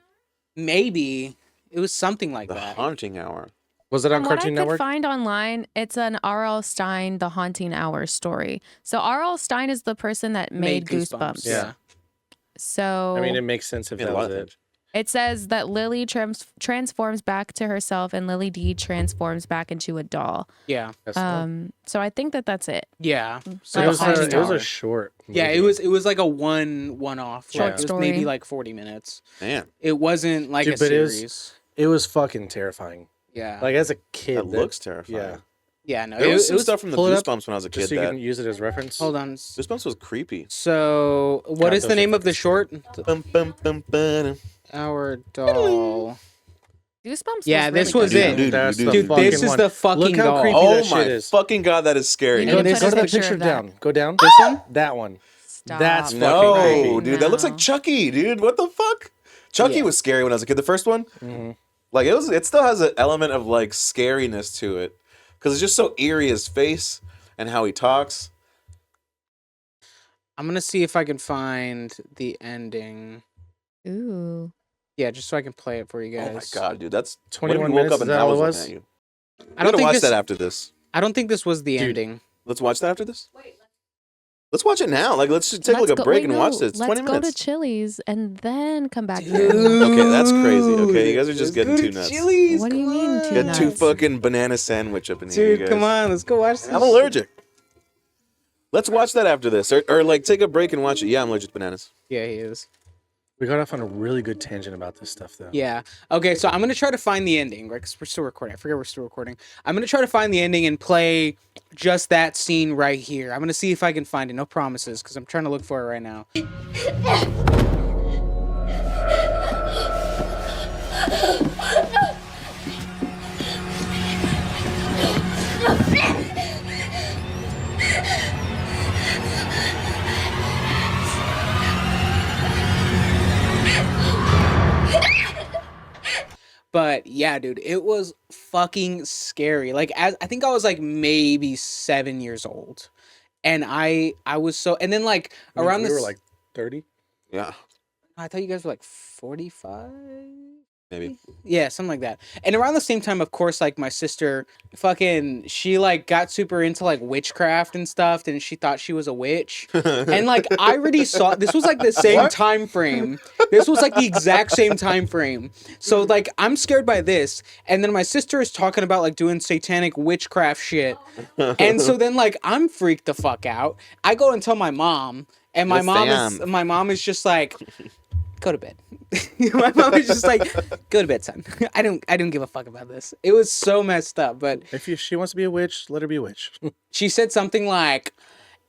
Speaker 1: Maybe it was something like
Speaker 3: The
Speaker 1: that.
Speaker 3: Haunting Hour.
Speaker 2: Was it on
Speaker 4: From what I
Speaker 2: Cartoon
Speaker 4: could
Speaker 2: Network?
Speaker 4: find online, it's an R.L. Stein, The Haunting Hour story. So R.L. Stein is the person that made Goosebumps.
Speaker 2: Yeah.
Speaker 4: So
Speaker 2: I mean, it makes sense if
Speaker 3: Made a
Speaker 2: that
Speaker 3: lot
Speaker 2: was
Speaker 3: of
Speaker 2: it.
Speaker 3: things.
Speaker 4: it says that Lily transforms back to herself and Lily D transforms back into a doll.
Speaker 1: Yeah,
Speaker 2: That's not-
Speaker 4: So I think that that's it.
Speaker 1: yeah.
Speaker 2: So
Speaker 4: Like
Speaker 2: it was,
Speaker 4: Haunting
Speaker 2: it was
Speaker 1: Hour.
Speaker 2: a short.
Speaker 1: Yeah, it
Speaker 2: movie.
Speaker 1: was like a one-off.
Speaker 4: Short
Speaker 1: Like, it was
Speaker 4: story.
Speaker 1: maybe like 40 minutes.
Speaker 3: Man,
Speaker 1: It wasn't like
Speaker 2: Dude,
Speaker 1: a
Speaker 2: but it was-
Speaker 1: series.
Speaker 2: It was fucking terrifying.
Speaker 1: Yeah,
Speaker 2: Like as a kid,
Speaker 3: that looks terrifying.
Speaker 2: Yeah.
Speaker 1: yeah. No,
Speaker 3: There was some
Speaker 1: it was.
Speaker 3: stuff from the
Speaker 2: pull it up
Speaker 3: Goosebumps when I was a kid
Speaker 2: Just so you
Speaker 3: that
Speaker 2: can use it as reference.
Speaker 1: Hold on.
Speaker 3: Goosebumps was creepy.
Speaker 1: So, what
Speaker 2: God,
Speaker 1: is
Speaker 2: those
Speaker 1: the
Speaker 2: are
Speaker 1: name of the
Speaker 2: fucking
Speaker 1: short?
Speaker 3: Bum, bum, bum, bum.
Speaker 1: Our doll.
Speaker 4: Goosebumps.
Speaker 1: Yeah,
Speaker 4: was
Speaker 1: this
Speaker 4: really
Speaker 1: was
Speaker 4: good.
Speaker 1: it.
Speaker 3: Dude,
Speaker 2: That's
Speaker 3: dude,
Speaker 2: the
Speaker 3: dude,
Speaker 2: fucking
Speaker 1: this is
Speaker 2: one.
Speaker 1: the fucking
Speaker 2: Look how
Speaker 1: doll.
Speaker 2: creepy
Speaker 3: Oh
Speaker 2: that shit
Speaker 3: my
Speaker 2: is.
Speaker 3: fucking god, that is scary.
Speaker 4: You
Speaker 2: Go,
Speaker 4: need to
Speaker 2: go
Speaker 4: put
Speaker 2: to
Speaker 4: a
Speaker 2: that
Speaker 4: picture
Speaker 2: picture
Speaker 4: of that.
Speaker 2: down. Go down.
Speaker 1: This one?
Speaker 2: That one.
Speaker 4: Stop.
Speaker 2: That's fucking
Speaker 3: No,
Speaker 2: creepy.
Speaker 3: dude, that looks
Speaker 4: No.
Speaker 3: like Chucky, dude. What the fuck? Chucky
Speaker 1: Yeah.
Speaker 3: was scary when I was a kid. The first one,
Speaker 2: Mhm.
Speaker 3: like it still has an element of like scariness to it because it's just so eerie. His face and how he talks.
Speaker 1: I'm gonna see if I can find the ending.
Speaker 4: Ooh.
Speaker 1: Yeah, just so I can play it for you guys.
Speaker 3: Oh my god, dude, that's
Speaker 2: 21
Speaker 3: what if you woke
Speaker 2: minutes,
Speaker 3: up
Speaker 2: is
Speaker 3: and
Speaker 2: that
Speaker 3: that
Speaker 2: all
Speaker 3: was
Speaker 2: it
Speaker 3: looking
Speaker 2: was?
Speaker 3: at you.
Speaker 1: I
Speaker 3: We
Speaker 1: don't
Speaker 3: gotta
Speaker 1: think
Speaker 3: watch
Speaker 1: this.
Speaker 3: that after this.
Speaker 1: I don't think this was the
Speaker 2: Dude.
Speaker 1: ending.
Speaker 3: Let's watch that after this. Let's watch it now. Like, let's just take
Speaker 4: Let's
Speaker 3: like a
Speaker 4: go-
Speaker 3: break
Speaker 4: wait,
Speaker 3: and watch
Speaker 4: no,
Speaker 3: this. It's
Speaker 4: Let's
Speaker 3: 20
Speaker 4: go
Speaker 3: minutes.
Speaker 4: to Chili's and then come back
Speaker 1: Dude.
Speaker 4: here.
Speaker 3: Okay, that's crazy. Okay, you guys are just
Speaker 1: Let's
Speaker 3: getting
Speaker 1: go
Speaker 3: too
Speaker 1: to
Speaker 3: nuts.
Speaker 1: Chili's,
Speaker 4: What do you
Speaker 1: come
Speaker 4: mean,
Speaker 1: on.
Speaker 4: too
Speaker 3: Get
Speaker 4: nuts?
Speaker 3: two fucking banana sandwich up in here, you
Speaker 1: Dude,
Speaker 3: guys.
Speaker 1: come on, let's go watch this.
Speaker 3: I'm allergic. Let's watch that after this, or like take a break and watch it. Yeah, I'm allergic to bananas.
Speaker 1: Yeah, he is.
Speaker 2: We got off on a really good tangent about this stuff, though.
Speaker 1: Yeah. Okay, so I'm gonna try to find the ending, right? Because we're still recording. I forget we're still recording. I'm gonna try to find the ending and play just that scene right here. I'm gonna see if I can find it. No promises, because I'm trying to look for it right now. But yeah, dude, it was fucking scary. Like, as I think I was like maybe 7 years old, and I was so. And then like
Speaker 2: I mean,
Speaker 1: around
Speaker 2: we
Speaker 1: this,
Speaker 2: were like 30.
Speaker 3: Yeah,
Speaker 1: I thought you guys were like 45.
Speaker 3: maybe.
Speaker 1: Yeah, something like that. And around the same time, of course, like my sister, fucking, she like got super into like witchcraft and stuff, and she thought she was a witch. And like I already saw this was like the same time frame. This was like the exact same time frame. So like I'm scared by this, and then my sister is talking about like doing satanic witchcraft shit. And so then like I'm freaked the fuck out. I go and tell my mom, and my
Speaker 3: Yes,
Speaker 1: my mom is just like, go to bed. My mom is just like, go to bed, son. I don't give a fuck about this. It was so messed up, but
Speaker 2: If she wants to be a witch, let her be a witch.
Speaker 1: she said something like,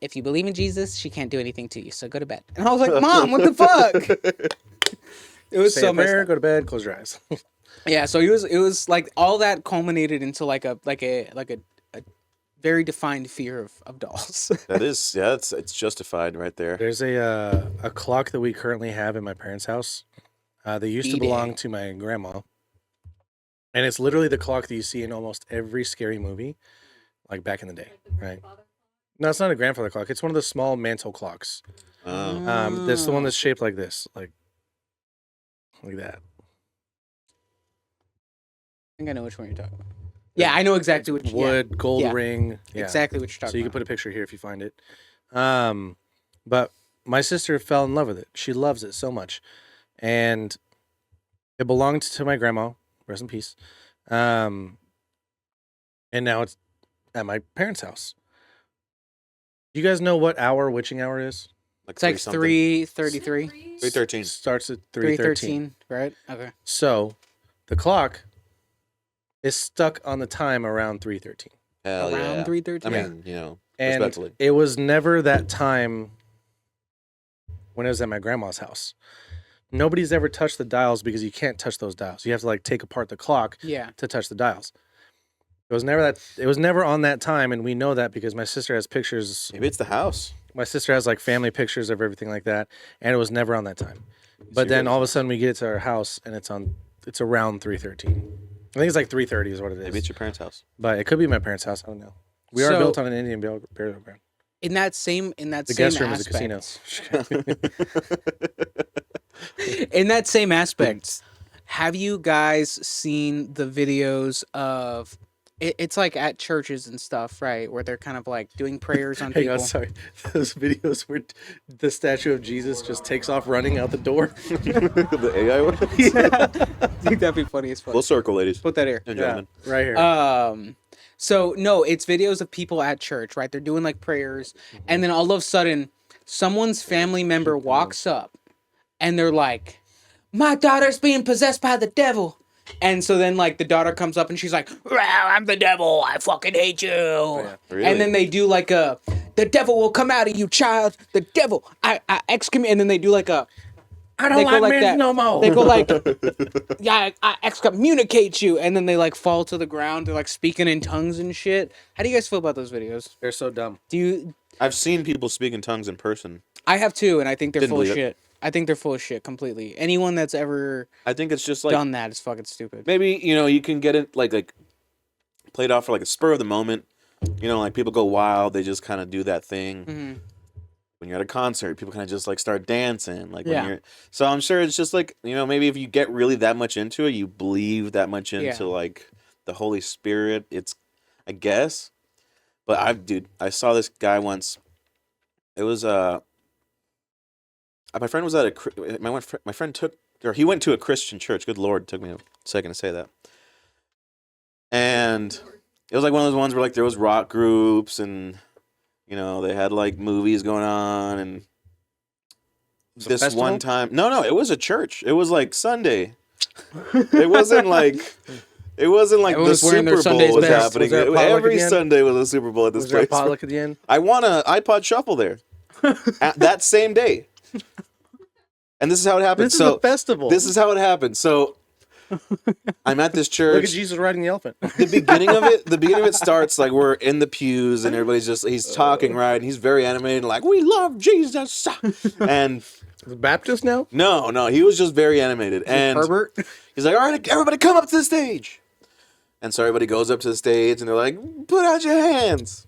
Speaker 1: if you believe in Jesus, she can't do anything to you, so go to bed. And I was like, Mom, what the fuck? It was
Speaker 2: Say
Speaker 1: so
Speaker 2: a
Speaker 1: messed
Speaker 2: prayer,
Speaker 1: up.
Speaker 2: go to bed, close your eyes.
Speaker 1: Yeah, so it was like all that culminated into like a very defined fear of dolls.
Speaker 3: That is, yeah, it's justified right there.
Speaker 2: There's a clock that we currently have in my parents' house. They used to belong
Speaker 1: B-Day.
Speaker 2: to my grandma. And it's literally the clock that you see in almost every scary movie, like back in the day, right? No, it's not a grandfather clock. It's one of the small mantle clocks. That's the one that's shaped like this, like that.
Speaker 1: I think I know which one you're talking about. Yeah, I know exactly what
Speaker 2: Wood, gold
Speaker 1: Yeah.
Speaker 2: ring. Yeah.
Speaker 1: exactly what you're talking
Speaker 2: So you can
Speaker 1: about.
Speaker 2: put a picture here if you find it. But my sister fell in love with it. She loves it so much. And it belonged to my grandma, rest in peace. And now it's at my parents' house. Do you guys know what witching hour is?
Speaker 1: It's like 3:33,
Speaker 3: 3:13.
Speaker 2: Starts at 3:13.
Speaker 1: 3:13, right? Okay.
Speaker 2: So the clock is stuck on the time around 3:13.
Speaker 3: Hell
Speaker 1: Around
Speaker 3: yeah.
Speaker 1: 3:13.
Speaker 3: I mean, you know,
Speaker 2: And
Speaker 3: respectfully.
Speaker 2: it was never that time when it was at my grandma's house. Nobody's ever touched the dials because you can't touch those dials. You have to like take apart the clock
Speaker 1: Yeah.
Speaker 2: to touch the dials. It was never that. It was never on that time, and we know that because my sister has pictures.
Speaker 3: Maybe it's the house.
Speaker 2: My sister has like family pictures of everything like that, and it was never on that time. But then all of a sudden we get to our house and it's around 3:13. I think it's like 3:30 is what it is.
Speaker 3: Maybe it's your parents' house.
Speaker 2: But it could be my parents' house. I don't know. We are
Speaker 1: So-
Speaker 2: built on an Indian burial ground.
Speaker 1: In that same
Speaker 2: The guest room is a casino.
Speaker 1: in that same aspect, have you guys seen the videos of it's like at churches and stuff, right? Where they're kind of like doing prayers on
Speaker 2: Hang
Speaker 1: people.
Speaker 2: on, sorry. Those videos where the statue of Jesus just takes off running out the door.
Speaker 3: The AI one?
Speaker 1: I think that'd be funny as fuck.
Speaker 3: Full circle, ladies
Speaker 1: Put that here.
Speaker 3: and gentlemen.
Speaker 2: Right here.
Speaker 1: So no, it's videos of people at church, right? They're doing like prayers, and then all of a sudden, someone's family member walks up, and they're like, "My daughter's being possessed by the devil." And so then, like, the daughter comes up and she's like, "Well, I'm the devil. I fucking hate you."
Speaker 3: Really?
Speaker 1: And then they do like the devil will come out of you, child. The devil, I excommunicate. And then they do like I
Speaker 2: don't like men no more.
Speaker 1: They go like, yeah, I excommunicate you. And then they like fall to the ground. They're like speaking in tongues and shit. How do you guys feel about those videos?
Speaker 2: They're so dumb.
Speaker 1: Do you?
Speaker 3: I've seen people speak in tongues in person.
Speaker 1: I have too, and I think they're
Speaker 3: Didn't
Speaker 1: full of
Speaker 3: believe it.
Speaker 1: shit. I think they're full of shit completely. Anyone that's ever
Speaker 3: I think it's just like
Speaker 1: done that is fucking stupid.
Speaker 3: maybe, you know, you can get it like played off for like a spur of the moment. You know, like people go wild, they just kind of do that thing.
Speaker 1: Mm-hmm.
Speaker 3: When you're at a concert, people kind of just like start dancing. Like
Speaker 1: Yeah.
Speaker 3: when you're so I'm sure it's just like, you know, maybe if you get really that much into it, you believe that much into like the Holy Spirit. It's I guess. But I saw this guy once. It was my friend was at my friend he went to a Christian church. Good Lord, it took me a second to say that. And it was like one of those ones where like there was rock groups and you know, they had like movies going on and
Speaker 2: Was it a
Speaker 3: this
Speaker 2: festival?
Speaker 3: one time. No, it was a church. It was like Sunday. It wasn't like the
Speaker 1: Everyone was wearing their
Speaker 3: Super Bowl
Speaker 1: Sunday's
Speaker 3: was
Speaker 1: best.
Speaker 3: happening.
Speaker 2: Was there a potluck at
Speaker 3: Every
Speaker 2: the end?
Speaker 3: Sunday was a Super Bowl at this
Speaker 2: Was there a
Speaker 3: place.
Speaker 2: potluck at the end?
Speaker 3: I won an iPod Shuffle there at that same day. And this is how it happened.
Speaker 2: This is
Speaker 3: So
Speaker 2: a festival.
Speaker 3: this is how it happened. So I'm at this
Speaker 2: Look
Speaker 3: church.
Speaker 2: at Jesus riding the elephant.
Speaker 3: The beginning of it starts like we're in the pews and everybody's just he's talking, right? And he's very animated, like, we love Jesus. And
Speaker 2: The Baptist now?
Speaker 3: no, he was just very animated. And
Speaker 1: Herbert.
Speaker 3: he's like, all right, everybody come up to the stage. And so everybody goes up to the stage and they're like, put out your hands.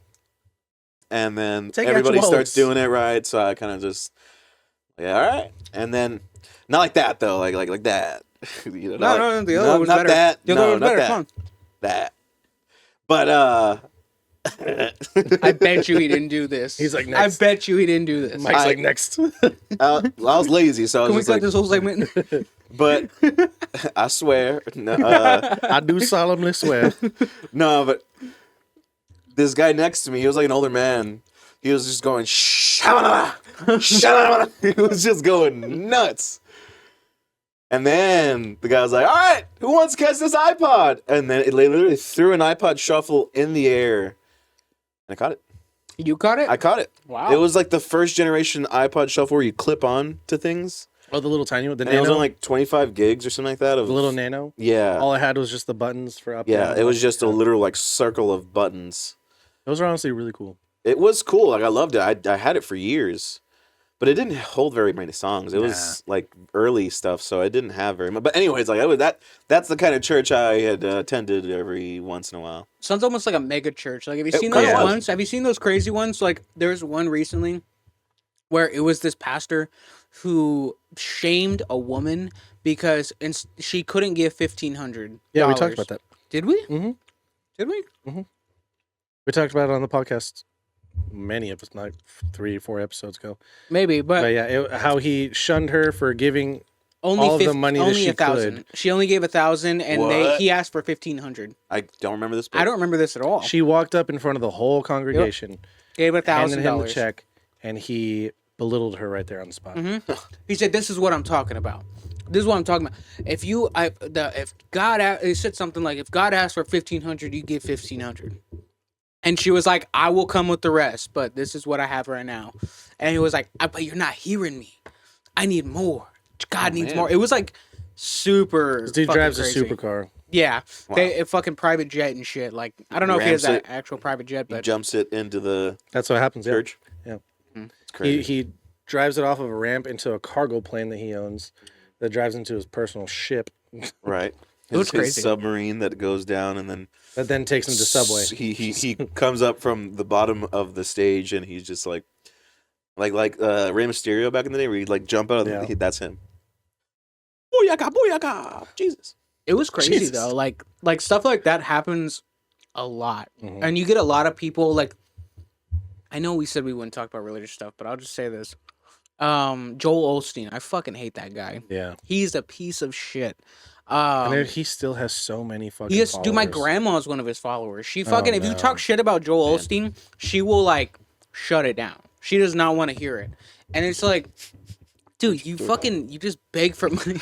Speaker 3: And then
Speaker 2: Take out
Speaker 3: everybody
Speaker 2: your
Speaker 3: starts
Speaker 2: wallets.
Speaker 3: doing it, right? So I kind of just, yeah, all right. And then, not like that though, like that. You know,
Speaker 1: No, the other one was
Speaker 3: not
Speaker 1: better.
Speaker 3: that.
Speaker 1: The other
Speaker 3: No,
Speaker 1: one was
Speaker 3: not
Speaker 1: better.
Speaker 3: that.
Speaker 1: Come on.
Speaker 3: That. But
Speaker 1: I bet you he didn't do this.
Speaker 2: He's like, next.
Speaker 1: I bet you he didn't do this.
Speaker 2: Mike's
Speaker 3: I-
Speaker 2: like, next.
Speaker 3: I was lazy, so I
Speaker 1: Can we
Speaker 3: was
Speaker 1: cut
Speaker 3: just like,
Speaker 1: this whole segment?
Speaker 3: but I swear, no,
Speaker 2: I do solemnly swear.
Speaker 3: no, but this guy next to me, he was like an older man. He was just going, shabba, shabba. He was just going nuts. And then the guy was like, all right, who wants to catch this iPod? And then it literally threw an iPod Shuffle in the air. And I caught it.
Speaker 1: You caught it?
Speaker 3: I caught it.
Speaker 1: Wow.
Speaker 3: It was like the first generation iPod Shuffle where you clip on to things.
Speaker 2: Oh, the little tiny one? The
Speaker 3: And it was
Speaker 2: nano?
Speaker 3: on like 25 gigs or something like that. Of,
Speaker 2: the little nano?
Speaker 3: yeah.
Speaker 2: All I had was just the buttons for up
Speaker 3: Yeah,
Speaker 2: down,
Speaker 3: it was
Speaker 2: up,
Speaker 3: just a
Speaker 2: down.
Speaker 3: literal like circle of buttons.
Speaker 2: Those are honestly really cool.
Speaker 3: It was cool. Like I loved it. I had it for years. But it didn't hold very many songs. It was like early stuff, so it didn't have very much. But anyways, like that's the kind of church I had attended every once in a while.
Speaker 1: Sounds almost like a mega church. Like, have you
Speaker 3: It
Speaker 1: seen those
Speaker 3: kinda was.
Speaker 1: ones? Have you seen those crazy ones? Like, there's one recently where it was this pastor who shamed a woman because she couldn't give $1,500.
Speaker 2: Yeah, we talked about that.
Speaker 1: Did we?
Speaker 2: Mm-hmm.
Speaker 1: Did we?
Speaker 2: We talked about it on the podcast many episodes, like 3-4 episodes ago.
Speaker 1: Maybe,
Speaker 2: But yeah, how he shunned her for giving
Speaker 1: only
Speaker 2: all of the money that
Speaker 1: only
Speaker 2: she
Speaker 1: 1,000.
Speaker 2: could.
Speaker 1: She only gave 1,000, and
Speaker 3: What?
Speaker 1: he asked for 1,500.
Speaker 3: I don't remember this. But
Speaker 1: I don't remember this at all.
Speaker 2: She walked up in front of the whole congregation,
Speaker 1: Gave
Speaker 2: handed him the
Speaker 1: $1,000.
Speaker 2: check, and he belittled her right there on the spot.
Speaker 1: He said, "This is what I'm talking about. This is what I'm talking about. If God, it said something like, if God asked for 1,500, you give 1,500." And she was like, "I will come with the rest, but this is what I have right now." And he was like, "But you're not hearing me. I need more. God needs
Speaker 3: man.
Speaker 1: more." It was like super.
Speaker 2: This dude
Speaker 1: fucking
Speaker 2: drives
Speaker 1: crazy.
Speaker 2: a supercar.
Speaker 1: Yeah,
Speaker 3: Wow.
Speaker 1: a fucking private jet and shit. Like, I don't know if he has
Speaker 3: Rams
Speaker 1: that actual private jet,
Speaker 3: he
Speaker 1: but
Speaker 3: jumps it into the
Speaker 2: That's what happens.
Speaker 3: church.
Speaker 2: Yeah.
Speaker 3: It's crazy.
Speaker 2: He drives it off of a ramp into a cargo plane that he owns that drives into his personal ship
Speaker 3: Right.
Speaker 1: It was
Speaker 3: His
Speaker 1: crazy.
Speaker 3: submarine that goes down and then
Speaker 2: that then takes him to Subway.
Speaker 3: He comes up from the bottom of the stage and he's just like Rey Mysterio back in the day where he'd like jump out of the, that's him. Booyaka, booyaka. Jesus.
Speaker 1: it was crazy
Speaker 2: Jesus.
Speaker 1: though. Like stuff like that happens a lot,
Speaker 2: Mhm.
Speaker 1: and you get a lot of people. Like, I know we said we wouldn't talk about religious stuff, but I'll just say this: Joel Osteen. I fucking hate that guy.
Speaker 2: Yeah.
Speaker 1: He's a piece of shit.
Speaker 2: And then he still has so many fucking
Speaker 1: He has, dude, my
Speaker 2: followers.
Speaker 1: grandma is one of his followers. She fucking, if you
Speaker 2: no.
Speaker 1: talk shit about Joel Osteen, she will like shut it down. She does not want to hear it. And it's like, dude, you just beg for money.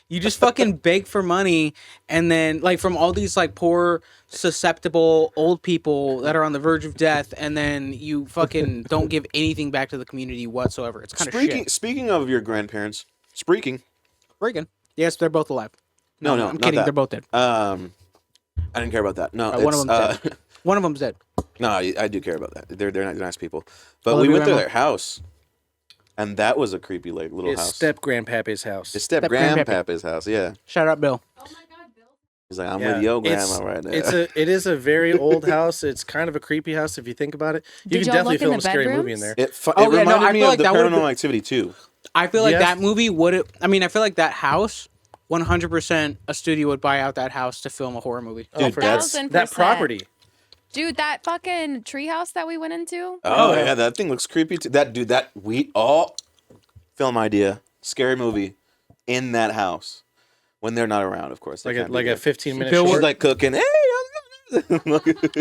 Speaker 1: You just fucking beg for money. And then, like, from all these, like, poor, susceptible old people that are on the verge of death, and then you fucking don't give anything back to the community whatsoever. It's kind of shit.
Speaker 3: Speaking of your grandparents, speaking.
Speaker 1: Freaking. Yes, they're both alive.
Speaker 3: No,
Speaker 1: I'm
Speaker 3: not
Speaker 1: kidding.
Speaker 3: that.
Speaker 1: They're both dead.
Speaker 3: I didn't care about that. No,
Speaker 1: One of
Speaker 3: it's,
Speaker 1: them's dead. One of them's dead.
Speaker 3: No, I do care about that. They're nice people. But
Speaker 1: love
Speaker 3: we
Speaker 1: you,
Speaker 3: went to
Speaker 1: Grandma.
Speaker 3: their house, and that was a creepy like little
Speaker 2: His
Speaker 3: house.
Speaker 2: step grandpappy's house.
Speaker 3: His step
Speaker 1: Step-grandpappy.
Speaker 3: grandpappy's house. Yeah,
Speaker 1: Shout out, Bill.
Speaker 3: he's like, I'm
Speaker 2: Yeah.
Speaker 3: with your
Speaker 2: It's-
Speaker 3: grandma right now.
Speaker 2: It is a very old house. It's kind of a creepy house if you think about it. You
Speaker 4: Did
Speaker 2: can
Speaker 4: y'all
Speaker 2: definitely
Speaker 4: look in
Speaker 2: film
Speaker 4: the
Speaker 2: a scary movie in
Speaker 4: bedrooms?
Speaker 2: there.
Speaker 1: Oh,
Speaker 3: It
Speaker 1: yeah, no,
Speaker 3: reminded
Speaker 1: I
Speaker 3: me
Speaker 1: feel
Speaker 3: of
Speaker 1: like
Speaker 3: the
Speaker 1: that would've
Speaker 3: Paranormal
Speaker 1: been-
Speaker 3: Activity too.
Speaker 1: I feel like
Speaker 2: Yes.
Speaker 1: that movie would. I mean, I feel like that house, 100%, a studio would buy out that house to film a horror movie.
Speaker 3: Dude,
Speaker 2: for
Speaker 3: that's-
Speaker 4: 1,000%.
Speaker 2: that property.
Speaker 4: Dude, that fucking treehouse that we went into.
Speaker 3: Oh yeah, that thing looks creepy too. That we all film idea, scary movie in that house when they're not around, of course. They can't be
Speaker 2: Like a
Speaker 3: there.
Speaker 2: 15-minute
Speaker 1: Bill
Speaker 3: She's
Speaker 2: short.
Speaker 3: like cooking. Hey,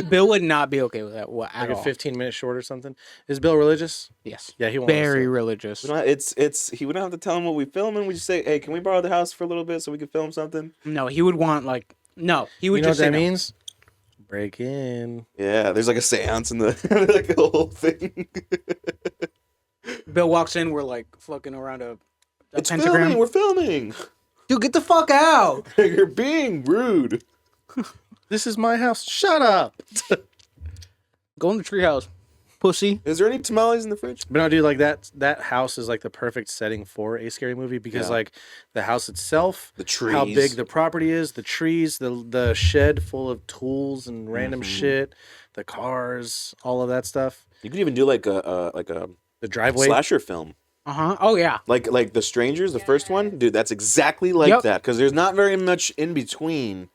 Speaker 1: Bill would not be okay with that at
Speaker 2: Like a
Speaker 1: all.
Speaker 2: 15-minute short or something. Is Bill religious?
Speaker 1: Yes.
Speaker 2: Yeah, he won't.
Speaker 1: Very
Speaker 2: listen.
Speaker 1: religious.
Speaker 3: we don't, it's he wouldn't have to tell him what we filming. We just say, hey, can we borrow the house for a little bit so we can film something?
Speaker 1: No, he would want like no. He would
Speaker 2: You know what
Speaker 1: just say
Speaker 2: that
Speaker 1: no.
Speaker 2: means? Break in.
Speaker 3: Yeah, there's like a seance in the like the whole thing.
Speaker 1: Bill walks in. We're like fucking around a
Speaker 3: It's
Speaker 1: pentagram.
Speaker 3: filming. We're filming.
Speaker 1: Dude, get the fuck out!
Speaker 3: You're being rude.
Speaker 2: This is my house. Shut up.
Speaker 1: Go in the treehouse, pussy.
Speaker 3: Is there any tamales in the fridge?
Speaker 2: But no, dude, like that house is like the perfect setting for a scary movie because
Speaker 3: Yeah.
Speaker 2: like the house itself,
Speaker 3: The trees.
Speaker 2: how big the property is, the trees, the shed full of tools and random shit, the cars, all of that stuff.
Speaker 3: You could even do like a
Speaker 2: The driveway.
Speaker 3: slasher film.
Speaker 1: Oh yeah.
Speaker 3: Like The Strangers, the first one, dude. That's exactly like
Speaker 1: Yep.
Speaker 3: that because there's not very much in between.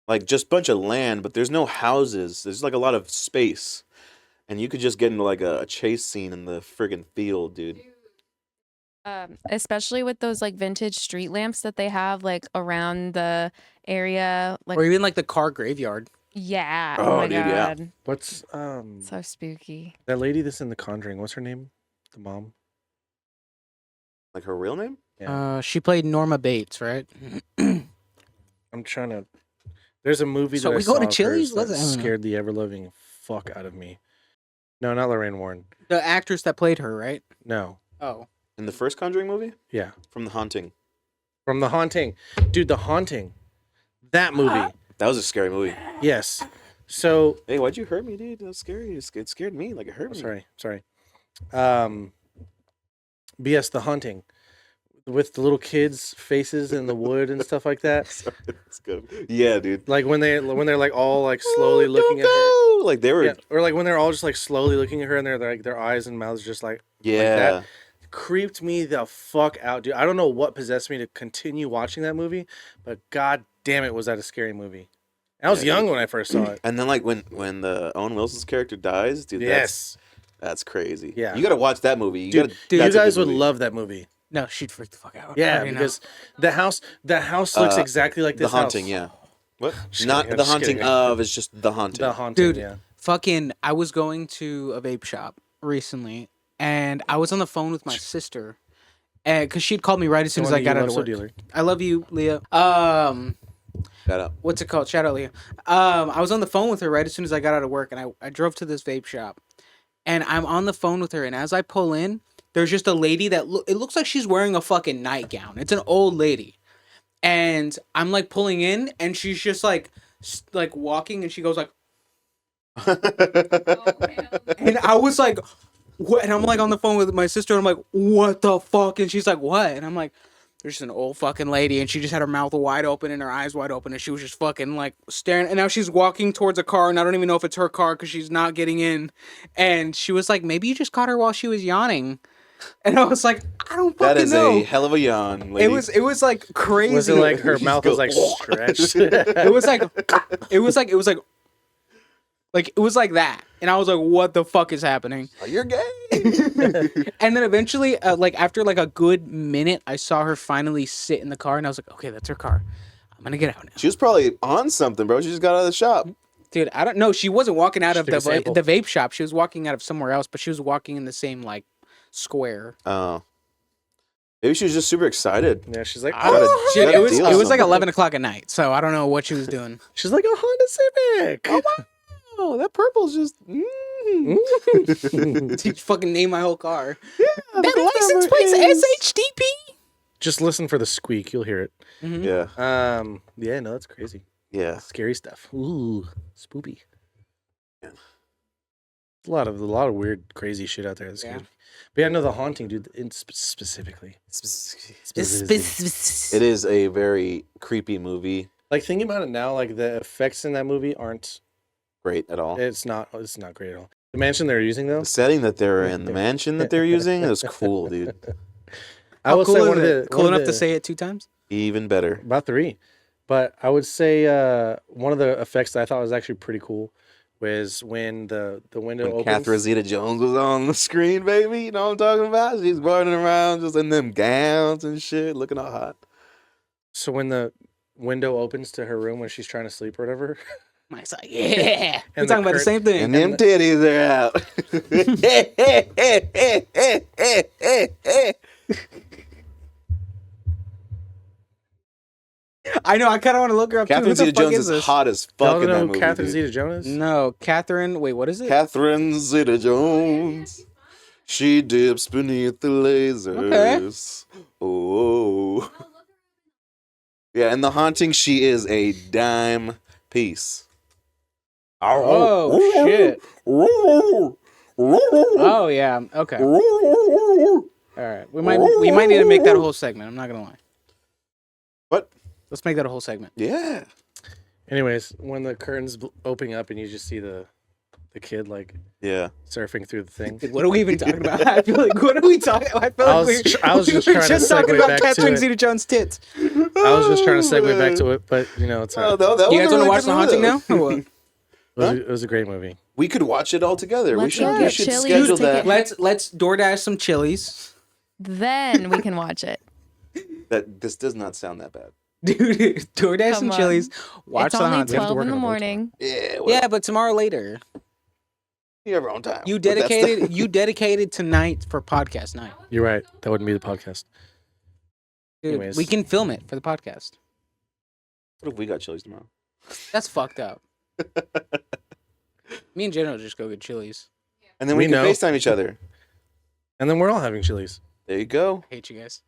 Speaker 3: Like just bunch of land, but there's no houses. There's like a lot of space, and you could just get into like a chase scene in the friggin' field, dude.
Speaker 4: Especially with those like vintage street lamps that they have like around the area. Like,
Speaker 1: Or even like the car graveyard.
Speaker 4: yeah.
Speaker 3: Oh,
Speaker 4: my
Speaker 3: dude, yeah.
Speaker 4: God.
Speaker 2: What's
Speaker 4: So spooky.
Speaker 2: that lady that's in The Conjuring? What's her name? The mom.
Speaker 3: Like her real name?
Speaker 2: Yeah.
Speaker 1: She played Norma Bates, right?
Speaker 2: I'm trying to. There's a movie
Speaker 1: So
Speaker 2: that
Speaker 1: we
Speaker 2: I
Speaker 1: go
Speaker 2: saw
Speaker 1: to
Speaker 2: of
Speaker 1: Chili's?
Speaker 2: hers
Speaker 1: What's
Speaker 2: that
Speaker 1: that? I don't know.
Speaker 2: scared the ever living fuck out of me. No, not Lorraine Warren.
Speaker 1: The actress that played her, right?
Speaker 2: No.
Speaker 1: Oh.
Speaker 3: In the first Conjuring movie?
Speaker 2: Yeah.
Speaker 3: From The Haunting.
Speaker 2: From The Haunting. Dude, The Haunting. That movie.
Speaker 3: That was a scary movie.
Speaker 2: Yes. So
Speaker 3: Hey, why'd you hurt me, dude? That was scary. It scared me. Like it hurt me.
Speaker 2: sorry. BS The Haunting, with the little kids' faces in the wood and stuff like that.
Speaker 3: It's good. Yeah, dude.
Speaker 2: Like when they're like all like slowly looking at her.
Speaker 3: her. Like they were.
Speaker 2: Yeah, or like when they're all just like slowly looking at her and they're like their eyes and mouths just like
Speaker 3: Yeah.
Speaker 2: that. Creeped me the fuck out, dude. I don't know what possessed me to continue watching that movie, but god damn it, was that a scary movie. And I was young when I first saw it.
Speaker 3: And then like when the Owen Wilson's character dies, dude.
Speaker 2: Yes.
Speaker 3: That's crazy.
Speaker 2: Yeah.
Speaker 3: You gotta watch that movie. You
Speaker 2: Dude,
Speaker 3: gotta,
Speaker 2: you
Speaker 3: that's a
Speaker 2: guys
Speaker 3: good
Speaker 2: would
Speaker 3: movie.
Speaker 2: love that movie.
Speaker 1: No, she'd freak the fuck out. I
Speaker 2: Yeah,
Speaker 1: already know.
Speaker 2: because the house looks exactly like
Speaker 3: The
Speaker 2: this
Speaker 3: Haunting.
Speaker 2: house.
Speaker 3: Yeah. What?
Speaker 2: Just
Speaker 3: Not
Speaker 2: kidding, I'm
Speaker 3: the
Speaker 2: just
Speaker 3: haunting
Speaker 2: kidding.
Speaker 3: of. It's just the haunting.
Speaker 2: The Haunting,
Speaker 1: Dude,
Speaker 2: yeah.
Speaker 1: fucking, I was going to a vape shop recently, and I was on the phone with my sister, because she'd called me right as soon as I got out of work.
Speaker 2: Dealer.
Speaker 1: I love you, Leah.
Speaker 3: Shut up.
Speaker 1: What's it called? Shout out, Leah. I was on the phone with her right as soon as I got out of work, and I drove to this vape shop, and I'm on the phone with her, and as I pull in, there's just a lady that it looks like she's wearing a fucking nightgown. It's an old lady, and I'm like pulling in, and she's just like walking, and she goes like, and I was like, what? And I'm like on the phone with my sister, and I'm like, what the fuck? And she's like, what? And I'm like, there's just an old fucking lady, and she just had her mouth wide open and her eyes wide open, and she was just fucking like staring. And now she's walking towards a car, and I don't even know if it's her car because she's not getting in. And she was like, maybe you just caught her while she was yawning. And I was like, I don't fucking
Speaker 3: That is
Speaker 1: know.
Speaker 3: a hell of a yawn, lady.
Speaker 1: It was like crazy.
Speaker 2: Was it like her
Speaker 3: She's
Speaker 2: mouth was like stretched?
Speaker 1: it was like that, and I was like, what the fuck is happening?
Speaker 3: Oh, you're gay.
Speaker 1: And then eventually, like after like a good minute, I saw her finally sit in the car, and I was like, okay, that's her car. I'm gonna get out now.
Speaker 3: She was probably on something, bro. She just got out of the shop.
Speaker 1: Dude, I don't know. She wasn't walking out of
Speaker 2: She's
Speaker 1: the
Speaker 2: disabled.
Speaker 1: vape shop. She was walking out of somewhere else, but she was walking in the same like square.
Speaker 3: Oh. Maybe she was just super excited.
Speaker 2: Yeah, she's like,
Speaker 3: Gotta-
Speaker 2: oh,
Speaker 1: Shit,
Speaker 3: gotta
Speaker 1: it was
Speaker 3: deal
Speaker 1: it
Speaker 3: with
Speaker 1: was like
Speaker 3: something.
Speaker 1: 11 o'clock at night, so I don't know what she was doing.
Speaker 2: she's like a Honda Civic.
Speaker 3: Oh, that purple's just.
Speaker 1: She fucking named my whole car.
Speaker 3: That
Speaker 1: That license plate's SHDP.
Speaker 2: Just listen for the squeak, you'll hear it.
Speaker 3: Yeah.
Speaker 2: Yeah, no, that's crazy.
Speaker 3: Yeah.
Speaker 2: Scary stuff. Ooh, spoopy.
Speaker 3: Yeah.
Speaker 2: A lot of weird, crazy shit out there. That's
Speaker 1: Yeah.
Speaker 2: good. But yeah, no, The Haunting, dude. Specifically,
Speaker 3: It is a very creepy movie.
Speaker 2: like thinking about it now, like the effects in that movie aren't.
Speaker 3: Great at all.
Speaker 2: It's not great at all. The mansion they're using though.
Speaker 3: The setting that they're in, the mansion that they're using, is cool, dude.
Speaker 2: I would
Speaker 1: cool
Speaker 2: say
Speaker 1: is
Speaker 2: one of
Speaker 1: it?
Speaker 2: the
Speaker 1: Cool
Speaker 2: one of
Speaker 1: enough to
Speaker 2: the-
Speaker 1: say it 2 times.
Speaker 3: Even better.
Speaker 2: about 3, but I would say one of the effects that I thought was actually pretty cool was when the window
Speaker 3: When
Speaker 2: opens.
Speaker 3: Catherine Zeta-Jones was on the screen, baby, you know what I'm talking about? She's running around just in them gowns and shit, looking all hot.
Speaker 2: So when the window opens to her room when she's trying to sleep or whatever.
Speaker 1: Mike's like, yeah. We're
Speaker 2: And
Speaker 1: talking
Speaker 2: the
Speaker 1: about the same thing.
Speaker 3: And them titties are out.
Speaker 1: I know. I kind of want to look her up too.
Speaker 3: Catherine
Speaker 1: Who the fuck
Speaker 3: Zeta-Jones
Speaker 1: is
Speaker 3: is
Speaker 1: this?
Speaker 3: hot as
Speaker 2: Y'all
Speaker 3: fuck in
Speaker 2: know
Speaker 3: that
Speaker 2: who
Speaker 3: movie,
Speaker 2: Catherine
Speaker 3: dude.
Speaker 2: Zeta-Jones?
Speaker 1: No, Catherine. Wait, what is it?
Speaker 3: Catherine Zeta-Jones. She dips beneath the lasers. Oh. Yeah, in The Haunting, she is a dime piece.
Speaker 1: Oh shit. Oh yeah. Okay. All right. We might need to make that a whole segment. I'm not gonna lie.
Speaker 3: What?
Speaker 1: Let's make that a whole segment.
Speaker 3: Yeah.
Speaker 2: Anyways, when the curtains opening up and you just see the kid like
Speaker 3: Yeah.
Speaker 2: surfing through the thing.
Speaker 1: Dude, what are we even talking about? I feel like what are we talking? I feel
Speaker 2: I
Speaker 1: like
Speaker 2: was
Speaker 1: we
Speaker 2: just
Speaker 1: were
Speaker 2: trying to
Speaker 1: just talking
Speaker 2: segue
Speaker 1: about
Speaker 2: back to
Speaker 1: Catherine
Speaker 2: it.
Speaker 1: Zeta-Jones' tits.
Speaker 2: I was just trying to segue back to it, but you know, it's all right.
Speaker 3: that
Speaker 1: You
Speaker 3: was
Speaker 1: guys
Speaker 3: a
Speaker 1: want to
Speaker 3: really
Speaker 1: watch
Speaker 3: good
Speaker 1: The Haunting
Speaker 3: move.
Speaker 1: now? Or what?
Speaker 2: It was a great movie.
Speaker 3: We could watch it all together.
Speaker 4: Let's
Speaker 3: we
Speaker 4: go
Speaker 3: should
Speaker 4: get Chili's,
Speaker 3: schedule
Speaker 4: take
Speaker 3: that.
Speaker 4: it.
Speaker 1: Let's DoorDash some chilies.
Speaker 4: Then we can watch it.
Speaker 3: This does not sound that bad.
Speaker 1: Dude, DoorDash some
Speaker 4: Come on.
Speaker 1: chilies. Watch
Speaker 4: It's
Speaker 1: The
Speaker 4: only
Speaker 1: Haunting.
Speaker 4: 12
Speaker 2: work
Speaker 4: in the
Speaker 2: on a boat
Speaker 4: morning.
Speaker 3: Yeah. Well,
Speaker 1: Yeah, but tomorrow later.
Speaker 3: you have your own time.
Speaker 1: You
Speaker 3: But that's the-
Speaker 1: dedicated tonight for podcast night.
Speaker 2: You're right. That wouldn't be the podcast.
Speaker 1: Dude,
Speaker 2: Anyways.
Speaker 1: we can film it for the podcast.
Speaker 3: What if we got Chili's tomorrow?
Speaker 1: That's fucked up. Me and Jenna will just go get chilies.
Speaker 3: And then
Speaker 2: We
Speaker 3: we can
Speaker 2: know.
Speaker 3: FaceTime each other.
Speaker 2: And then we're all having Chili's.
Speaker 3: There you go.
Speaker 1: I hate you guys.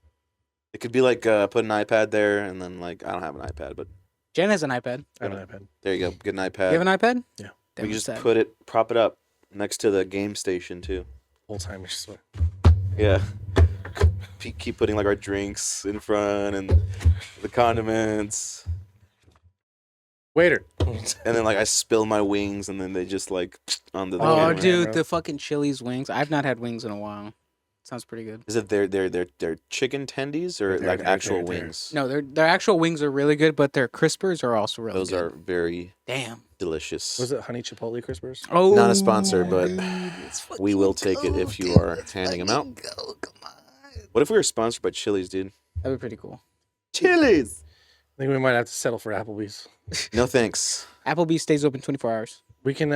Speaker 3: It could be like put an iPad there, and then like I don't have an iPad, but
Speaker 1: Jen has an iPad.
Speaker 2: I have an iPad.
Speaker 3: there you go. Get an iPad.
Speaker 1: You have an iPad?
Speaker 2: Yeah.
Speaker 1: Damn,
Speaker 3: we
Speaker 1: what's
Speaker 3: can just
Speaker 1: that?
Speaker 3: prop it up next to the game station too.
Speaker 2: Whole time. It's just like,
Speaker 3: Yeah. keep putting like our drinks in front and the condiments,
Speaker 2: Waiter.
Speaker 3: and then like I spill my wings, and then they just like onto the
Speaker 1: Oh,
Speaker 3: camera.
Speaker 1: dude, the fucking Chili's wings. I've not had wings in a while. Sounds pretty good.
Speaker 3: Is it their chicken tendies or
Speaker 2: They're-
Speaker 3: like
Speaker 2: they're-
Speaker 3: actual
Speaker 2: they're-
Speaker 3: wings?
Speaker 1: No, their actual wings are really good, but their crispers are also really
Speaker 3: Those
Speaker 1: good.
Speaker 3: are very
Speaker 1: Damn.
Speaker 3: delicious.
Speaker 2: Was it honey chipotle crispers?
Speaker 1: Oh,
Speaker 3: Not a sponsor, but
Speaker 1: dude, let's
Speaker 3: we will
Speaker 1: fucking
Speaker 3: take it
Speaker 1: go,
Speaker 3: if you
Speaker 1: dude.
Speaker 3: are
Speaker 1: Let's
Speaker 3: handing them out.
Speaker 1: fucking go. Come on.
Speaker 3: What if we were sponsored by Chili's, dude?
Speaker 1: That'd be pretty cool.
Speaker 3: Chili's.
Speaker 2: I think we might have to settle for Applebee's.
Speaker 3: No thanks.
Speaker 1: Applebee's stays open 24 hours.
Speaker 2: We can.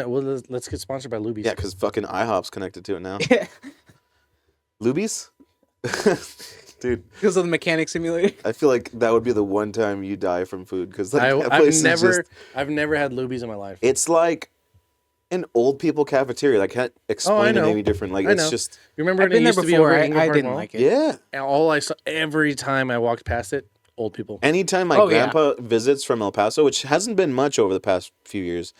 Speaker 2: Let's get sponsored by Luby's.
Speaker 3: Yeah, because fucking IHOP's connected to it now.
Speaker 1: Yeah.
Speaker 3: Luby's? Dude,
Speaker 1: Because of the mechanic simulator.
Speaker 3: I feel like that would be the one time you die from food because like, that
Speaker 2: I've
Speaker 3: place is
Speaker 2: never.
Speaker 3: just,
Speaker 2: I've never had Luby's in my life.
Speaker 3: it's like an old people cafeteria. I can't explain it
Speaker 2: know.
Speaker 3: any different. Like
Speaker 2: I
Speaker 3: it's
Speaker 2: know.
Speaker 3: just
Speaker 2: You remember
Speaker 1: I've
Speaker 2: when it
Speaker 1: been there
Speaker 2: used to be
Speaker 1: before.
Speaker 2: over at
Speaker 1: I
Speaker 2: Ingram Park
Speaker 1: didn't
Speaker 2: Mall?
Speaker 1: like it.
Speaker 3: yeah.
Speaker 2: And all I saw every time I walked past it, old people.
Speaker 3: Anytime my
Speaker 1: Oh, yeah.
Speaker 3: grandpa visits from El Paso, which hasn't been much over the past few years,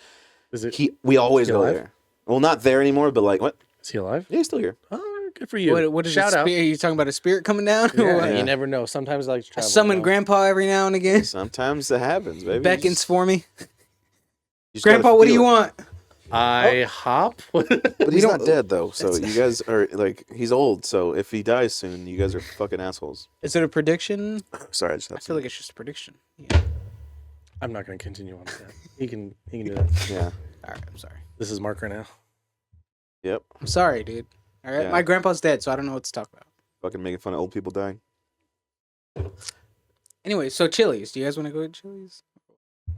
Speaker 2: Is it?
Speaker 3: we always
Speaker 2: he
Speaker 3: go
Speaker 2: alive?
Speaker 3: there. Well, not there anymore, but like what?
Speaker 2: Is he alive?
Speaker 3: Yeah, he's still here.
Speaker 2: Oh, good for you.
Speaker 1: What is
Speaker 2: Shout
Speaker 1: it?
Speaker 2: out.
Speaker 1: Are you talking about a spirit coming down? Or
Speaker 2: Yeah,
Speaker 1: what?
Speaker 3: Yeah.
Speaker 2: you never know. Sometimes I like to
Speaker 1: I
Speaker 2: travel.
Speaker 1: summon
Speaker 2: you know?
Speaker 1: Grandpa every now and again.
Speaker 3: Sometimes it happens, baby.
Speaker 1: Beckons for me.
Speaker 3: You just gotta
Speaker 1: Grandpa, what do
Speaker 3: feel
Speaker 1: you
Speaker 3: it.
Speaker 1: want?
Speaker 2: I hop.
Speaker 3: But he's not
Speaker 1: don't-
Speaker 3: dead though, so you guys are like he's old. So if he dies soon, you guys are fucking assholes.
Speaker 1: Is it a prediction?
Speaker 3: Sorry, I just
Speaker 1: I
Speaker 3: have
Speaker 1: feel
Speaker 3: to.
Speaker 1: like it's just a prediction. Yeah.
Speaker 2: I'm not going to continue on with that. He can do that.
Speaker 3: Yeah.
Speaker 1: All right. I'm sorry.
Speaker 2: This is Mark right now.
Speaker 3: Yep.
Speaker 1: I'm sorry, dude. All right.
Speaker 3: Yeah.
Speaker 1: My grandpa's dead, so I don't know what to talk about.
Speaker 3: Fucking making fun of old people dying.
Speaker 1: Anyway, so Chili's. Do you guys want to go to Chili's?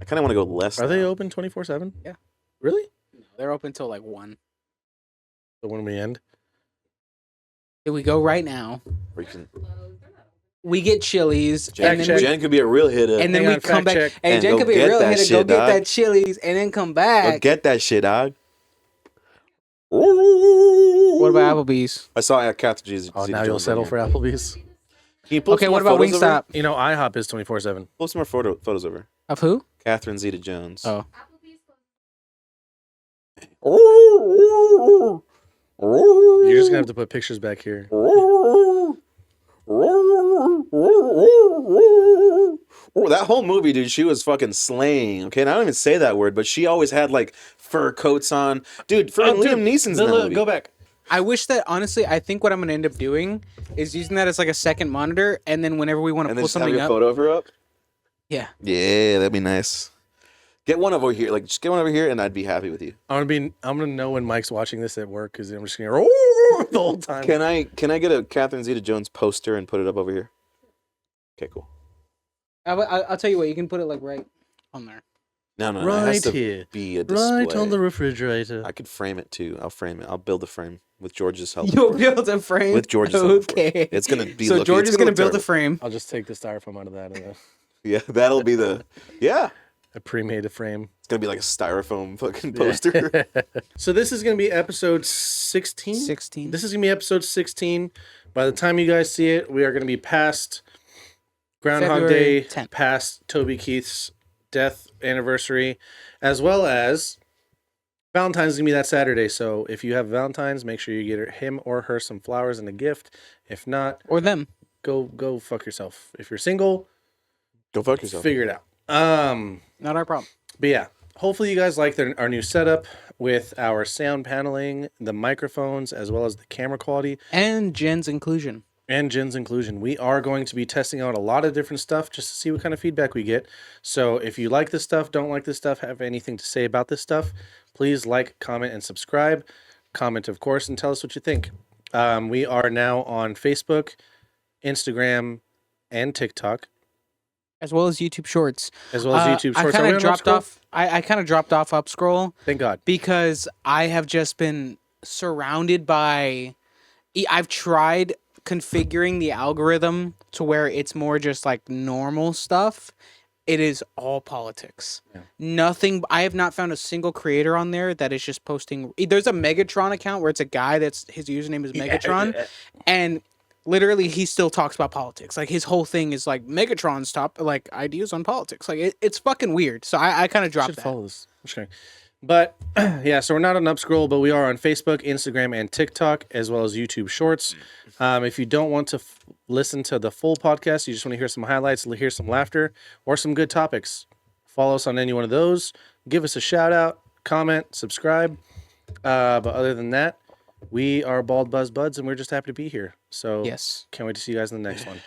Speaker 3: I kind of want to go less.
Speaker 2: Are they
Speaker 3: now.
Speaker 2: open 24/7?
Speaker 1: Yeah.
Speaker 2: Really?
Speaker 1: No, they're open till like 1.
Speaker 2: So when we end?
Speaker 1: If we go right now,
Speaker 3: Or you can.
Speaker 1: we get Chili's,
Speaker 3: Jen,
Speaker 1: and then
Speaker 3: Jen could be a real hitter.
Speaker 1: and then
Speaker 2: Hang
Speaker 1: we
Speaker 2: on,
Speaker 1: come
Speaker 2: fact
Speaker 1: back.
Speaker 2: check.
Speaker 1: Hey,
Speaker 3: And
Speaker 1: Jen
Speaker 3: go
Speaker 1: could be a
Speaker 3: get
Speaker 1: real
Speaker 3: that
Speaker 1: hitter. Go
Speaker 3: shit,
Speaker 1: get
Speaker 3: dog.
Speaker 1: that Chili's, and then come
Speaker 3: Go
Speaker 1: back.
Speaker 3: get that shit, dog.
Speaker 1: What about Applebee's?
Speaker 3: I saw at Catherine Jesus.
Speaker 2: Oh, now you'll settle for Applebee's.
Speaker 3: Can you pull
Speaker 1: Okay,
Speaker 3: some
Speaker 1: what
Speaker 3: more
Speaker 1: about
Speaker 3: photos over?
Speaker 1: Wingstop?
Speaker 2: You know, IHOP is 24/7.
Speaker 3: Pull some more photos over.
Speaker 1: Of who?
Speaker 3: Catherine Zeta-Jones.
Speaker 1: Oh.
Speaker 2: You're just gonna have to put pictures back here.
Speaker 3: That whole movie, dude, she was fucking slaying. Okay, and I don't even say that word, but she always had like fur coats on. Dude,
Speaker 2: Oh,
Speaker 3: Liam Neeson's in that movie.
Speaker 2: Go back.
Speaker 1: I wish that honestly. I think what I'm gonna end up doing is using that as like a second monitor, and then whenever we want to
Speaker 3: And then
Speaker 1: pull
Speaker 3: just have
Speaker 1: something
Speaker 3: your
Speaker 1: up,
Speaker 3: photo of her up.
Speaker 1: yeah.
Speaker 3: Yeah, that'd be nice. Get one over here, like just get one over here, and I'd be happy with you.
Speaker 2: I'm gonna know when Mike's watching this at work because I'm just gonna oh the whole time.
Speaker 3: Can I get a Catherine Zeta-Jones poster and put it up over here? Okay, cool.
Speaker 1: I'll tell you what. You can put it like right on there.
Speaker 3: No, it has
Speaker 2: Right
Speaker 3: to
Speaker 2: here,
Speaker 3: be a display.
Speaker 2: right on the refrigerator.
Speaker 3: I could frame it too. I'll frame it. I'll build a frame with George's help.
Speaker 1: You'll build a frame
Speaker 3: With George's help.
Speaker 1: Okay.
Speaker 3: It's gonna be.
Speaker 1: So George
Speaker 3: it's
Speaker 1: is gonna
Speaker 3: look
Speaker 1: build a
Speaker 3: terrible.
Speaker 1: frame.
Speaker 2: I'll just take the styrofoam out of that. And
Speaker 3: Yeah, that'll be the. Yeah,
Speaker 2: I pre-made a frame.
Speaker 3: it's gonna be like a styrofoam fucking poster.
Speaker 2: So this is gonna be episode 16.
Speaker 1: 16.
Speaker 2: This is gonna be episode 16. By the time you guys see it, we are gonna be past Groundhog
Speaker 1: February
Speaker 2: Day,
Speaker 1: 10th.
Speaker 2: past Toby Keith's death anniversary, as well as Valentine's is gonna be that Saturday. So if you have Valentine's, make sure you get him or her some flowers and a gift. If not,
Speaker 1: Or them.
Speaker 2: go fuck yourself. If you're single,
Speaker 3: Go fuck yourself.
Speaker 2: figure it out.
Speaker 1: Not our problem.
Speaker 2: But yeah, hopefully you guys like our new setup with our sound paneling, the microphones, as well as the camera quality.
Speaker 1: And Jen's inclusion.
Speaker 2: And Jen's inclusion. We are going to be testing out a lot of different stuff just to see what kind of feedback we get. So if you like this stuff, don't like this stuff, have anything to say about this stuff, please like, comment, and subscribe. Comment, of course, and tell us what you think. We are now on Facebook, Instagram, and TikTok,
Speaker 1: As well as YouTube Shorts.
Speaker 2: as well as YouTube Shorts.
Speaker 1: I
Speaker 2: Are
Speaker 1: kind
Speaker 2: we
Speaker 1: of
Speaker 2: on
Speaker 1: dropped
Speaker 2: Upscroll?
Speaker 1: off. I kind of dropped off Upscroll
Speaker 2: Thank God.
Speaker 1: because I have just been surrounded by. I've tried configuring the algorithm to where it's more just like normal stuff. It is all politics.
Speaker 2: Yeah.
Speaker 1: Nothing. I have not found a single creator on there that is just posting. There's a Megatron account where it's a guy that's his username is Megatron, and literally he still talks about politics. Like his whole thing is like Megatron's top like ideas on politics. Like it's fucking weird. So I kind of dropped
Speaker 2: Should
Speaker 1: that.
Speaker 2: follow this. I'm just kidding. But yeah, so we're not on Upscroll, but we are on Facebook, Instagram, and TikTok, as well as YouTube Shorts. If you don't want to listen to the full podcast, you just want to hear some highlights, hear some laughter, or some good topics, follow us on any one of those. Give us a shout out, comment, subscribe. But other than that, we are Bald Buzz Buds, and we're just happy to be here. So
Speaker 1: Yes.
Speaker 2: can't wait to see you guys in the next one.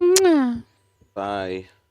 Speaker 1: Mwah.
Speaker 3: Bye.